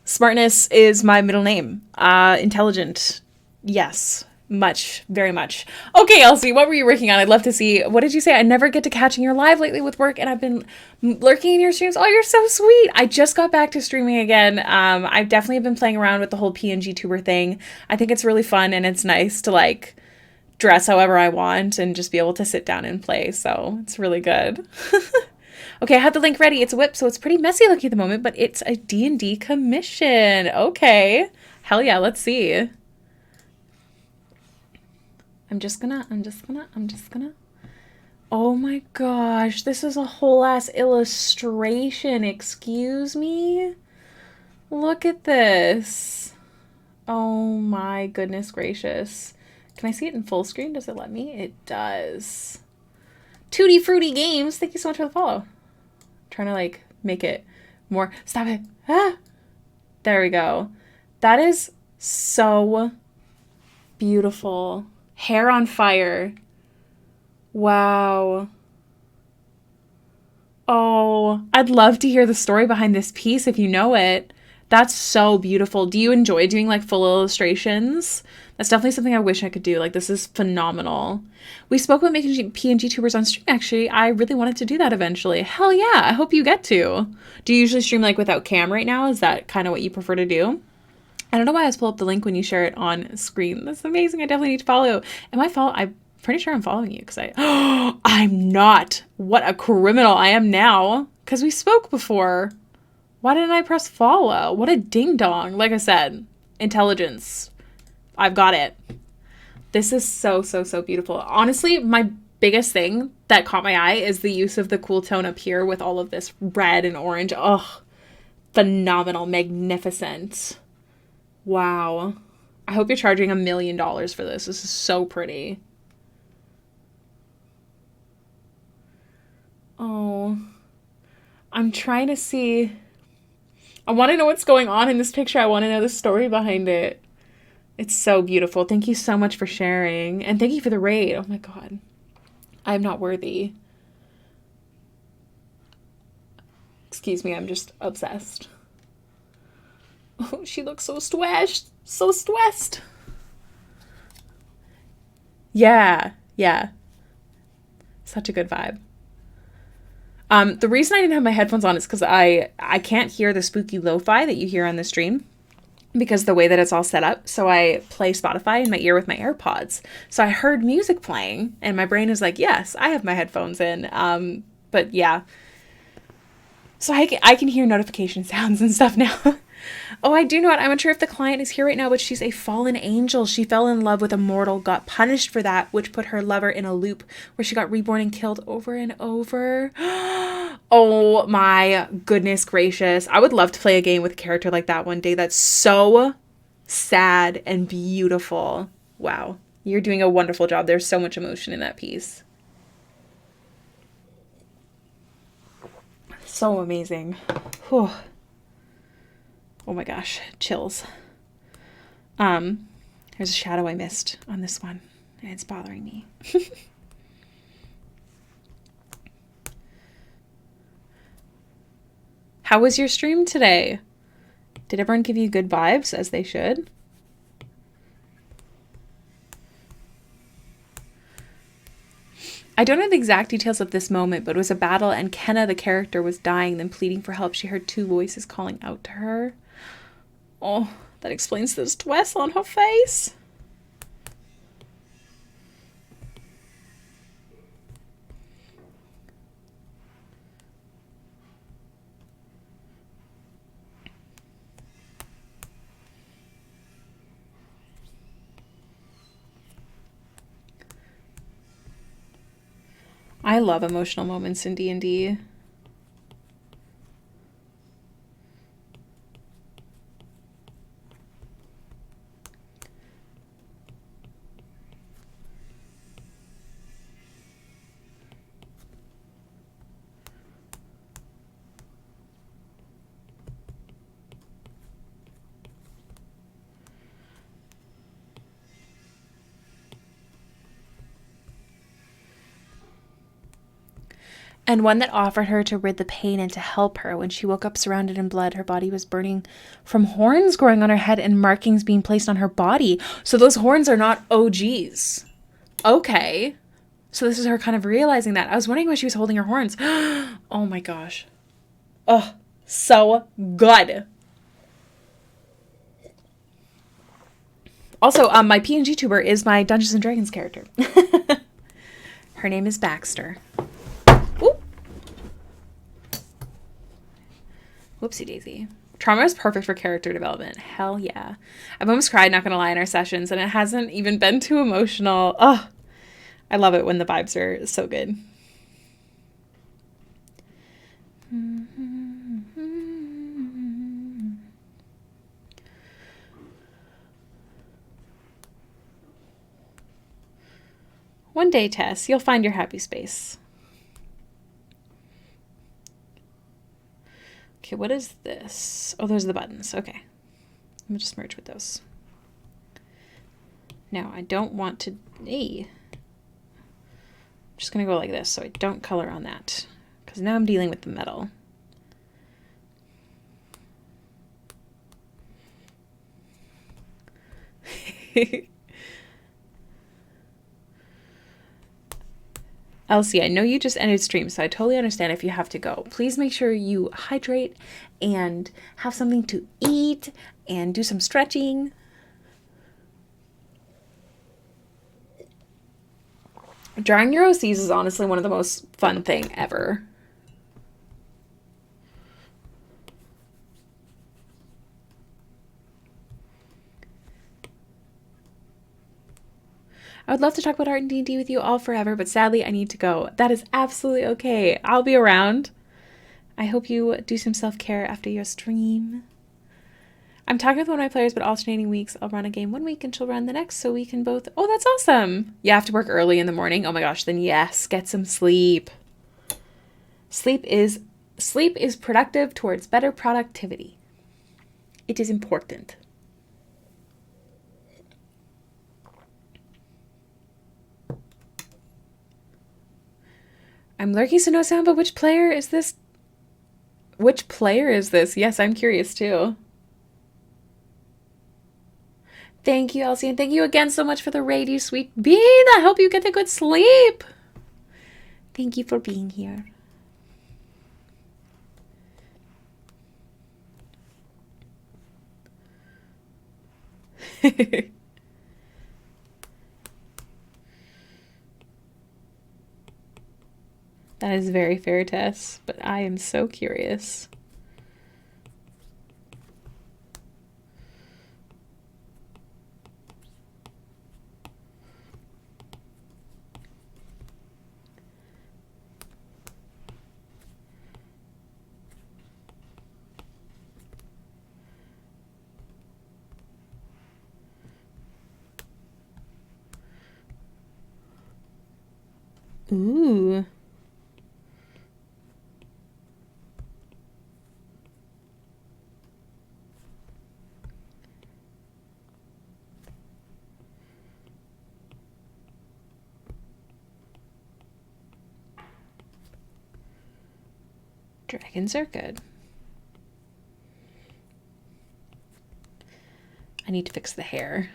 Smartness is my middle name. Intelligent. Yes. Much. Very much. Okay, Elsie, what were you working on? I'd love to see. What did you say? I never get to catching your live lately with work, and I've been lurking in your streams. Oh, you're so sweet. I just got back to streaming again. I've definitely been playing around with the whole PNG tuber thing. I think it's really fun, and it's nice to, like, dress however I want and just be able to sit down and play. So it's really good. Okay, I have the link ready. It's a whip, so it's pretty messy looking at the moment, but it's a D&D commission. Okay. Hell yeah, let's see. I'm just gonna. Oh my gosh, this is a whole ass illustration. Excuse me? Look at this. Oh my goodness gracious. Can I see it in full screen? Does it let me? It does. Tutti Fruity Games, thank you so much for the follow. I'm trying to like make it more. Stop it. Ah! There we go. That is so beautiful. Hair on fire. Wow. Oh, I'd love to hear the story behind this piece if you know it. That's so beautiful. Do you enjoy doing like full illustrations? That's definitely something I wish I could do. Like, this is phenomenal. We spoke about making PNG tubers on stream, actually. I really wanted to do that eventually. Hell yeah, I hope you get to. Do you usually stream like without cam right now? Is that kind of what you prefer to do? I don't know why I just pull up the link when you share it on screen. That's amazing. I definitely need to follow. Am I I'm pretty sure I'm following you because I'm not. What a criminal I am now. Because we spoke before. Why didn't I press follow? What a ding dong. Like I said, intelligence. I've got it. This is so, so, so beautiful. Honestly, my biggest thing that caught my eye is the use of the cool tone up here with all of this red and orange. Oh, phenomenal. Magnificent. Wow. I hope you're charging $1 million for this. This is so pretty. Oh, I'm trying to see. I want to know what's going on in this picture. I want to know the story behind it. It's so beautiful. Thank you so much for sharing. And thank you for the raid. Oh my God. I'm not worthy. Excuse me, I'm just obsessed. Oh, she looks so stressed. So stressed. Yeah, yeah. Such a good vibe. The reason I didn't have my headphones on is because I can't hear the spooky lo-fi that you hear on the stream because the way that it's all set up. So I play Spotify in my ear with my AirPods. So I heard music playing and my brain is like, yes, I have my headphones in. But yeah. So I can hear notification sounds and stuff now. Oh, I do know it. I'm not sure if the client is here right now, but she's a fallen angel. She fell in love with a mortal, got punished for that, which put her lover in a loop where she got reborn and killed over and over. Oh my goodness gracious. I would love to play a game with a character like that one day. That's so sad and beautiful. Wow. You're doing a wonderful job. There's so much emotion in that piece. So amazing. Whew. Oh my gosh, chills. There's a shadow I missed on this one, and it's bothering me. How was your stream today? Did everyone give you good vibes, as they should? I don't know the exact details of this moment, but it was a battle and Kenna, the character, was dying, then pleading for help. She heard two voices calling out to her. Oh, that explains this twist on her face. I love emotional moments in D&D. And one that offered her to rid the pain and to help her. When she woke up surrounded in blood, her body was burning from horns growing on her head and markings being placed on her body. So those horns are not OGs. Okay. So this is her kind of realizing that. I was wondering why she was holding her horns. Oh my gosh. Oh, so good. Also, my PNG tuber is my Dungeons and Dragons character. Her name is Baxter. Whoopsie daisy. Trauma is perfect for character development. Hell yeah. I've almost cried, not gonna lie, in our sessions, and it hasn't even been too emotional. Oh, I love it when the vibes are so good. One day, Tess, you'll find your happy space. Okay, what is this? Oh, those are the buttons. Okay. Let me just merge with those. Now, I don't want to... Hey. I'm just going to go like this so I don't color on that. because now I'm dealing with the metal. Elsie, I know you just ended stream, so I totally understand if you have to go. Please make sure you hydrate and have something to eat and do some stretching. Drying your OCs is honestly one of the most fun thing ever. I would love to talk about art and D&D with you all forever, but sadly I need to go. That is absolutely okay. I'll be around. I hope you do some self-care after your stream. I'm talking with one of my players, but alternating weeks. I'll run a game one week and she'll run the next, so we can both... Oh, that's awesome. You have to work early in the morning? Oh my gosh, then yes, get some sleep. Sleep is productive towards better productivity. It is important. I'm lurking, so no sound, but which player is this? Which player is this? Yes, I'm curious too. Thank you, Elsie, and thank you again so much for the raid, you sweet bean. I hope you get a good sleep. Thank you for being here. That is very fair, Tess, but I am so curious. Ooh. Dragons are good. I need to fix the hair.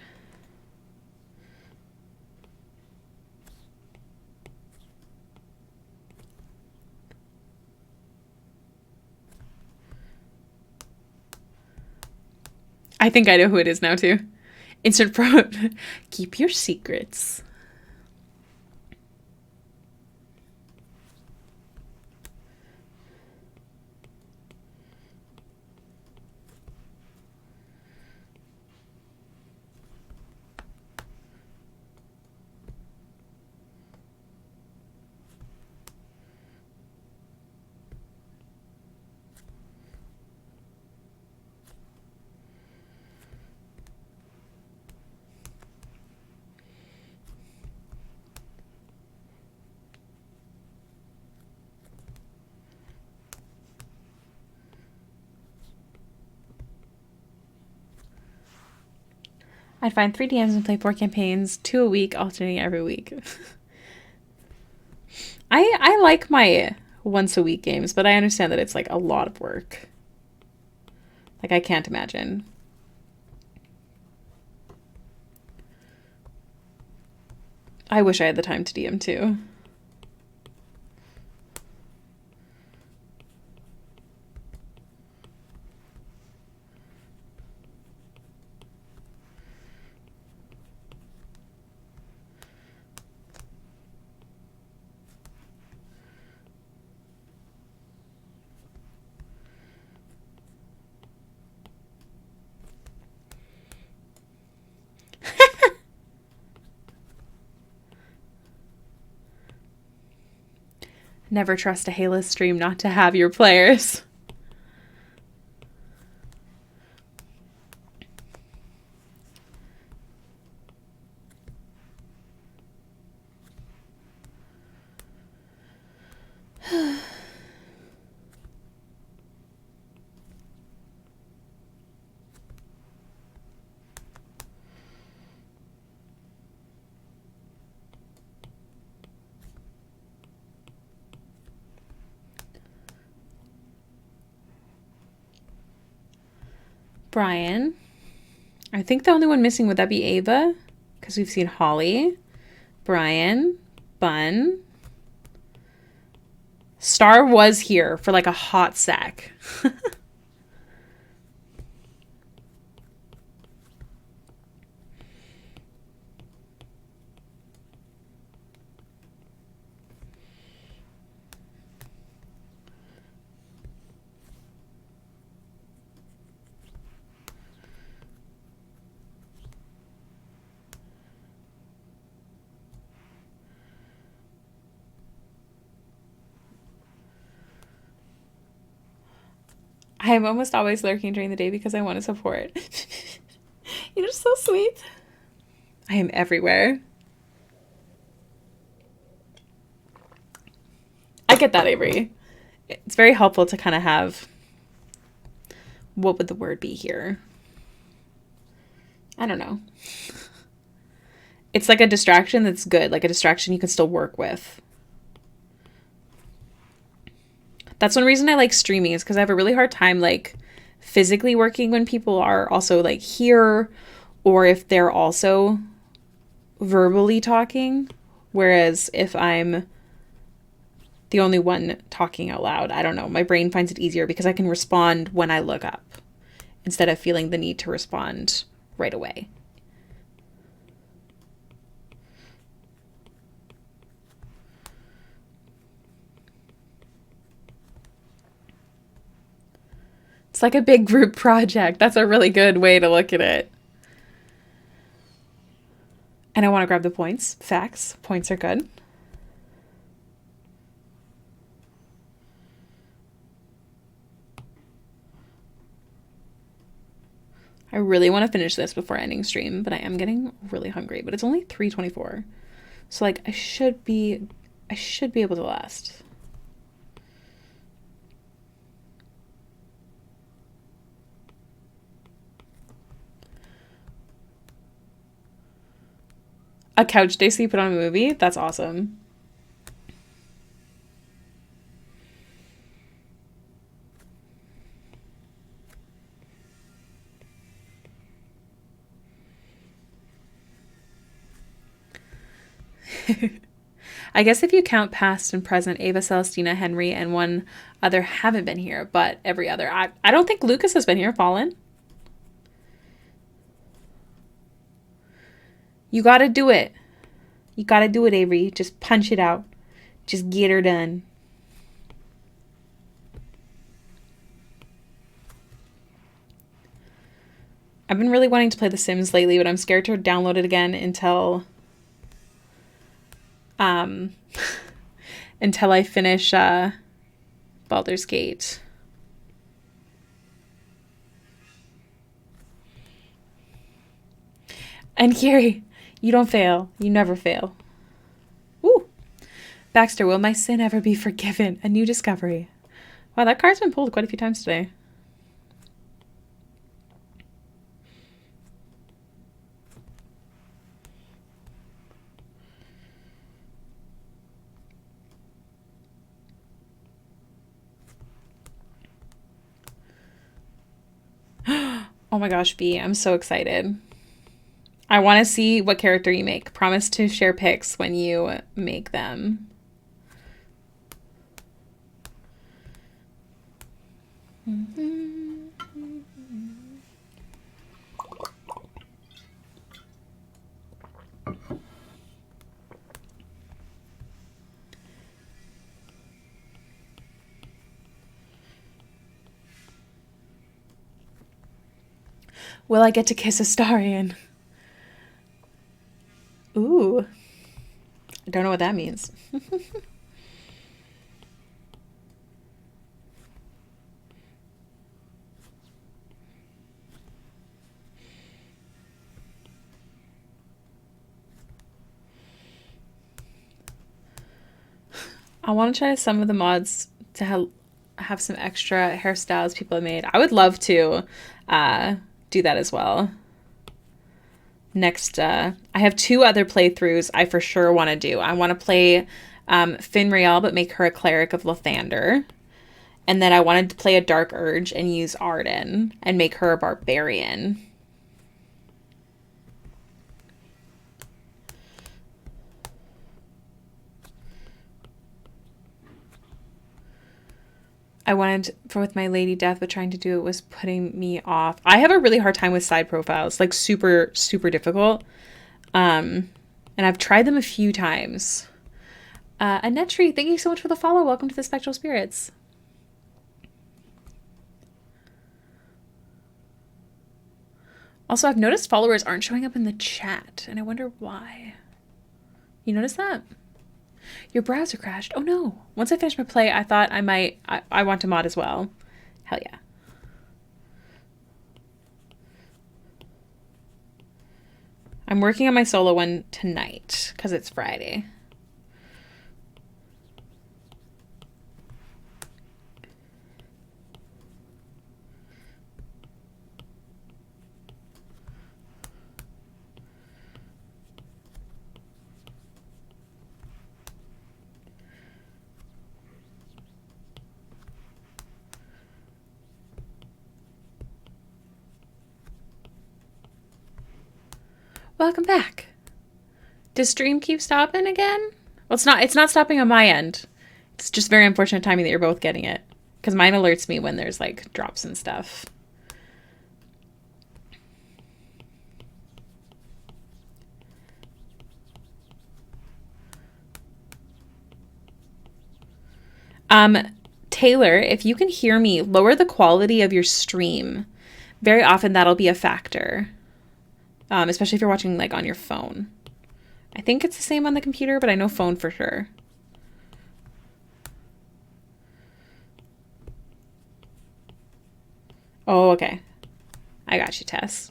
I think I know who it is now too. Insert pro. Keep your secrets. I'd find 3 DMs and play 4 campaigns, 2 a week, alternating every week. I like my once a week games, but I understand that it's like a lot of work. Like, I can't imagine. I wish I had the time to DM too. Never trust a Halo stream not to have your players. Brian. I think the only one missing, would that be Ava? Because we've seen Holly, Brian, Bun. Star was here for like a hot sec. I am almost always lurking during the day because I want to support. You're so sweet. I am everywhere. I get that, Avery. It's very helpful to kind of have, what would the word be here? I don't know. It's like a distraction that's good, like a distraction you can still work with. That's one reason I like streaming, is because I have a really hard time like physically working when people are also like here, or if they're also verbally talking. Whereas if I'm the only one talking out loud, I don't know, my brain finds it easier because I can respond when I look up instead of feeling the need to respond right away. It's like a big group project. That's a really good way to look at it. And I want to grab the points. Facts. Points are good. I really want to finish this before ending stream, but I am getting really hungry. But it's only 3:24. So like I should be able to last. A couch day so you put on a movie? That's awesome. I guess if you count past and present, Ava, Celestina, Henry, and one other haven't been here, but every other. I don't think Lucas has been here, Fallen. You gotta do it. You gotta do it, Avery. Just punch it out. Just get her done. I've been really wanting to play The Sims lately, but I'm scared to download it again until until I finish Baldur's Gate. And Kiri, you don't fail. You never fail. Ooh. Baxter, will my sin ever be forgiven? A new discovery. Wow, that card's been pulled quite a few times today. Oh my gosh, B, I'm so excited. I want to see what character you make. Promise to share pics when you make them. Will I get to kiss Astarion? Ooh. I don't know what that means. I want to try some of the mods to have some extra hairstyles people have made. I would love to do that as well. Next, I have 2 other playthroughs I for sure want to do. I want to play Finreal, but make her a cleric of Lathander. And then I wanted to play a Dark Urge and use Arden and make her a barbarian. I wanted for with my Lady Death, but trying to do it was putting me off. I have a really hard time with side profiles, like super, super difficult. And I've tried them a few times. Anetri, thank you so much for the follow. Welcome to the Spectral Spirits. Also, I've noticed followers aren't showing up in the chat, and I wonder why. You notice that? Your browser crashed. Oh no. Once I finished my play, I thought I want to mod as well. Hell yeah. I'm working on my solo one tonight because it's Friday. Welcome back. Does stream keep stopping again? Well, it's not stopping on my end. It's just very unfortunate timing that you're both getting it. Because mine alerts me when there's like drops and stuff. Taylor, if you can hear me, lower the quality of your stream. Very often that'll be a factor. Especially if you're watching like on your phone. I think it's the same on the computer, but I know phone for sure. Oh, okay. I got you, Tess.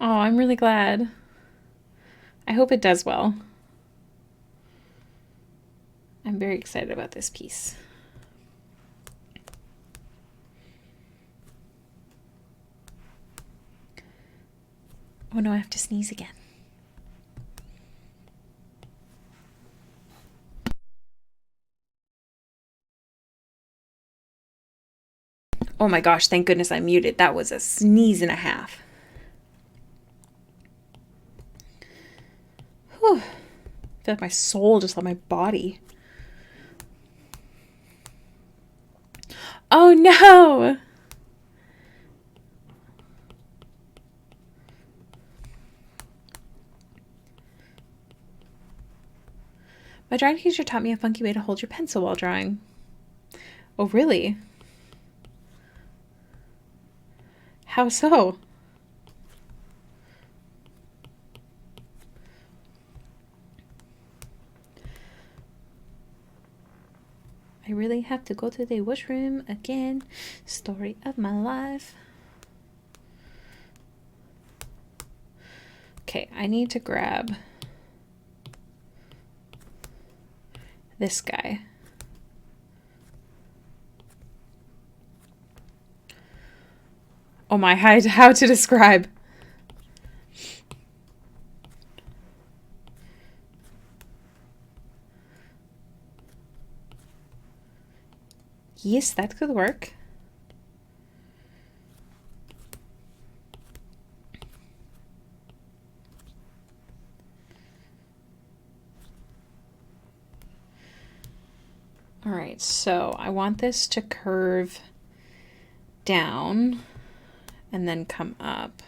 Oh, I'm really glad. I hope it does well. I'm very excited about this piece. Oh no, I have to sneeze again. Oh my gosh, thank goodness I muted. That was a sneeze and a half. Whew. I feel like my soul just left my body. Oh no! My drawing teacher taught me a funky way to hold your pencil while drawing. Oh, really? How so? I really have to go to the washroom again. Story of my life. Okay, I need to grab this guy. Oh my, how to describe. Yes, that could work. All right, so I want this to curve down and then come up.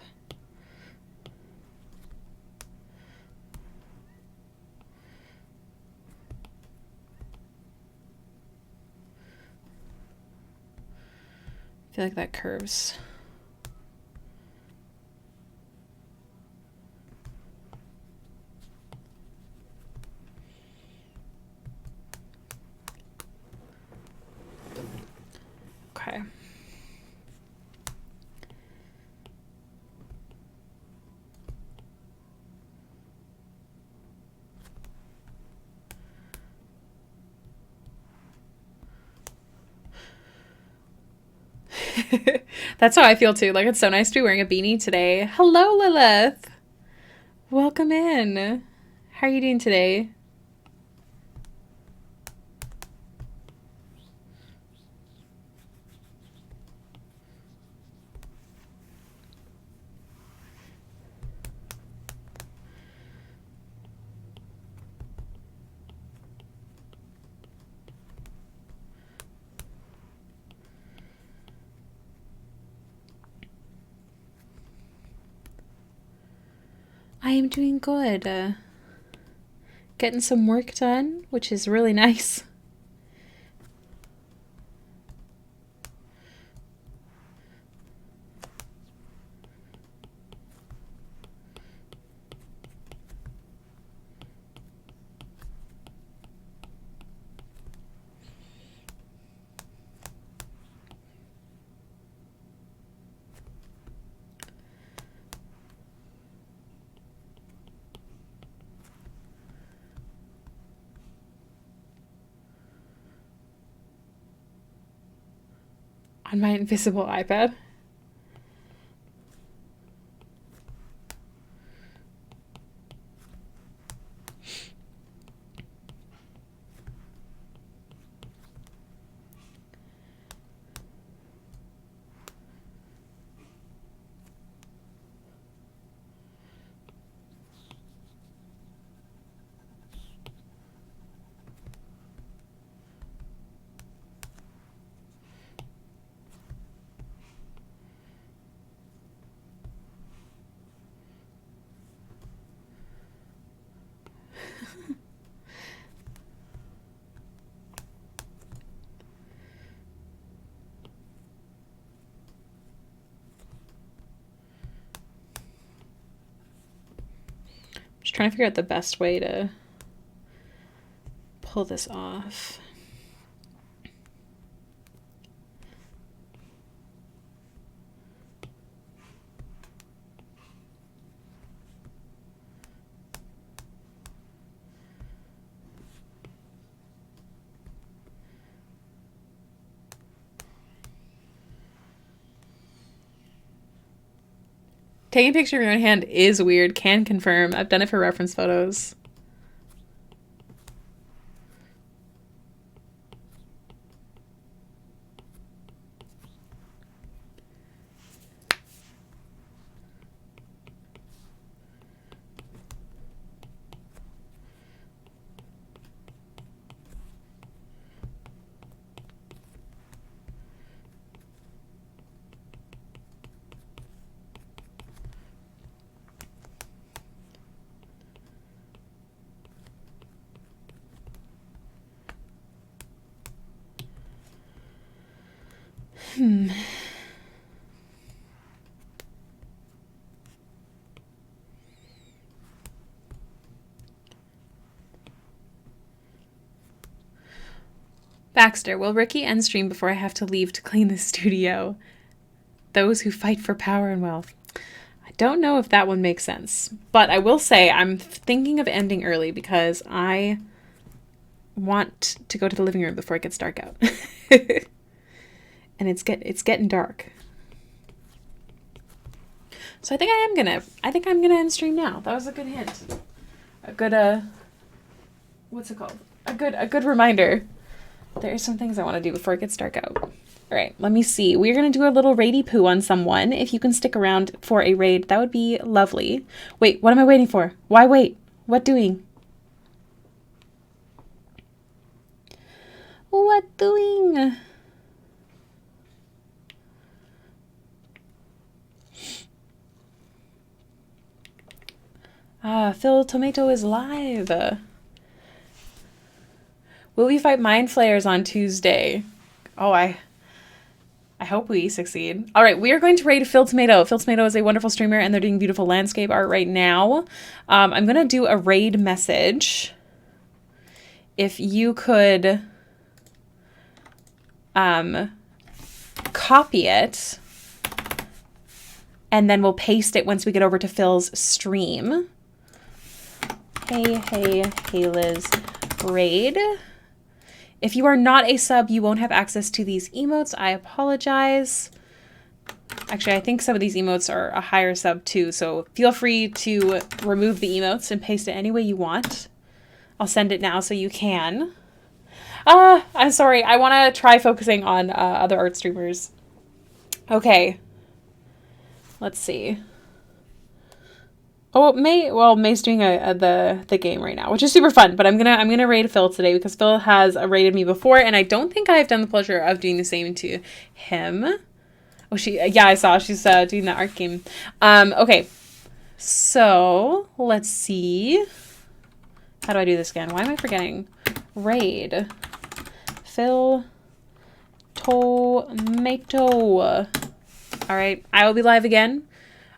feel like that curves. Okay. That's how I feel too. Like, it's so nice to be wearing a beanie today. Hello, Lilith. Welcome in. How are you doing today? I am doing good. Getting some work done, which is really nice. On my invisible iPad. Just trying to figure out the best way to pull this off. Taking a picture of your own hand is weird. Can confirm. I've done it for reference photos. Baxter, will Ricky end stream before I have to leave to clean the studio? Those who fight for power and wealth. I don't know if that one makes sense, but I will say I'm thinking of ending early because I want to go to the living room before it gets dark out. And it's getting dark. So I think I'm gonna end stream now. That was a good hint. A good what's it called? A good reminder. There are some things I want to do before it gets dark out. All right, let me see. We're going to do a little raidy poo on someone. If you can stick around for a raid, that would be lovely. Wait, what am I waiting for? Why wait? What doing? What doing? Phil Tomato is live. Will we fight Mind Flayers on Tuesday? Oh, I hope we succeed. All right, we are going to raid Phil Tomato. Phil Tomato is a wonderful streamer, and they're doing beautiful landscape art right now. I'm going to do a raid message. If you could copy it, and then we'll paste it once we get over to Phil's stream. Hey Liz, raid. If you are not a sub, you won't have access to these emotes. I apologize. Actually, I think some of these emotes are a higher sub too, so feel free to remove the emotes and paste it any way you want. I'll send it now so you can. I'm sorry. I want to try focusing on other art streamers. Okay. Let's see. Oh, May's doing the game right now, which is super fun. But I'm gonna raid Phil today because Phil has raided me before, and I don't think I've done the pleasure of doing the same to him. Oh, I saw she's doing the art game. Okay, so let's see. How do I do this again? Why am I forgetting? Raid Phil Tomato. All right, I will be live again.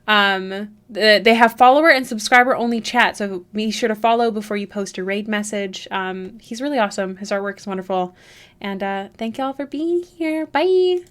They have follower and subscriber only chat, so be sure to follow before you post a raid message. He's really awesome. His artwork is wonderful. And thank y'all for being here. Bye.